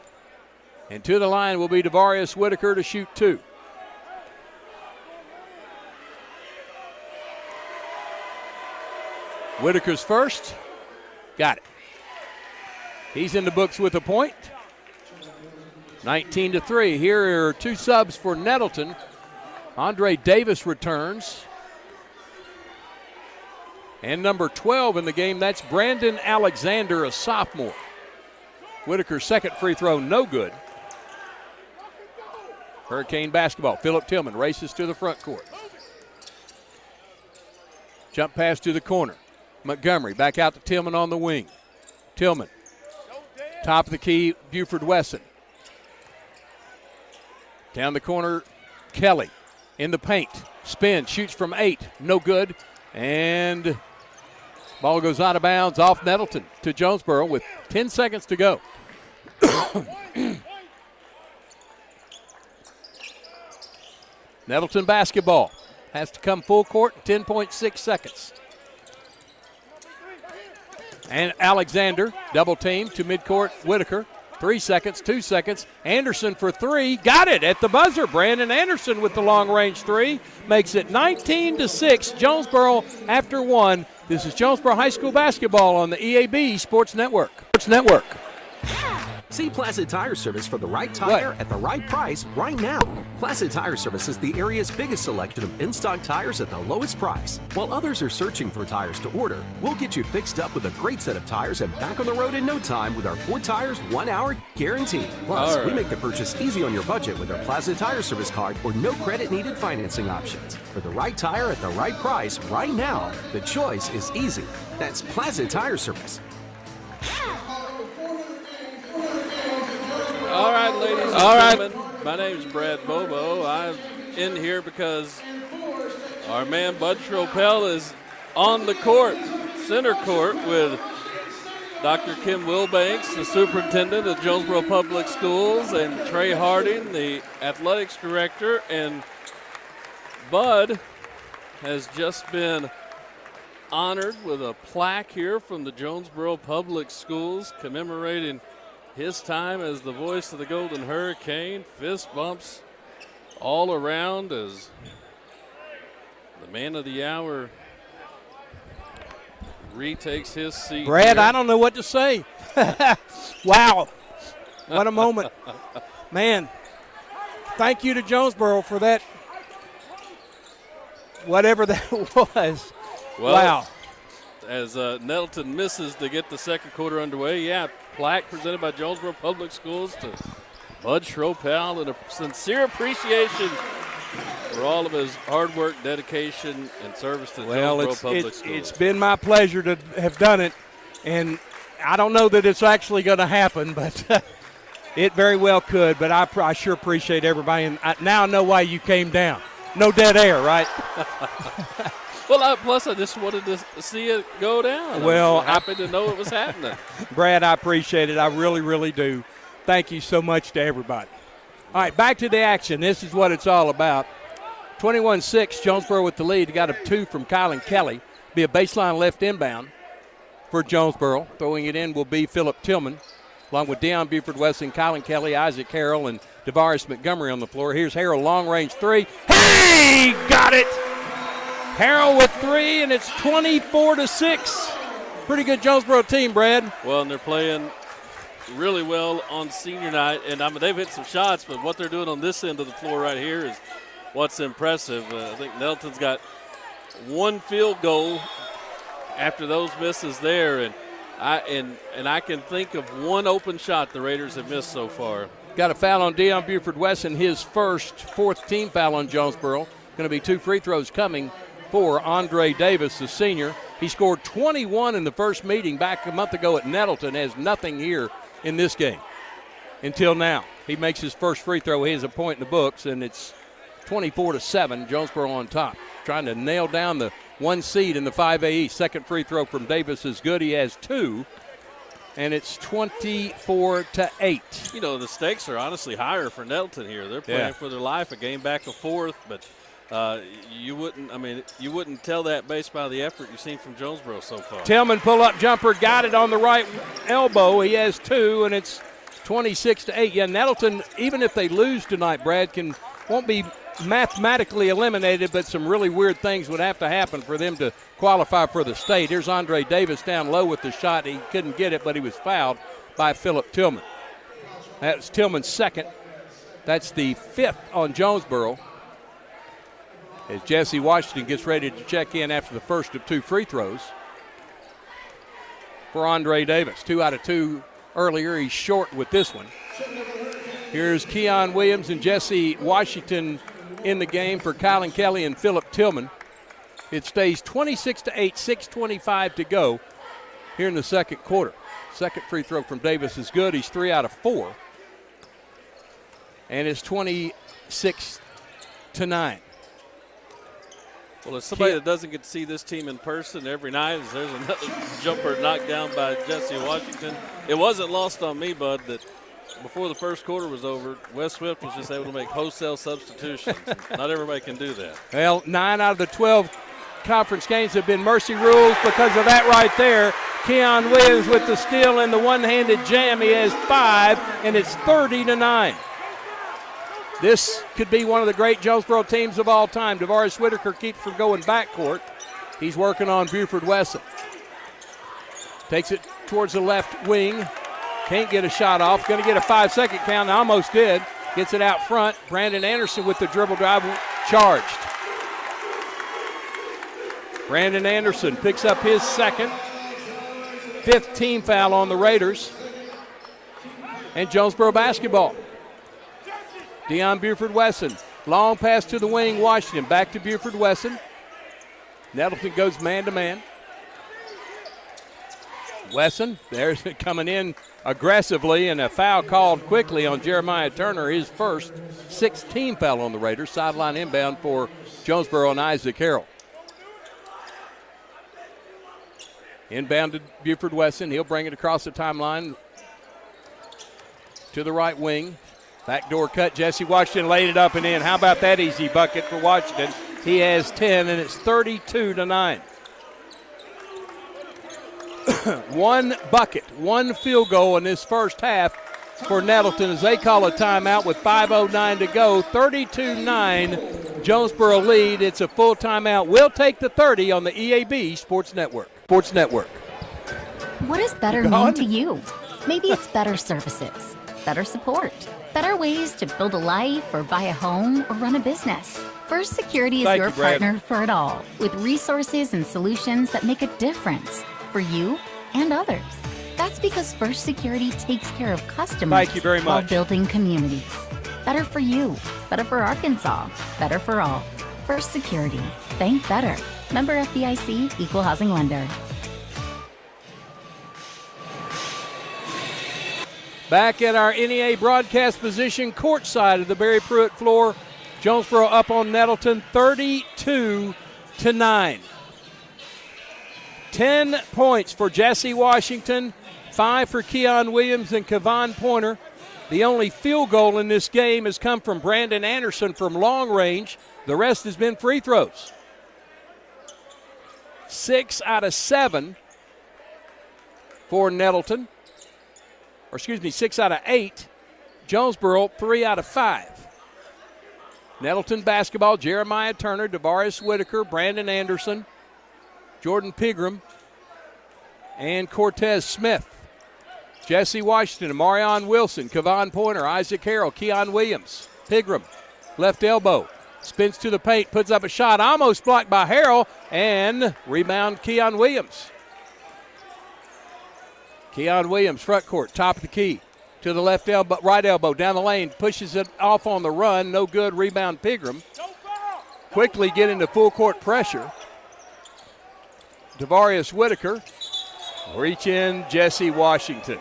And to the line will be Devarius Whitaker to shoot 2. Whitaker's first. Got it. He's in the books with a point. 19-3. Here are 2 subs for Nettleton. Andre Davis returns. And number 12 in the game, that's Brandon Alexander, a sophomore. Whitaker's second free throw, no good. Hurricane basketball. Philip Tillman races to the front court. Jump pass to the corner. Montgomery back out to Tillman on the wing. Tillman, top of the key, Buford Wesson. Down the corner, Kelly in the paint. Spin, shoots from 8, no good. And ball goes out of bounds off Nettleton to Jonesboro with 10 seconds to go. Nettleton basketball has to come full court in 10.6 seconds. And Alexander, double team to midcourt, Whitaker. 3 seconds, 2 seconds. Anderson for 3, got it at the buzzer. Brandon Anderson with the long-range 3 makes it 19-6. Jonesboro after 1. This is Jonesboro High School basketball on the EAB Sports Network. See Placid Tire Service for the right tire at the right price right now. Placid Tire Service is the area's biggest selection of in-stock tires at the lowest price. While others are searching for tires to order, we'll get you fixed up with a great set of tires and back on the road in no time with our 4 tires, 1 hour guarantee. Plus, we make the purchase easy on your budget with our Placid Tire Service card or no credit needed financing options. For the right tire at the right price right now, the choice is easy. That's Placid Tire Service. All right, ladies and gentlemen, my name is Brad Bobo. I'm in here because our man Bud Tropel is on the court, center court, with Dr. Kim Wilbanks, the superintendent of Jonesboro Public Schools, and Trey Harding, the athletics director. And Bud has just been honored with a plaque here from the Jonesboro Public Schools commemorating his time as the voice of the Golden Hurricane. Fist bumps all around as the man of the hour retakes his seat. Brad, here. I don't know what to say. Wow. What a moment. Man, thank you to Jonesboro for that, whatever that was. Well, wow. As Nettleton misses to get the second quarter underway, plaque presented by Jonesboro Public Schools to Bud Tropel, and a sincere appreciation for all of his hard work, dedication, and service to Jonesboro Public Schools. It's been my pleasure to have done it, and I don't know that it's actually going to happen, but it very well could. But I sure appreciate everybody, and now I know why you came down. No dead air, right? Well, plus I just wanted to see it go down. Well, I'm happy to know it was happening. Brad, I appreciate it. I really, really do. Thank you so much to everybody. All right, back to the action. This is what it's all about. 21-6, Jonesboro with the lead. Got a 2 from Kylan Kelly. Be a baseline left inbound for Jonesboro. Throwing it in will be Philip Tillman, along with Deion Buford Wesson, Kylan Kelly, Isaac Harrell, and Devarius Montgomery on the floor. Here's Harrell, long-range 3. Hey, got it! Harrell with 3, and it's 24-6. Pretty good Jonesboro team, Brad. Well, and they're playing really well on senior night, and they've hit some shots, but what they're doing on this end of the floor right here is what's impressive. I think Nettleton's got 1 field goal after those misses there, and I can think of 1 open shot the Raiders have missed so far. Got a foul on Deion Buford Wesson, his first 4th team foul on Jonesboro. Going to be 2 free throws coming for Andre Davis, the senior. He scored 21 in the first meeting back a month ago at Nettleton. Has nothing here in this game until now. He makes his first free throw. He has a point in the books, and it's 24-7. Jonesboro on top, trying to nail down the 1 seed in the 5A East. Second free throw from Davis is good. He has 2, and it's 24-8. You know, the stakes are honestly higher for Nettleton here. They're playing for their life, a game back and forth, but you wouldn't tell that based by the effort you've seen from Jonesboro so far. Tillman pull-up jumper, got it on the right elbow. He has 2, and it's 26-8. Yeah, Nettleton, even if they lose tonight, Brad, won't be mathematically eliminated, but some really weird things would have to happen for them to qualify for the state. Here's Andre Davis down low with the shot. He couldn't get it, but he was fouled by Philip Tillman. That's Tillman's second. That's the 5th on Jonesboro. As Jesse Washington gets ready to check in after the first of 2 free throws for Andre Davis. 2 out of 2 earlier. He's short with this one. Here's Keon Williams and Jesse Washington in the game for Kylan Kelly and Philip Tillman. It stays 26-8, 6:25 to go here in the second quarter. Second free throw from Davis is good. He's 3 out of 4. And it's 26-9. Well, as somebody that doesn't get to see this team in person every night, there's another jumper knocked down by Jesse Washington. It wasn't lost on me, Bud, that before the first quarter was over, Wes Swift was just able to make wholesale substitutions. Not everybody can do that. Well, 9 out of the 12 conference games have been mercy rules because of that right there. Keon Williams with the steal and the one-handed jam. He has 5, and it's 30-9. This could be one of the great Jonesboro teams of all time. DeVaris Whitaker keeps from going backcourt. He's working on Buford Wesson. Takes it towards the left wing. Can't get a shot off. Going to get a 5-second count. Almost did. Gets it out front. Brandon Anderson with the dribble drive charged. Brandon Anderson picks up his second. 5th team foul on the Raiders. And Jonesboro basketball. Deion Buford Wesson. Long pass to the wing. Washington back to Buford Wesson. Nettleton goes man-to-man. Wesson, there's coming in aggressively, and a foul called quickly on Jeremiah Turner, his first 6th team foul on the Raiders. Sideline inbound for Jonesboro and Isaac Harrell. Inbound to Buford Wesson. He'll bring it across the timeline to the right wing. Backdoor cut. Jesse Washington laid it up and in. How about that easy bucket for Washington? He has 10, and it's 32-9. 1 bucket, 1 field goal in this first half for Nettleton as they call a timeout with 5:09 to go. 32-9, Jonesboro lead. It's a full timeout. We'll take the 30 on the EAB Sports Network. What does better mean to you? Maybe it's better services, better support, better ways to build a life or buy a home or run a business. First Security is your partner for it all, with resources and solutions that make a difference for you and others. That's because First Security takes care of customers while building communities. Better for you, better for Arkansas, better for all. First Security. Think better. Member FDIC, Equal Housing Lender. Back at our NEA broadcast position, courtside of the Barry Pruitt floor. Jonesboro up on Nettleton 32-9. 10 points for Jesse Washington, 5 for Keon Williams and Kevon Pointer. The only field goal in this game has come from Brandon Anderson from long range. The rest has been free throws. 6 out of 7 for Nettleton. 6 out of 8. Jonesboro, 3 out of 5. Nettleton basketball, Jeremiah Turner, DeVaris Whitaker, Brandon Anderson, Jordan Pigram, and Cortez Smith. Jesse Washington, Marion Wilson, Kevon Pointer, Isaac Harrell, Keon Williams, Pigram, left elbow, spins to the paint, puts up a shot, almost blocked by Harrell, and rebound Keon Williams. Keon Williams, front court, top of the key, to the left elbow, right elbow, down the lane, pushes it off on the run, no good, rebound Pigram. Quickly get into full court pressure. DeVarius Whitaker, reach in Jesse Washington.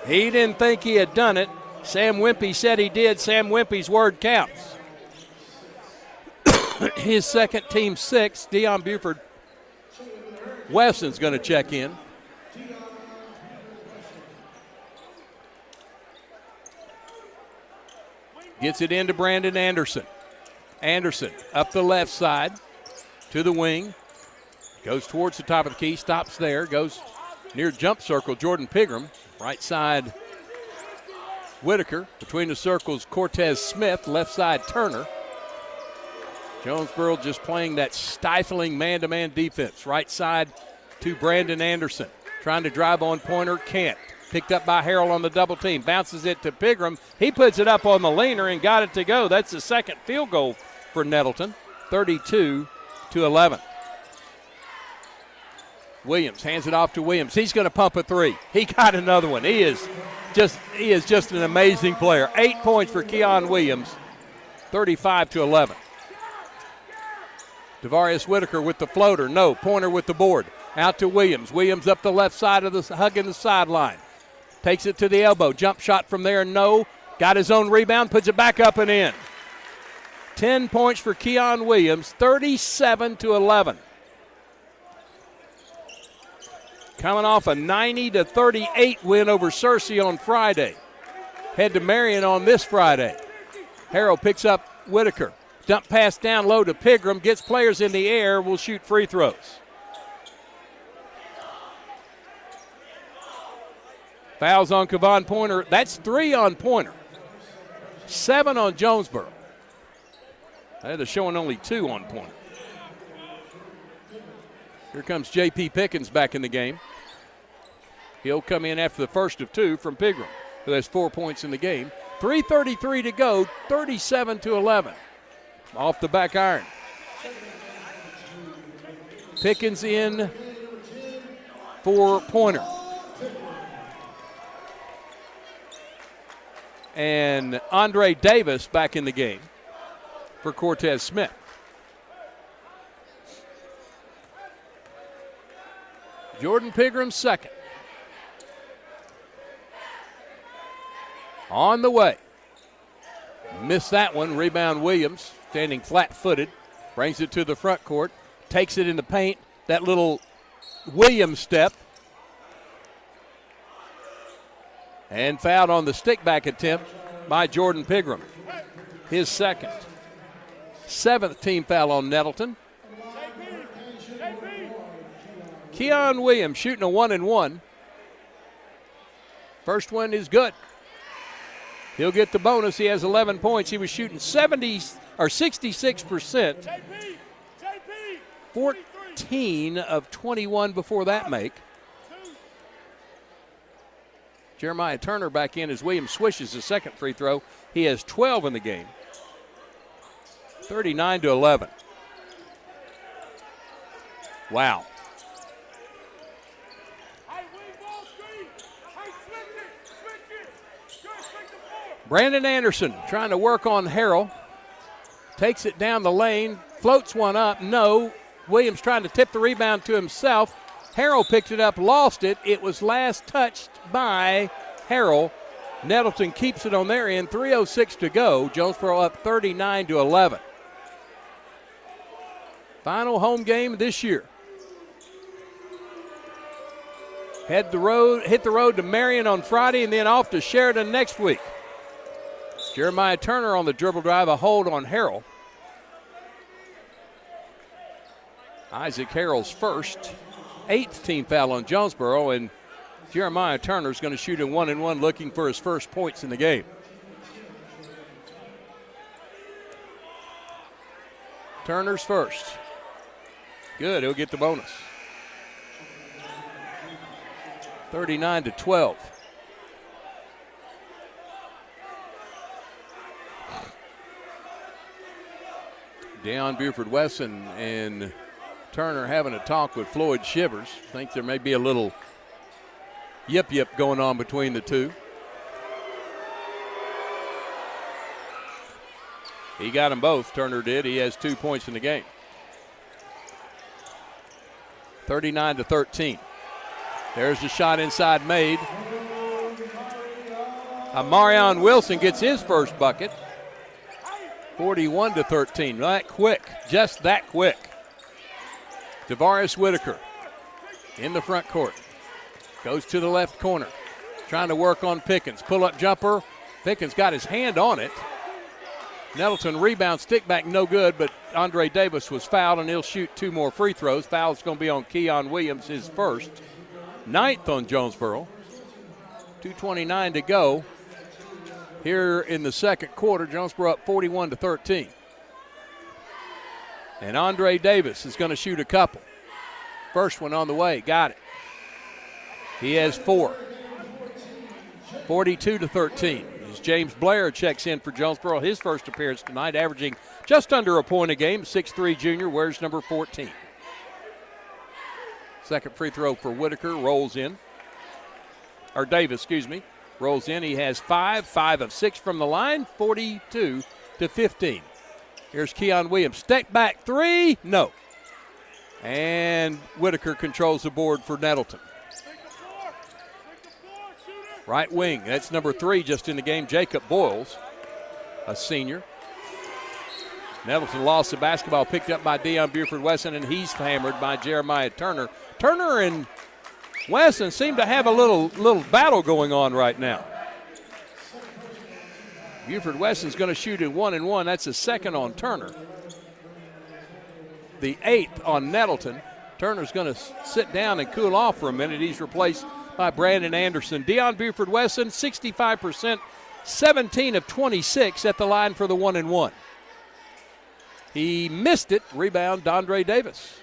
He didn't think he had done it. Sam Wimpy said he did. Sam Wimpy's word counts. His second, team 6, Deion Buford Wesson's going to check in. Gets it into Brandon Anderson. Anderson up the left side to the wing. Goes towards the top of the key, stops there, goes Near jump circle, Jordan Pigram. Right side, Whitaker. Between the circles, Cortez Smith. Left side, Turner. Jonesboro just playing that stifling man-to-man defense. Right side to Brandon Anderson. Trying to drive on Pointer, can't. Picked up by Harrell on the double team. Bounces it to Pigram. He puts it up on the leaner and got it to go. That's the second field goal for Nettleton. 32-11. Williams hands it off to Williams. He's going to pump a three. He got another one. He is just an amazing player. 8 points for Keon Williams. 35-11. Devarius Whitaker with the floater. No. Pointer with the board. Out to Williams. Williams up the left side of the hugging the sideline. Takes it to the elbow. Jump shot from there. No. Got his own rebound. Puts it back up and in. 10 points for Keon Williams. 37-11. Coming off a 90-38 win over Searcy on Friday. Head to Marion on this Friday. Harrell picks up Whitaker. Dump pass down low to Pigram. Gets players in the air. Will shoot free throws. Fouls on Kevon Pointer. That's 3 on Pointer. 7 on Jonesboro. They're showing only 2 on Pointer. Here comes J.P. Pickens back in the game. He'll come in after the first of 2 from Pigram, who has 4 points in the game. 3:33 to go, 37-11. Off the back iron. Pickens in for Pointer. And Andre Davis back in the game for Cortez Smith. Jordan Pigram second. On the way. Missed that one. Rebound Williams, standing flat-footed. Brings it to the front court. Takes it in the paint. That little Williams step. And fouled on the stick-back attempt by Jordan Pigram. His second. 7th team foul on Nettleton. Keon Williams shooting a 1-and-1. First one is good. He'll get the bonus. He has 11 points. He was shooting 66%. 14 of 21 before that make. Jeremiah Turner back in as Williams swishes the second free throw. He has 12 in the game. 39-11. Wow. Brandon Anderson trying to work on Harrell. Takes it down the lane. Floats one up. No. Williams trying to tip the rebound to himself. Harrell picked it up, lost it. It was last touched by Harrell. Nettleton keeps it on their end. 3:06 to go. Jonesboro up 39-11. Final home game this year. Hit the road to Marion on Friday and then off to Sheridan next week. Jeremiah Turner on the dribble drive, a hold on Harrell. Isaac Harrell's first, 8th team foul on Jonesboro, and Jeremiah Turner's going to shoot a 1-and-1 looking for his first points in the game. Turner's first. Good, he'll get the bonus. 39-12. Deion Buford-Wesson and Turner having a talk with Floyd Shivers. I think there may be a little yip-yip going on between the two. He got them both, Turner did. He has 2 points in the game. 39-13. There's the shot inside made. Amarion Wilson gets his first bucket. 41-13. That quick, just that quick. Devarius Whitaker in the front court. Goes to the left corner. Trying to work on Pickens. Pull-up jumper. Pickens got his hand on it. Nettleton rebound, stick back, no good, but Andre Davis was fouled, and he'll shoot 2 more free throws. Foul's going to be on Keon Williams, his first. 9th on Jonesboro. 2:29 to go here in the second quarter. Jonesboro up 41-13. And Andre Davis is going to shoot a couple. First one on the way. Got it. He has 4. 42-13. As James Blair checks in for Jonesboro, his first appearance tonight, averaging just under a point a game. 6'3" junior, wears number 14. Second free throw for Whitaker, rolls in. Or Davis, excuse me, rolls in. He has 5 of 6 from the line, 42-15. Here's Keon Williams. Step back 3, no. And Whitaker controls the board for Nettleton. Right wing, that's number 3 just in the game, Jacob Boyles, a senior. Nettleton lost the basketball, picked up by Deion Buford-Wesson, and he's hammered by Jeremiah Turner. Turner and Wesson seem to have a little battle going on right now. Buford-Wesson's going to shoot in 1-1. That's the second on Turner. The 8th on Nettleton. Turner's going to sit down and cool off for a minute. He's replaced by Brandon Anderson. Deion Buford-Wesson, 65%, 17 of 26 at the line for the 1-1. He missed it. Rebound, Dondre Davis.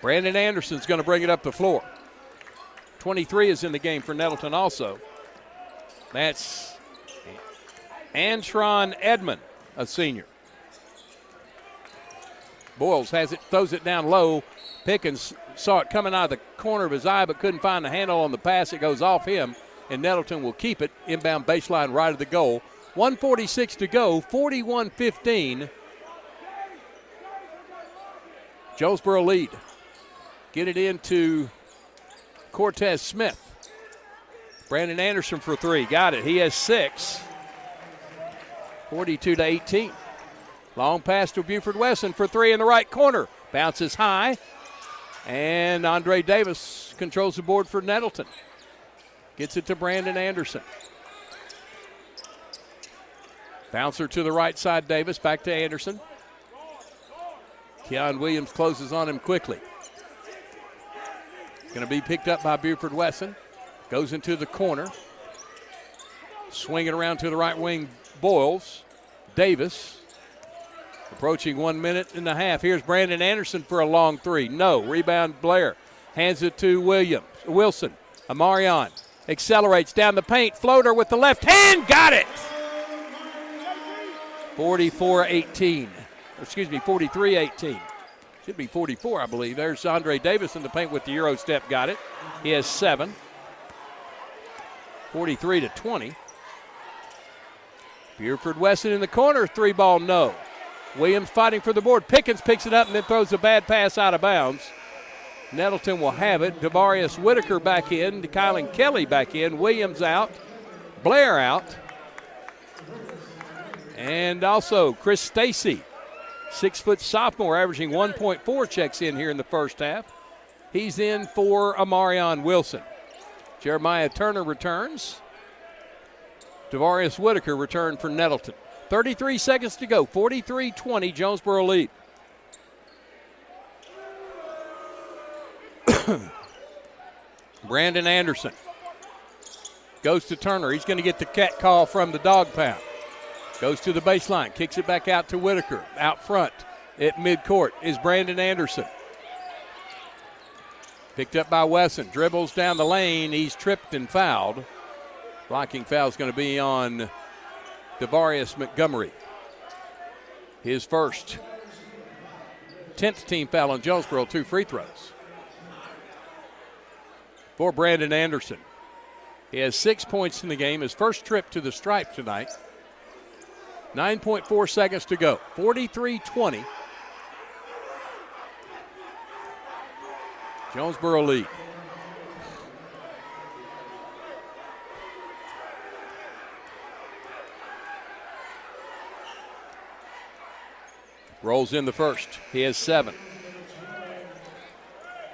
Brandon Anderson's going to bring it up the floor. 23 is in the game for Nettleton also. That's Antron Edmond, a senior. Boyles has it, throws it down low. Pickens saw it coming out of the corner of his eye but couldn't find the handle on the pass. It goes off him, and Nettleton will keep it. Inbound baseline right of the goal. 1:46 to go, 41-15. Jonesboro lead. Get it into Cortez Smith. Brandon Anderson for 3. Got it. He has 6. 42-18. Long pass to Buford-Wesson for 3 in the right corner. Bounces high. And Andre Davis controls the board for Nettleton. Gets it to Brandon Anderson. Bouncer to the right side, Davis. Back to Anderson. Keon Williams closes on him quickly. Going to be picked up by Buford-Wesson. Goes into the corner. Swinging around to the right wing, Boyles. Davis. Approaching 1 minute and a half. Here's Brandon Anderson for a long 3. No. Rebound Blair. Hands it to Wilson. Amarion accelerates down the paint. Floater with the left hand. Got it. 44-18. Excuse me, 43-18. Should be 44, I believe. There's Andre Davis in the paint with the Euro step. Got it. He has 7. 43-20. Buford-Wesson in the corner. 3-ball, no. Williams fighting for the board. Pickens picks it up and then throws a bad pass out of bounds. Nettleton will have it. Devarius Whitaker back in. Kylan Kelly back in. Williams out. Blair out. And also Chris Stacy. 6-foot sophomore averaging 1.4 checks in here in the first half. He's in for Amarion Wilson. Jeremiah Turner returns. Devarius Whitaker returned for Nettleton. 33 seconds to go. 43-20, Jonesboro lead. Brandon Anderson goes to Turner. He's going to get the cat call from the dog pound. Goes to the baseline, kicks it back out to Whitaker. Out front at midcourt is Brandon Anderson. Picked up by Wesson, dribbles down the lane. He's tripped and fouled. Blocking foul is going to be on Devarius Montgomery. His first 10th team foul on Jonesboro, 2 free throws. For Brandon Anderson. He has 6 points in the game, his first trip to the stripe tonight. 9.4 seconds to go. 43-20. Jonesboro lead. Rolls in the first. He has 7.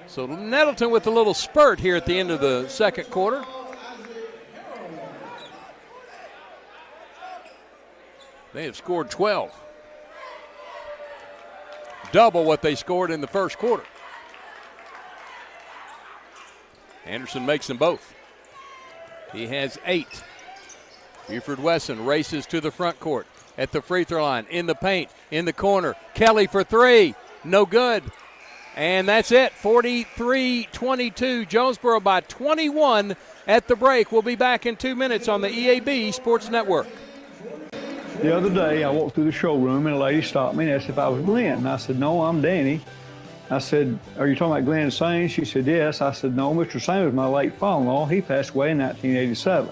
So Nettleton with a little spurt here at the end of the second quarter. They have scored 12. double what they scored in the first quarter. Anderson makes them both. He has 8. Buford Wesson races to the front court at the free throw line, in the paint, in the corner. Kelly for 3, no good. And that's it, 43-22, Jonesboro by 21 at the break. We'll be back in 2 minutes on the EAB Sports Network. The other day, I walked through the showroom, and a lady stopped me and asked if I was Glenn. And I said, no, I'm Danny. I said, are you talking about Glenn Sane? She said, yes. I said, no, Mr. Sane was my late father-in-law. He passed away in 1987.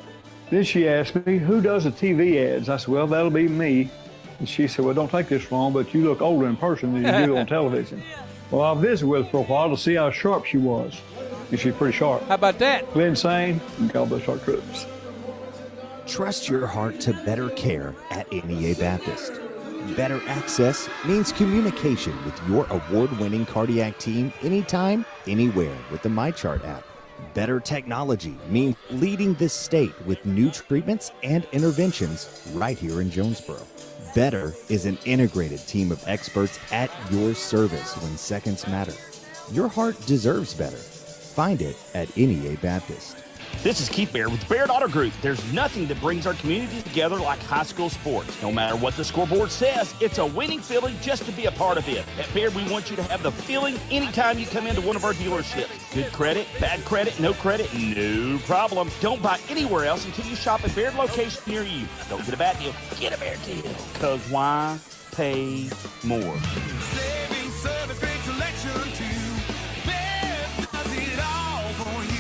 Then she asked me, who does the TV ads? I said, well, that'll be me. And she said, well, don't take this wrong, but you look older in person than you do on television. Well, I visited with her for a while to see how sharp she was. And she's pretty sharp. How about that? Glenn Sane, and God bless our troops. Trust your heart to better care at NEA Baptist. Better access means communication with your award-winning cardiac team anytime, anywhere with the MyChart app. Better technology means leading the state with new treatments and interventions right here in Jonesboro. Better is an integrated team of experts at your service when seconds matter. Your heart deserves better. Find it at NEA Baptist. This is Keith Baird with Baird Auto Group. There's nothing that brings our community together like high school sports. No matter what the scoreboard says, it's a winning feeling just to be a part of it. At Baird, we want you to have the feeling anytime you come into one of our dealerships. Good credit, bad credit, no no problem. Don't buy anywhere else until you shop at Baird location near you. Don't get a bad deal, get a Baird deal. Because why pay more? Saving service, great selection too. Baird does it all for you.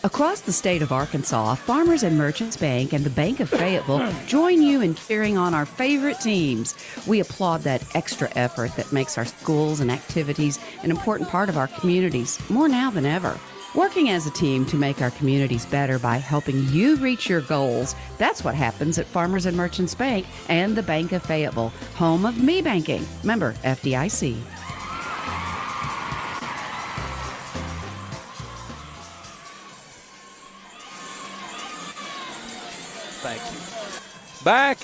Across the state of Arkansas, Farmers and Merchants Bank and the Bank of Fayetteville join you in cheering on our favorite teams. We applaud that extra effort that makes our schools and activities an important part of our communities, more now than ever. Working as a team to make our communities better by helping you reach your goals, that's what happens at Farmers and Merchants Bank and the Bank of Fayetteville, home of Me Banking. Member FDIC. Thank you. Back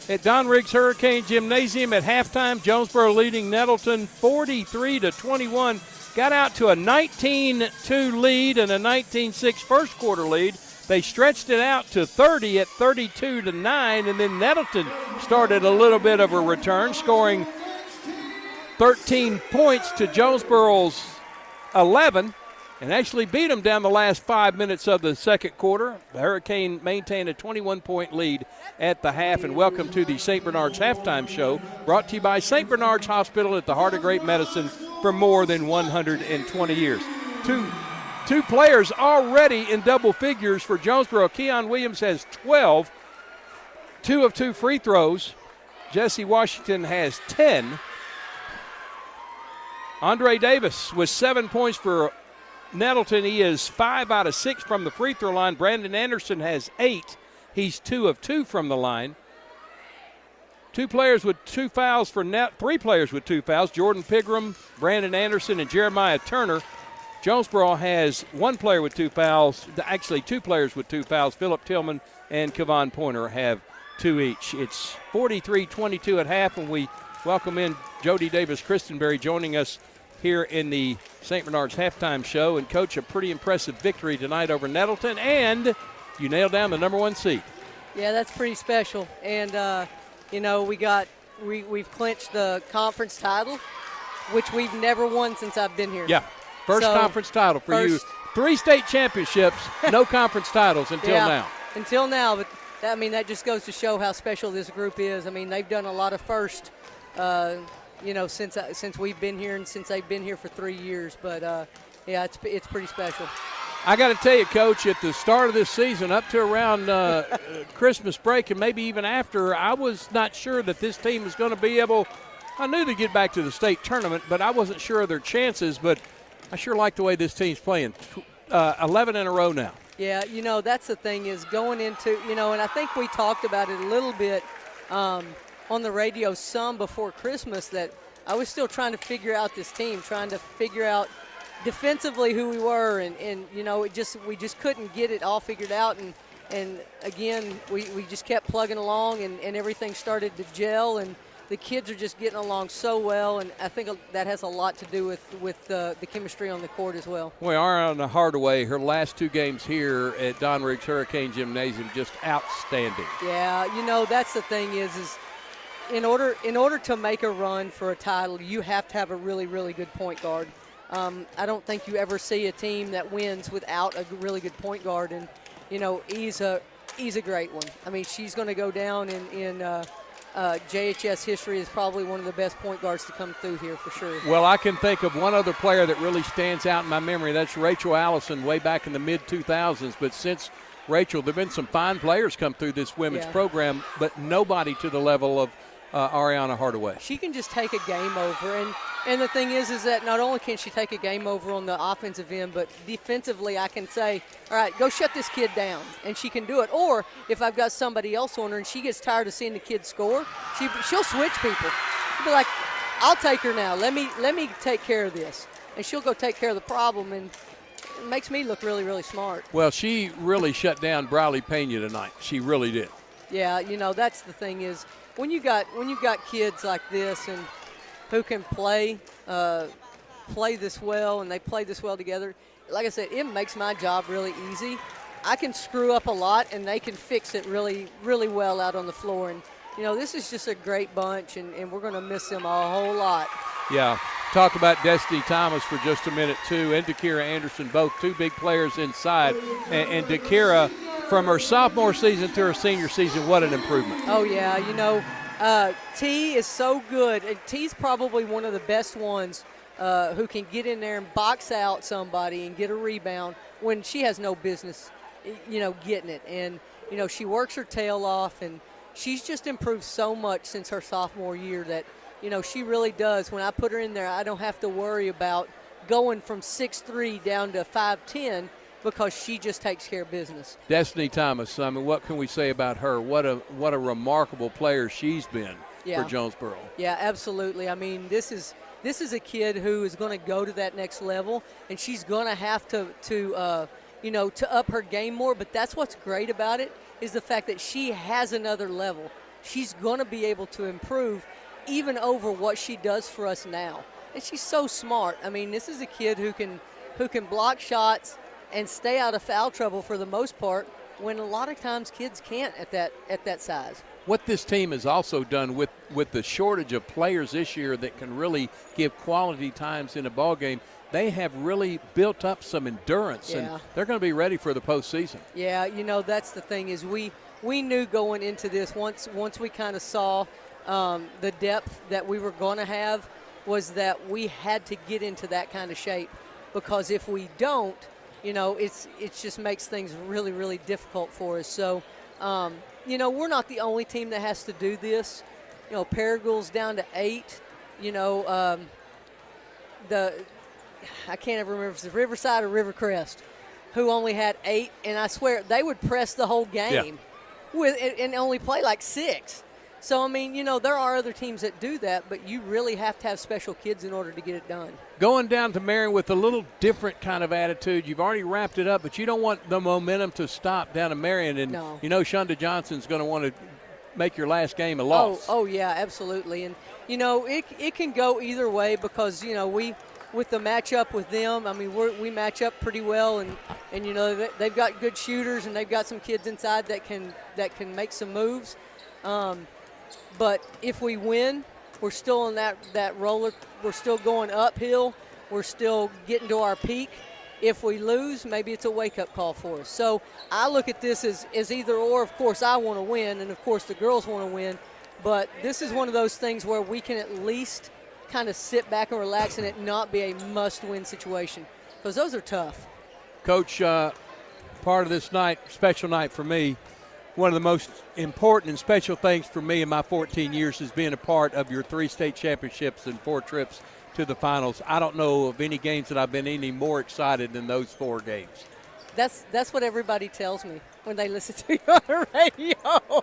at Don Riggs Hurricane Gymnasium at halftime, Jonesboro leading Nettleton 43-21. Got out to a 19-2 lead and a 19-6 first quarter lead. They stretched it out to 30 at 32-9, and then Nettleton started a little bit of a return, scoring 13 points to Jonesboro's 11. And actually beat them down the last 5 minutes of the second quarter. The Hurricane maintained a 21-point lead at the half. And welcome to the St. Bernard's Halftime Show, brought to you by St. Bernard's Hospital at the heart of great medicine for more than 120 years. Two players already in double figures for Jonesboro. Keon Williams has 12, 2 of 2 free throws. Jesse Washington has 10. Andre Davis with 7 points for Nettleton. He is 5 out of 6 from the free throw line. Brandon Anderson has 8. He's 2 of 2 from the line. 2 players with 2 fouls for 3 players with 2 fouls. Jordan Pigram, Brandon Anderson, and Jeremiah Turner. Jonesboro has 1 player with 2 fouls. Actually, 2 players with 2 fouls. Philip Tillman and Kevon Pointer have 2 each. It's 43-22 at half, and we welcome in Jody Davis-Christenberry joining us here in the St. Bernard's Halftime Show. And, Coach, a pretty impressive victory tonight over Nettleton, and you nailed down the number 1 seed. Yeah, that's pretty special. And, you know, we've clinched the conference title, which we've never won since I've been here. Yeah, first conference title for you. 3 state championships, no conference titles until now. Until now, but that just goes to show how special this group is. I mean, they've done a lot of first, you know, since we've been here and since they've been here for 3 years. But, yeah, it's pretty special. I got to tell you, Coach, at the start of this season, up to around Christmas break and maybe even after, I was not sure that this team was going to be able – I knew they'd get back to the state tournament, but I wasn't sure of their chances. But I sure like the way this team's playing. 11 in a row now. Yeah, you know, that's the thing is going into – you know, and I think we talked about it a little bit on the radio some before Christmas, that I was still trying to figure out this team, trying to figure out – defensively who we were, and you know, we just couldn't get it all figured out, and again we just kept plugging along, and everything started to gel, and the kids are just getting along so well, and I think that has a lot to do with the chemistry on the court as well. Boy, Ariana Hardaway, her last 2 games here at Don Riggs Hurricane Gymnasium, just outstanding. Yeah, you know, that's the thing is in order to make a run for a title, you have to have a really, really good point guard. I don't think you ever see a team that wins without a really good point guard, and you know, he's a great one. I mean, she's going to go down in JHS history as probably one of the best point guards to come through here for sure. Well, I can think of one other player that really stands out in my memory. That's Rachel Allison way back in the mid-2000s. But since Rachel, there have been some fine players come through this women's program, but nobody to the level of Ariana Hardaway. She can just take a game over, and the thing is that not only can she take a game over on the offensive end, but defensively I can say, all right, go shut this kid down, and she can do it. Or if I've got somebody else on her and she gets tired of seeing the kid score, she'll switch people. She'll be like, I'll take her now. Let me take care of this, and she'll go take care of the problem, and it makes me look really, really smart. Well, she really shut down Briley Pena tonight. She really did. Yeah, you know, that's the thing is when you got kids like this and who can play this well, and they play this well together, like I said, it makes my job really easy. I can screw up a lot, and they can fix it really, really well out on the floor. And, you know, this is just a great bunch, and we're going to miss them a whole lot. Yeah. Talk about Destiny Thomas for just a minute, too, and Dakira Anderson, both 2 big players inside. And Dakira, from her sophomore season to her senior season, what an improvement. Oh, yeah. You know, T is so good. And T's probably one of the best ones who can get in there and box out somebody and get a rebound when she has no business, you know, getting it. And, you know, she works her tail off, and she's just improved so much since her sophomore year that, you know, she really does. When I put her in there, I don't have to worry about going from 6'3" down to 5'10", because she just takes care of business. Destiny Thomas, I mean, what can we say about her? What a remarkable player she's been for Jonesboro. Yeah, absolutely. I mean, this is a kid who is going to go to that next level, and she's going to have to up her game more. But that's what's great about it, is the fact that she has another level. She's going to be able to improve even over what she does for us now. And she's so smart. I mean, this is a kid who can block shots and stay out of foul trouble for the most part, when a lot of times kids can't at that size. What this team has also done with the shortage of players this year that can really give quality times in a ball game, they have really built up some endurance, and they're going to be ready for the postseason. Yeah, you know, that's the thing is we knew going into this, once we kind of saw the depth that we were going to have, was that we had to get into that kind of shape, because if we don't, you know, it just makes things really, really difficult for us. So, you know, we're not the only team that has to do this. You know, Paragoul's down to 8. You know, I can't ever remember if it's Riverside or Rivercrest, who only had 8, and I swear they would press the whole game and only play like 6. So, I mean, you know, there are other teams that do that, but you really have to have special kids in order to get it done. Going down to Marion with a little different kind of attitude. You've already wrapped it up, but you don't want the momentum to stop down to Marion. And, you know, Shonda Johnson's going to want to make your last game a loss. Oh, yeah, absolutely. And, you know, it can go either way, because, you know, with the matchup with them, I mean, we match up pretty well, and you know, they've got good shooters, and they've got some kids inside that can make some moves. But if we win, we're still on that roller. We're still going uphill. We're still getting to our peak. If we lose, maybe it's a wake-up call for us. So I look at this as either or. Of course, I want to win, and, of course, the girls want to win. But this is one of those things where we can at least kind of sit back and relax and it not be a must-win situation, because those are tough. Coach, part of this night, special night for me, one of the most important and special things for me in my 14 years is being a part of your 3 state championships and 4 trips to the finals. I don't know of any games that I've been any more excited than those 4 games. That's what everybody tells me when they listen to you on the radio.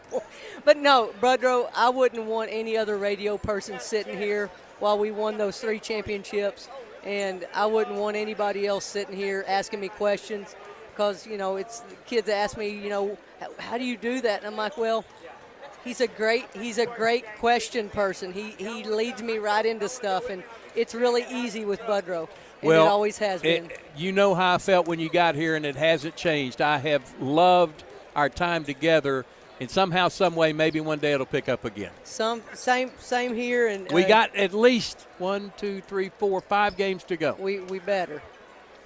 But no, Budrow, I wouldn't want any other radio person sitting here while we won those 3 championships, and I wouldn't want anybody else sitting here asking me questions, because, you know, it's kids ask me, you know, how do you do that? And I'm like, well, He's a great question person. He leads me right into stuff, and it's really easy with Budrow. And it always has been. You know how I felt when you got here, and it hasn't changed. I have loved our time together, and somehow, some way, maybe one day it'll pick up again. Same here. And we got at least 1, 2, 3, 4, 5 games to go. We better.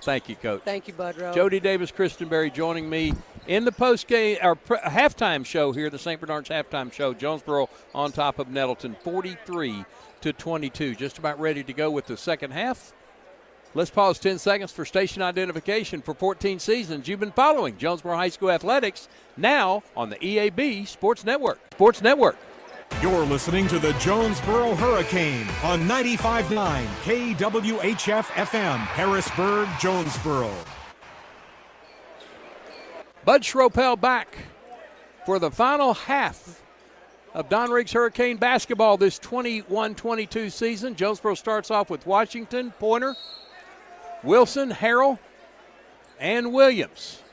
Thank you, Coach. Thank you, Budrow. Jody Davis, Christenberry joining me in the post-game or halftime show here, the St. Bernard's halftime show. Jonesboro on top of Nettleton, 43-22. Just about ready to go with the second half. Let's pause 10 seconds for station identification. For 14 seasons, you've been following Jonesboro High School athletics, now on the EAB Sports Network. You're listening to the Jonesboro Hurricane on 95.9 KWHF FM, Harrisburg, Jonesboro. Bud Schropel back for the final half of Don Riggs Hurricane basketball this 21-22 season. Jonesboro starts off with Washington, Pointer, Wilson, Harrell, and Williams.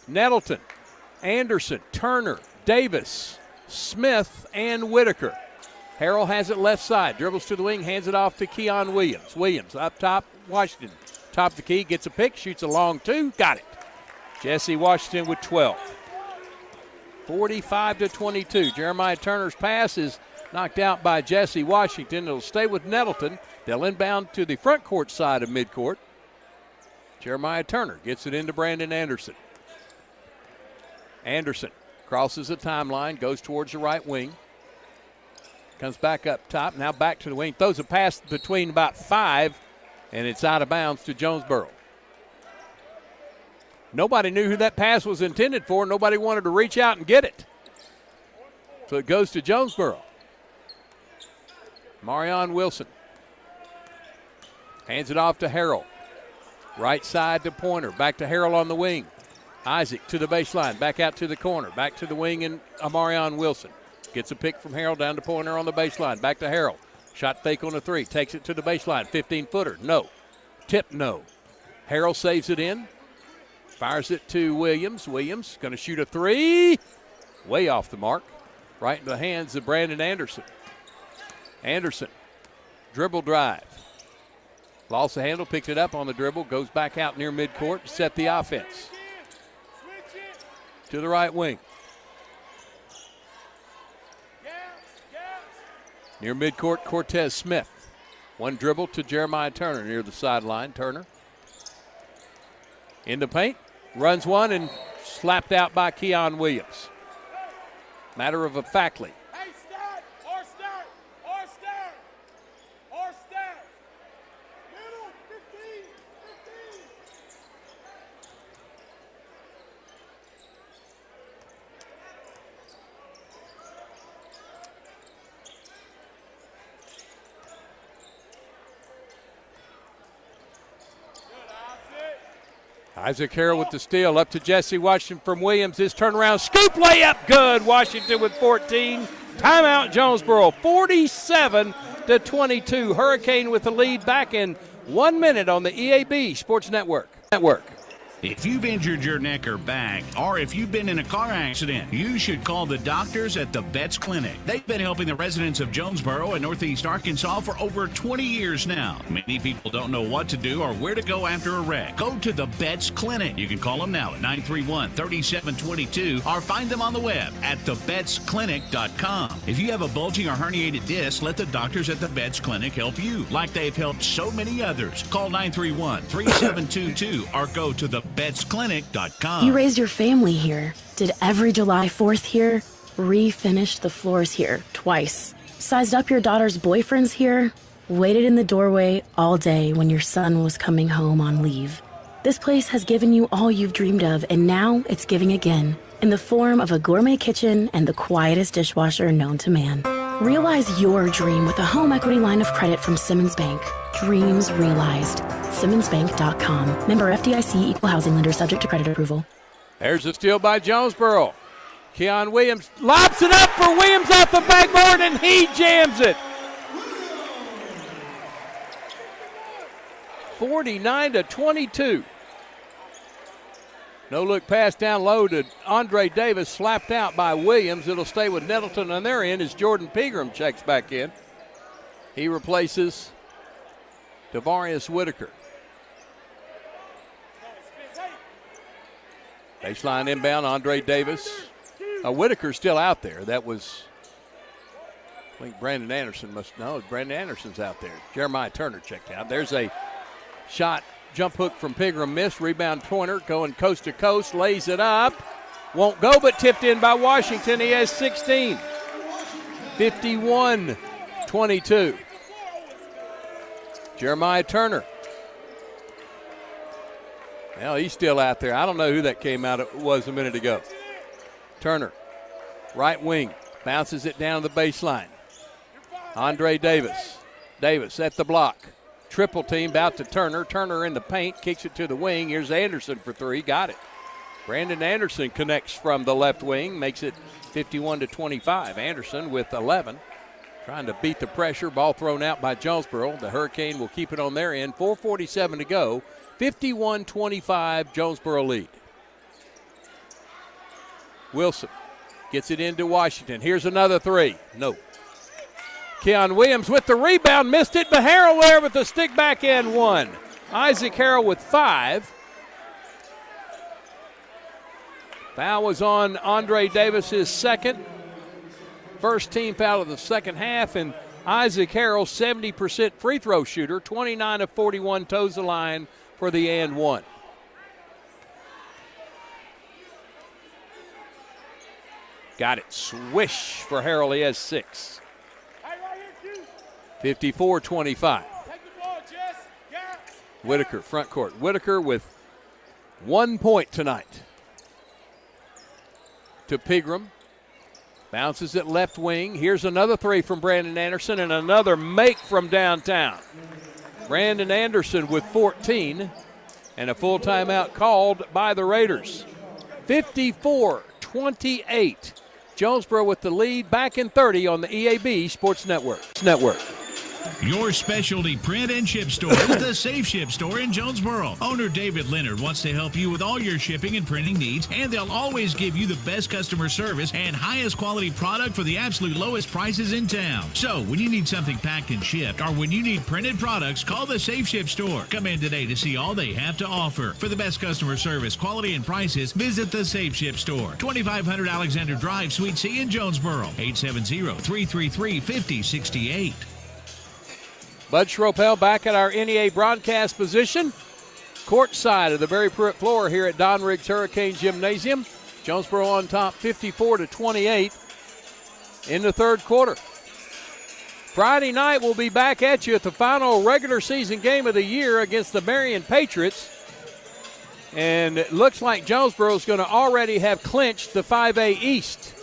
Nettleton, Anderson, Turner, Davis, Smith, and Whitaker. Harrell has it left side, dribbles to the wing, hands it off to Keon Williams. Williams up top, Washington. Top of the key, gets a pick, shoots a long two, got it. Jesse Washington with 12. 45-22. Jeremiah Turner's pass is knocked out by Jesse Washington. It'll stay with Nettleton. They'll inbound to the front court side of midcourt. Jeremiah Turner gets it into Brandon Anderson. Anderson crosses the timeline, goes towards the right wing. Comes back up top, now back to the wing. Throws a pass between about 5, and it's out of bounds to Jonesboro. Nobody knew who that pass was intended for. Nobody wanted to reach out and get it. So it goes to Jonesboro. Marion Wilson hands it off to Harrell. Right side to Pointer. Back to Harrell on the wing. Isaac to the baseline. Back out to the corner. Back to the wing and Marion Wilson. Gets a pick from Harrell down to Pointer on the baseline. Back to Harrell. Shot fake on the 3. Takes it to the baseline. 15-footer. No. Tip no. Harrell saves it in. Fires it to Williams. Williams going to shoot a 3. Way off the mark. Right into the hands of Brandon Anderson. Anderson. Dribble drive. Lost the handle, picked it up on the dribble, goes back out near midcourt to set the offense. To the right wing. Near midcourt, Cortez Smith. One dribble to Jeremiah Turner near the sideline. Turner in the paint, runs one and slapped out by Keon Williams. Matter of factly. Isaac Harrell with the steal, up to Jesse Washington from Williams. His turnaround, scoop layup, good. Washington with 14. Timeout, Jonesboro, 47-22. Hurricane with the lead back in 1 minute on the EAB Sports Network. If you've injured your neck or back, or if you've been in a car accident, you should call the doctors at the Betts Clinic. They've been helping the residents of Jonesboro and Northeast Arkansas for over 20 years now. Many people don't know what to do or where to go after a wreck. Go to the Betts Clinic. You can call them now at 931-3722 or find them on the web at thebettsclinic.com. If you have a bulging or herniated disc, let the doctors at the Betts Clinic help you, like they've helped so many others. Call 931-3722 or go to thebettsclinic.com. You raised your family here, did every July 4th here, refinished the floors here twice, sized up your daughter's boyfriends here, waited in the doorway all day when your son was coming home on leave. This place has given you all you've dreamed of, and now it's giving again in the form of a gourmet kitchen and the quietest dishwasher known to man. Realize your dream with a home equity line of credit from Simmons Bank. Dreams realized. SimmonsBank.com. Member FDIC, equal housing lender, subject to credit approval. There's a steal by Jonesboro. Keon Williams lobs it up for Williams off the backboard, and he jams it. 49-22. No-look pass down low to Andre Davis, slapped out by Williams. It'll stay with Nettleton on their end as Jordan Pegram checks back in. He replaces Devarius Whitaker. Baseline inbound, Andre Davis. Whitaker's still out there. That was, I think Brandon Anderson Brandon Anderson's out there. Jeremiah Turner checked out. There's a shot, jump hook from Pegram, missed. Rebound Pointer going coast to coast, lays it up. Won't go, but tipped in by Washington. He has 16. 51-22. Jeremiah Turner. Well, he's still out there. I don't know who that came out was a minute ago. Turner, right wing, bounces it down the baseline. Andre Davis. Davis at the block. Triple team, out to Turner. Turner in the paint, kicks it to the wing. Here's Anderson for three. Got it. Brandon Anderson connects from the left wing, makes it 51-25. Anderson with 11. Trying to beat the pressure. Ball thrown out by Jonesboro. The Hurricane will keep it on their end. 4:47 to go. 51-25, Jonesboro lead. Wilson gets it into Washington. Here's another three. No. Keon Williams with the rebound. Missed it, but Harrell there with the stick back and one. Isaac Harrell with 5. Foul was on Andre Davis' second. First team foul of the second half, and Isaac Harrell, 70% free throw shooter, 29 of 41, toes the line for the and one. Got it. Swish for Harrell. He has 6. 54-25. Whitaker, front court. Whitaker with 1 point tonight. To Pegram. Bounces it left wing. Here's another three from Brandon Anderson and another make from downtown. Brandon Anderson with 14 and a full timeout called by the Raiders. 54-28. Jonesboro with the lead, back in 30 on the EAB Sports Network. Your specialty print and ship store is the Safe Ship Store in Jonesboro. Owner David Leonard wants to help you with all your shipping and printing needs, and they'll always give you the best customer service and highest quality product for the absolute lowest prices in town. So when you need something packed and shipped, or when you need printed products, call the Safe Ship Store. Come in today to see all they have to offer. For the best customer service, quality, and prices, visit the Safe Ship Store, 2500 Alexander Drive, Suite C in Jonesboro, 870-333-5068. Bud Schropel back at our NEA broadcast position, court side of the Barry Pruitt floor here at Don Riggs Hurricane Gymnasium. Jonesboro on top 54-28 in the third quarter. Friday night we'll be back at you at the final regular season game of the year against the Marion Patriots. And it looks like Jonesboro is going to already have clinched the 5A East.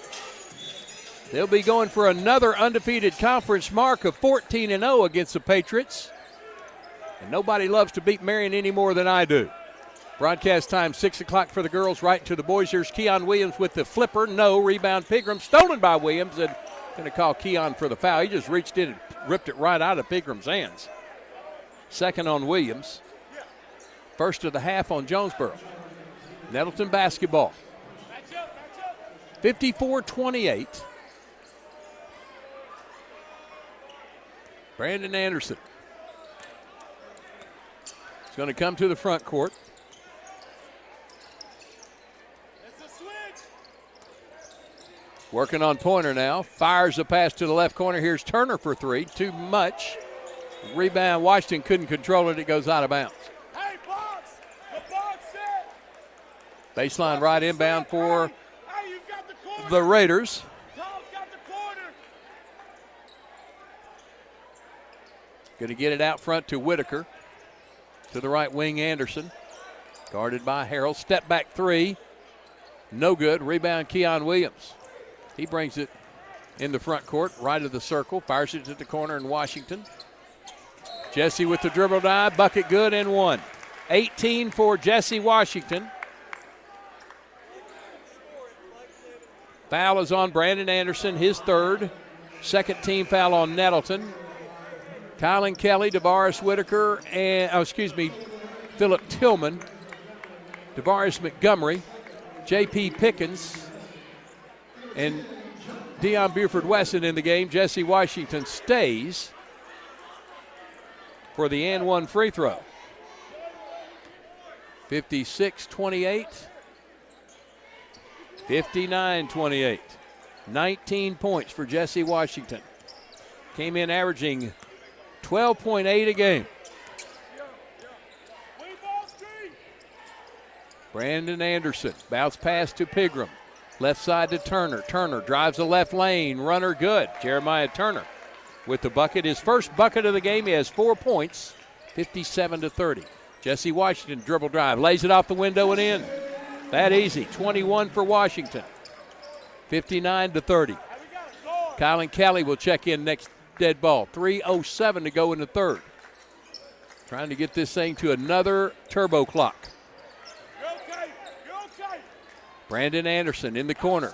They'll be going for another undefeated conference mark of 14-0 against the Patriots. And nobody loves to beat Marion any more than I do. Broadcast time, 6 o'clock for the girls, right to the boys. Here's Keon Williams with the flipper. No. Rebound Pegram. Stolen by Williams. And going to call Keon for the foul. He just reached in and ripped it right out of Pegram's hands. Second on Williams. First of the half on Jonesboro. Nettleton basketball. 54-28. Brandon Anderson is going to come to the front court. Working on Pointer now. Fires a pass to the left corner. Here's Turner for three. Too much. Rebound. Washington couldn't control it. It goes out of bounds. Hey, box. The box set. Baseline right inbound for the Raiders. Going to get it out front to Whitaker. To the right wing, Anderson. Guarded by Harrell. Step back three. No good. Rebound, Keon Williams. He brings it in the front court, right of the circle. Fires it to the corner in Washington. Jesse with the dribble dive. Bucket good and one. 18 for Jesse Washington. Foul is on Brandon Anderson, his third. Second team foul on Nettleton. Kylan Kelly, Devarius Whitaker, and Philip Tillman DeVaris Montgomery, J.P. Pickens, and Deion Buford-Wesson in the game. Jesse Washington stays for the and one free throw. 56-28, 59-28. 19 points for Jesse Washington. Came in averaging 12.8 a game. Brandon Anderson, bounce pass to Pigram. Left side to Turner. Turner drives the left lane. Runner good. Jeremiah Turner with the bucket. His first bucket of the game. He has 4 points, 57-30. Jesse Washington dribble drive. Lays it off the window and in. That easy. 21 for Washington. 59-30. Kylan Kelly will check in next dead ball. 3:07 to go in the third. Trying to get this thing to another turbo clock. Brandon Anderson in the corner.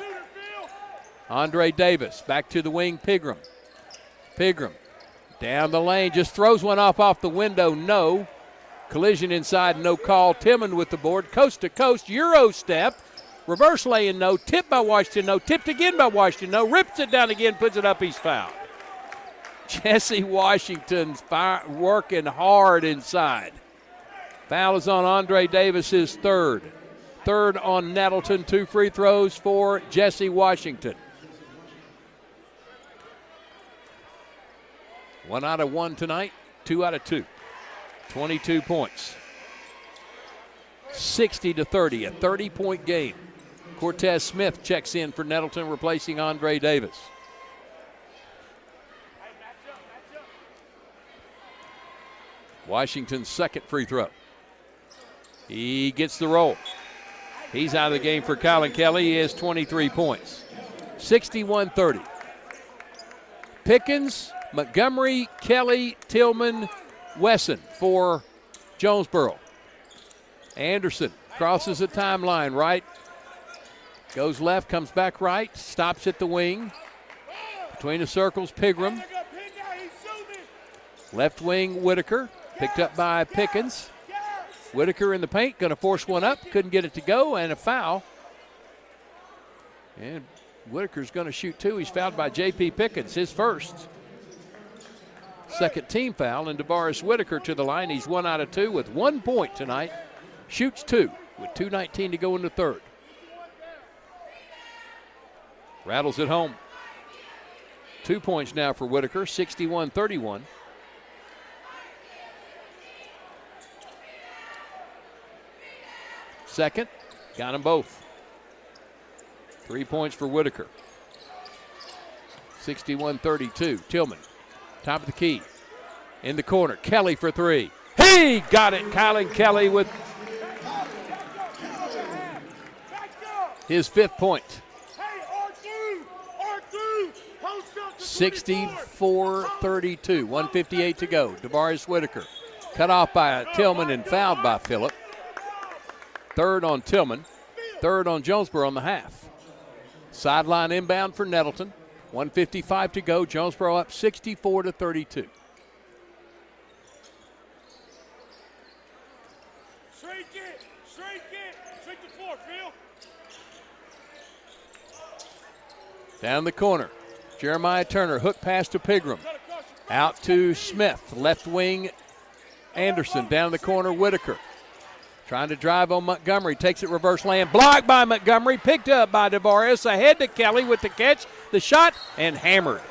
Andre Davis back to the wing. Pigram. Pigram down the lane. Just throws one off the window. No. Collision inside. No call. Tillman with the board. Coast to coast. Euro step. Reverse lay-in. No. Tipped by Washington. No. Tipped again by Washington. No. Rips it down again. Puts it up. He's fouled. Jesse Washington's working hard inside. Foul is on Andre Davis, his third. Third on Nettleton. 2 free throws for Jesse Washington. 1 out of 1 tonight, 2 out of 2. 22 points. 60-30, a 30-point game. Cortez Smith checks in for Nettleton, replacing Andre Davis. Washington's second free throw. He gets the roll. He's out of the game for Kylan Kelly. He has 23 points. 61-30. Pickens, Montgomery, Kelly, Tillman, Wesson for Jonesboro. Anderson crosses the timeline right. Goes left, comes back right. Stops at the wing. Between the circles, Pigram. Left wing, Whitaker. Picked up by Pickens. Whitaker in the paint, going to force one up. Couldn't get it to go, and a foul. And Whitaker's going to shoot 2. He's fouled by J.P. Pickens, his first. Second team foul, and DeVaris Whitaker to the line. He's 1 out of 2 with 1 point tonight. Shoots 2 with 2:19 to go in the third. Rattles it home. 2 points now for Whitaker, 61-31. Second, got them both. 3 points for Whitaker. 61-32. Tillman, top of the key. In the corner, Kelly for 3. He got it. Kylan Kelly with his 5th point. 64-32. 1:58 to go. DeVaris Whitaker cut off by Tillman and fouled by Phillip. Third on Tillman. Third on Jonesboro on the half. Sideline inbound for Nettleton. 1:55 to go. Jonesboro up 64-32. Shrink the floor, Phil. Down the corner. Jeremiah Turner, hook pass to Pigram. Out to Smith. Left wing, Anderson. Down the corner, Whitaker. Trying to drive on Montgomery. Takes it reverse lane. Blocked by Montgomery. Picked up by DeVaris. Ahead to Kelly with the catch. The shot and hammered.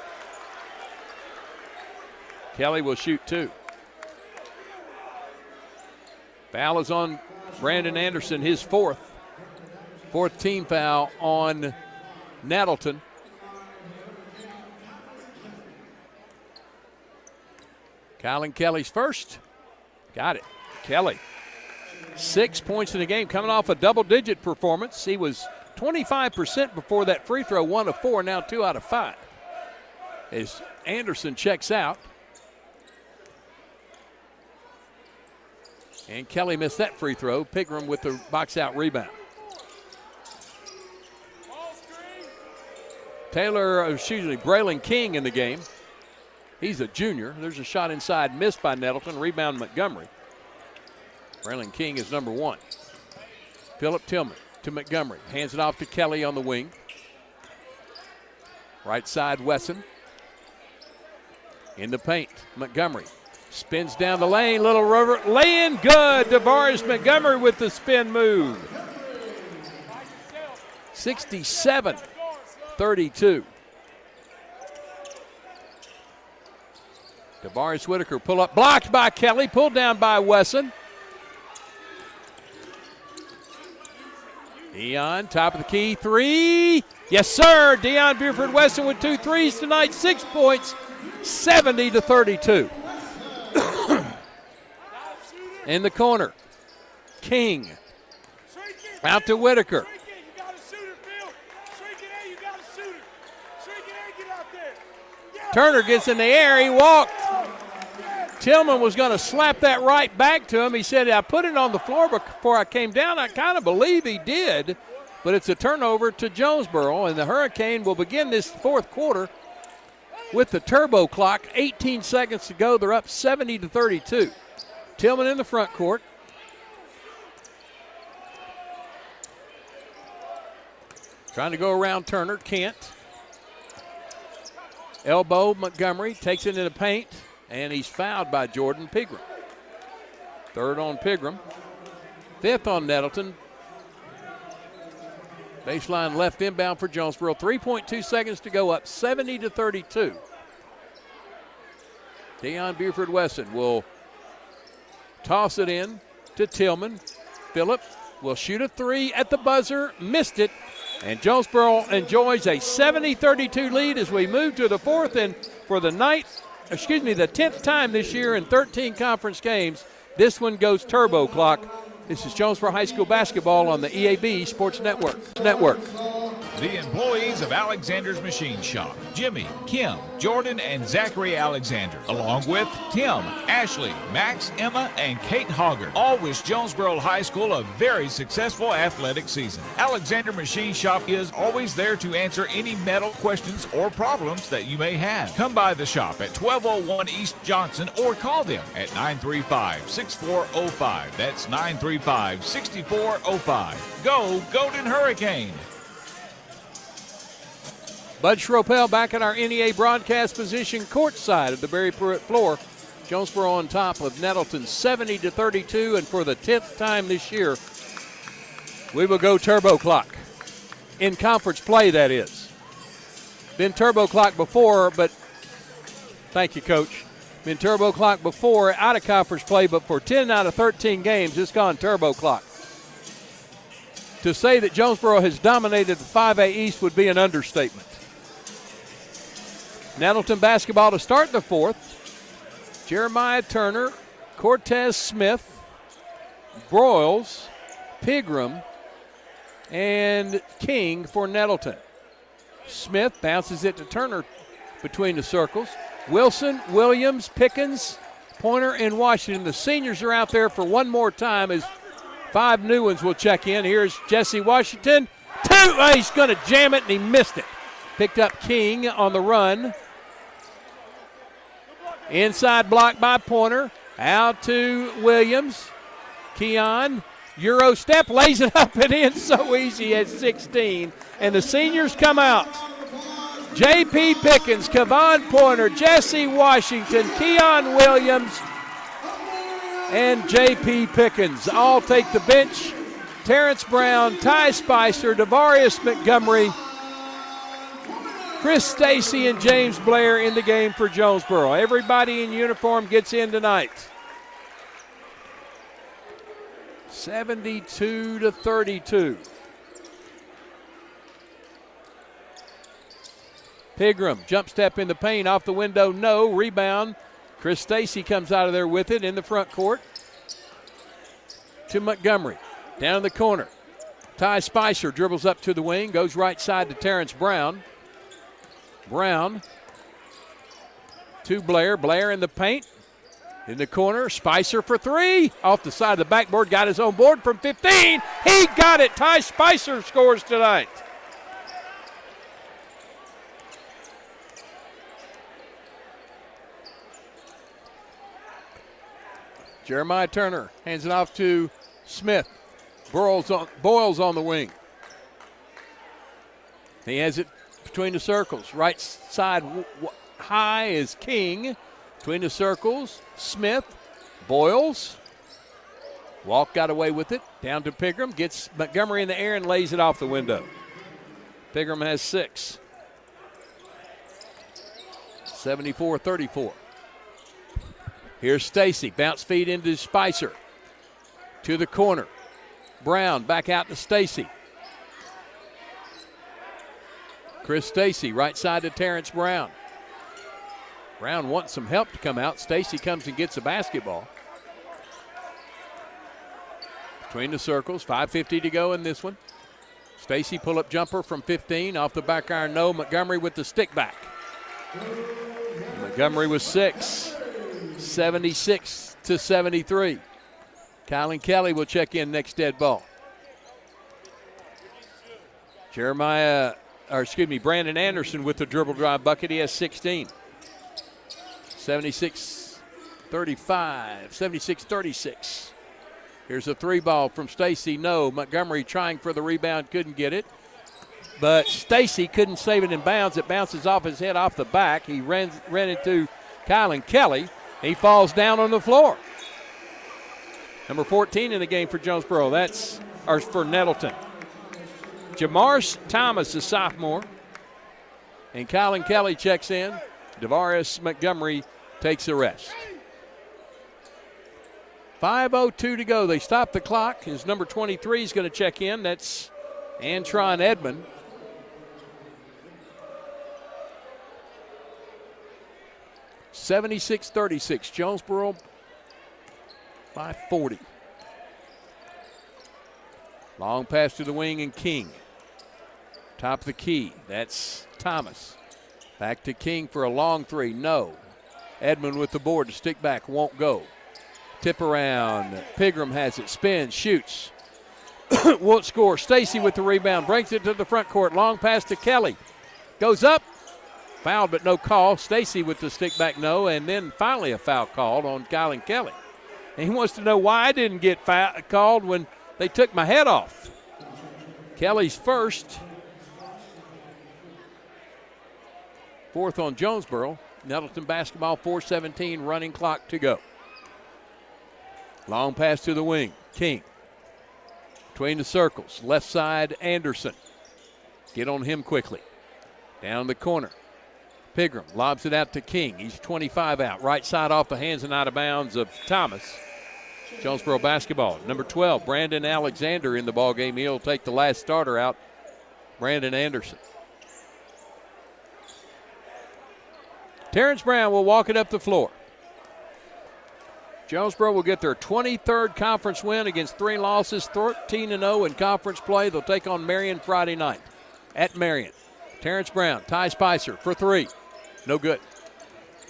Kelly will shoot 2. Foul is on Brandon Anderson, his 4th. 4th team foul on Nettleton. Kylan Kelly's first. Got it. Kelly. 6 points in the game, coming off a double-digit performance. He was 25% before that free throw, 1 of 4, now 2 out of 5. As Anderson checks out. And Kelly missed that free throw. Pigram with the box-out rebound. Braylon King in the game. He's a junior. There's a shot inside, missed by Nettleton. Rebound Montgomery. Braylon King is number 1. Philip Tillman to Montgomery. Hands it off to Kelly on the wing. Right side, Wesson. In the paint, Montgomery. Spins down the lane, little rover. Lay-in good. DeVaris Montgomery with the spin move. 67-32. DeVaris Whitaker pull up. Blocked by Kelly. Pulled down by Wesson. Dion, top of the key, three. Yes, sir. Dion Buford Wesson with 2 threes tonight. 6 points, 70-32. In the corner, King. Out to Whitaker. Turner gets in the air. He walked. Tillman was going to slap that right back to him. He said, I put it on the floor before I came down. I kind of believe he did, but it's a turnover to Jonesboro, and the Hurricane will begin this fourth quarter with the turbo clock. 18 seconds to go. They're up 70-32. Tillman in the front court. Trying to go around Turner. Can't. Elbow Montgomery. Takes it into the paint. And he's fouled by Jordan Pigram. Third on Pigram. Fifth on Nettleton. Baseline left inbound for Jonesboro. 3.2 seconds to go, up 70-32. Dion Buford Wesson will toss it in to Tillman. Phillip will shoot a three at the buzzer. Missed it. And Jonesboro enjoys a 70-32 lead as we move to the fourth. And for the 10th time this year in 13 conference games, this one goes turbo clock. This is Jonesboro High School basketball on the EAB Sports Network. The employees of Alexander's Machine Shop, Jimmy, Kim, Jordan, and Zachary Alexander, along with Tim, Ashley, Max, Emma, and Kate Hoggard, all wish Jonesboro High School a very successful athletic season. Alexander Machine Shop is always there to answer any metal questions or problems that you may have. Come by the shop at 1201 East Johnson or call them at 935-6405. That's 935-6405. Go Golden Hurricane! Bud Schropel back in our NEA broadcast position courtside of the Barry Pruitt floor. Jonesboro on top of Nettleton 70-32, and for the 10th time this year, we will go turbo clock. In conference play, that is. Been turbo clock before, but thank you, Coach. Been turbo clock before out of conference play, but for 10 out of 13 games, it's gone turbo clock. To say that Jonesboro has dominated the 5A East would be an understatement. Nettleton basketball to start the fourth. Jeremiah Turner, Cortez Smith, Broyles, Pigram, and King for Nettleton. Smith bounces it to Turner between the circles. Wilson, Williams, Pickens, Pointer, and Washington. The seniors are out there for one more time as 5 new ones will check in. Here's Jesse Washington. He's going to jam it, and he missed it. Picked up King on the run. Inside block by Pointer. Out to Williams. Keon, Euro step, lays it up and in so easy at 16. And the seniors come out. J.P. Pickens, Kevon Pointer, Jesse Washington, Keon Williams, and J.P. Pickens all take the bench. Terrence Brown, Ty Spicer, Devarius Montgomery, Chris Stacy, and James Blair in the game for Jonesboro. Everybody in uniform gets in tonight. 72-32. Pigram, jump step in the paint, off the window, no. Rebound. Chris Stacy comes out of there with it in the front court. To Montgomery, down in the corner. Ty Spicer dribbles up to the wing, goes right side to Terrence Brown. Brown to Blair. Blair in the paint. In the corner, Spicer for 3. Off the side of the backboard, got his own board from 15. He got it. Ty Spicer scores tonight. Jeremiah Turner hands it off to Smith. Boyles on the wing. He has it between the circles. Right side high is King. Between the circles, Smith, Boyles. Walk got away with it. Down to Pigram. Gets Montgomery in the air and lays it off the window. Pigram has 6. 74-34. Here's Stacy. Bounce feed into Spicer. To the corner. Brown back out to Stacy. Chris Stacy, right side to Terrence Brown. Brown wants some help to come out. Stacy comes and gets a basketball. Between the circles, 5:50 to go in this one. Stacy pull-up jumper from 15, off the back iron, no. Montgomery with the stick back. Montgomery was 6, 76-73. Kylan Kelly will check in next dead ball. Brandon Anderson with the dribble drive bucket. He has 16. 76-35, 76-36. Here's a 3 ball from Stacy. No. Montgomery trying for the rebound, couldn't get it. But Stacy couldn't save it in bounds. It bounces off his head off the back. He ran into Kylan Kelly. He falls down on the floor. Number 14 in the game for Jonesboro. For Nettleton. Jamar Thomas, a sophomore. And Kylan Kelly checks in. Devaris Montgomery takes the rest. 5:02 to go. They stop the clock. His number 23 is going to check in. That's Antron Edmond. (76-36). Jonesboro by 40. Long pass to the wing and King. Top of the key. That's Thomas. Back to King for a long 3. No. Edmond with the board. The stick back won't go. Tip around. Pigram has it. Spins. Shoots. Won't score. Stacy with the rebound. Brings it to the front court. Long pass to Kelly. Goes up. Fouled but no call. Stacy with the stick back, no. And then finally a foul called on Kylan Kelly. And he wants to know why I didn't get called when they took my head off. Kelly's first. 4th on Jonesboro. Nettleton basketball, 4:17 running clock to go. Long pass to the wing. King. Between the circles. Left side, Anderson. Get on him quickly. Down the corner. Pigram lobs it out to King. He's 25 out. Right side off the hands and out of bounds of Thomas. Jonesboro basketball. Number 12, Brandon Alexander in the ballgame. He'll take the last starter out, Brandon Anderson. Terrence Brown will walk it up the floor. Jonesboro will get their 23rd conference win against 3 losses, 13-0 in conference play. They'll take on Marion Friday night at Marion. Terrence Brown, Ty Spicer for 3. No good.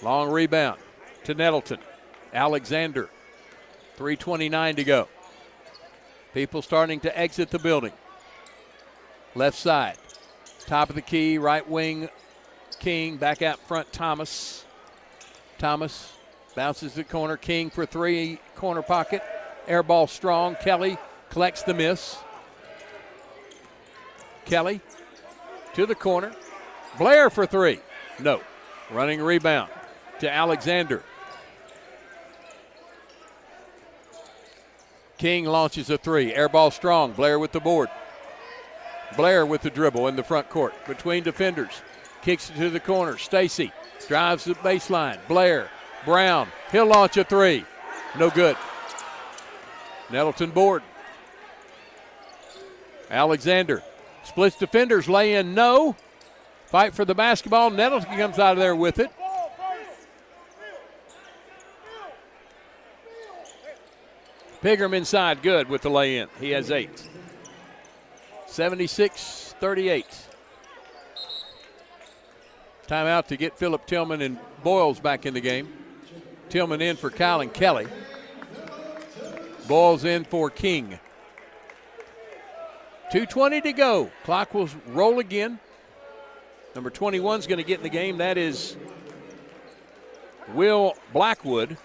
Long rebound to Nettleton. Alexander, 3:29 to go. People starting to exit the building. Left side, top of the key, right wing, King. Back out front, Thomas. Thomas bounces the corner. King for 3, corner pocket. Air ball strong. Kelly collects the miss. Kelly to the corner. Blair for 3. No. Running rebound to Alexander. King launches a 3. Air ball strong. Blair with the board. Blair with the dribble in the front court. Between defenders. Kicks it to the corner. Stacy drives the baseline. Blair. Brown. He'll launch a 3. No good. Nettleton board. Alexander. Splits defenders. Lay in. No. Fight for the basketball. Nettleton comes out of there with it. Pigram inside. Good with the lay in. He has 8. 76-38. Timeout to get Phillip Tillman and Boyles back in the game. Tillman in for Kylan Kelly. Boyles in for King. 2:20 to go. Clock will roll again. Number 21 is going to get in the game. That is Will Blackwood.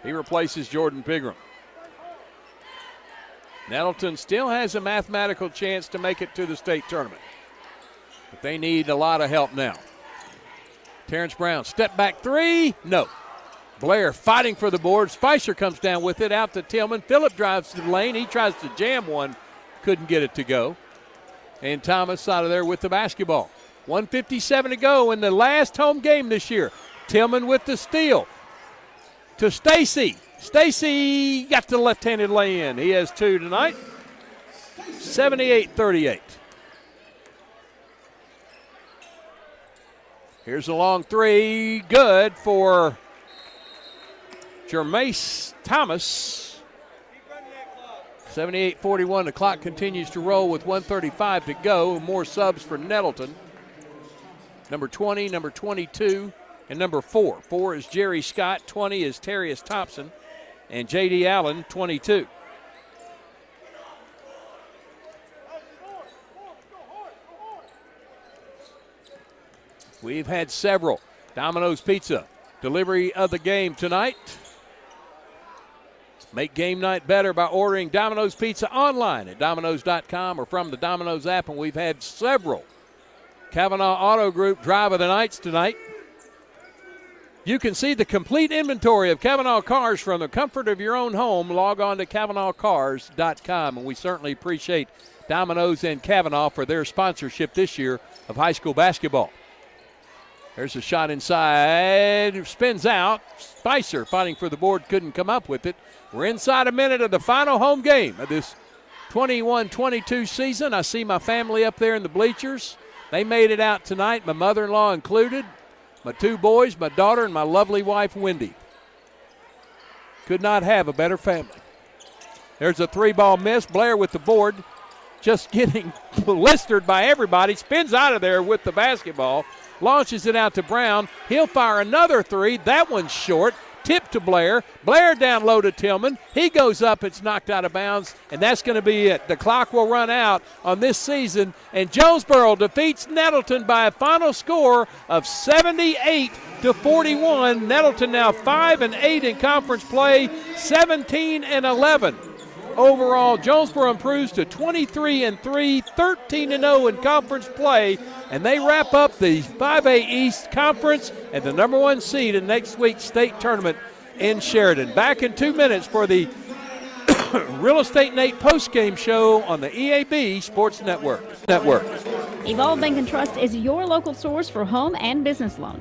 He replaces Jordan Pigram. Nettleton still has a mathematical chance to make it to the state tournament, but they need a lot of help now. Terrence Brown, step back three, no. Blair fighting for the board. Spicer comes down with it out to Tillman. Phillip drives to the lane. He tries to jam one, couldn't get it to go. And Thomas out of there with the basketball. 1:57 to go in the last home game this year. Tillman with the steal to Stacy. Stacy got the left-handed lay-in. He has 2 tonight. 78-38. Here's a long three. Good for Jermaine Thomas. 78-41. The clock continues to roll with 1:35 to go. More subs for Nettleton. Number 20, number 22, and number 4. 4 is Jerry Scott. 20 is Terrius Thompson. And J.D. Allen, 22. We've had several Domino's Pizza delivery of the game tonight. Make game night better by ordering Domino's Pizza online at Domino's.com or from the Domino's app, and we've had several Kavanaugh Auto Group Drive of the Nights tonight. You can see the complete inventory of Kavanaugh cars from the comfort of your own home. Log on to KavanaughCars.com, and we certainly appreciate Domino's and Kavanaugh for their sponsorship this year of high school basketball. There's a shot inside, spins out. Spicer fighting for the board, couldn't come up with it. We're inside a minute of the final home game of this 21-22 season. I see my family up there in the bleachers. They made it out tonight, my mother-in-law included, my 2 boys, my daughter, and my lovely wife, Wendy. Could not have a better family. There's a 3-ball miss. Blair with the board, just getting blistered by everybody. Spins out of there with the basketball. Launches it out to Brown. He'll fire another 3. That one's short. Tip to Blair. Blair down low to Tillman. He goes up. It's knocked out of bounds, and that's going to be it. The clock will run out on this season, and Jonesboro defeats Nettleton by a final score of 78-41. Nettleton now 5-8 in conference play, 17-11. Overall, Jonesboro improves to 23-3, 13-0 in conference play, and they wrap up the 5A East Conference and the number 1 seed in next week's state tournament in Sheridan. Back in 2 minutes for the Real Estate Nate postgame show on the EAB Sports Network. Evolve Bank and Trust is your local source for home and business loans.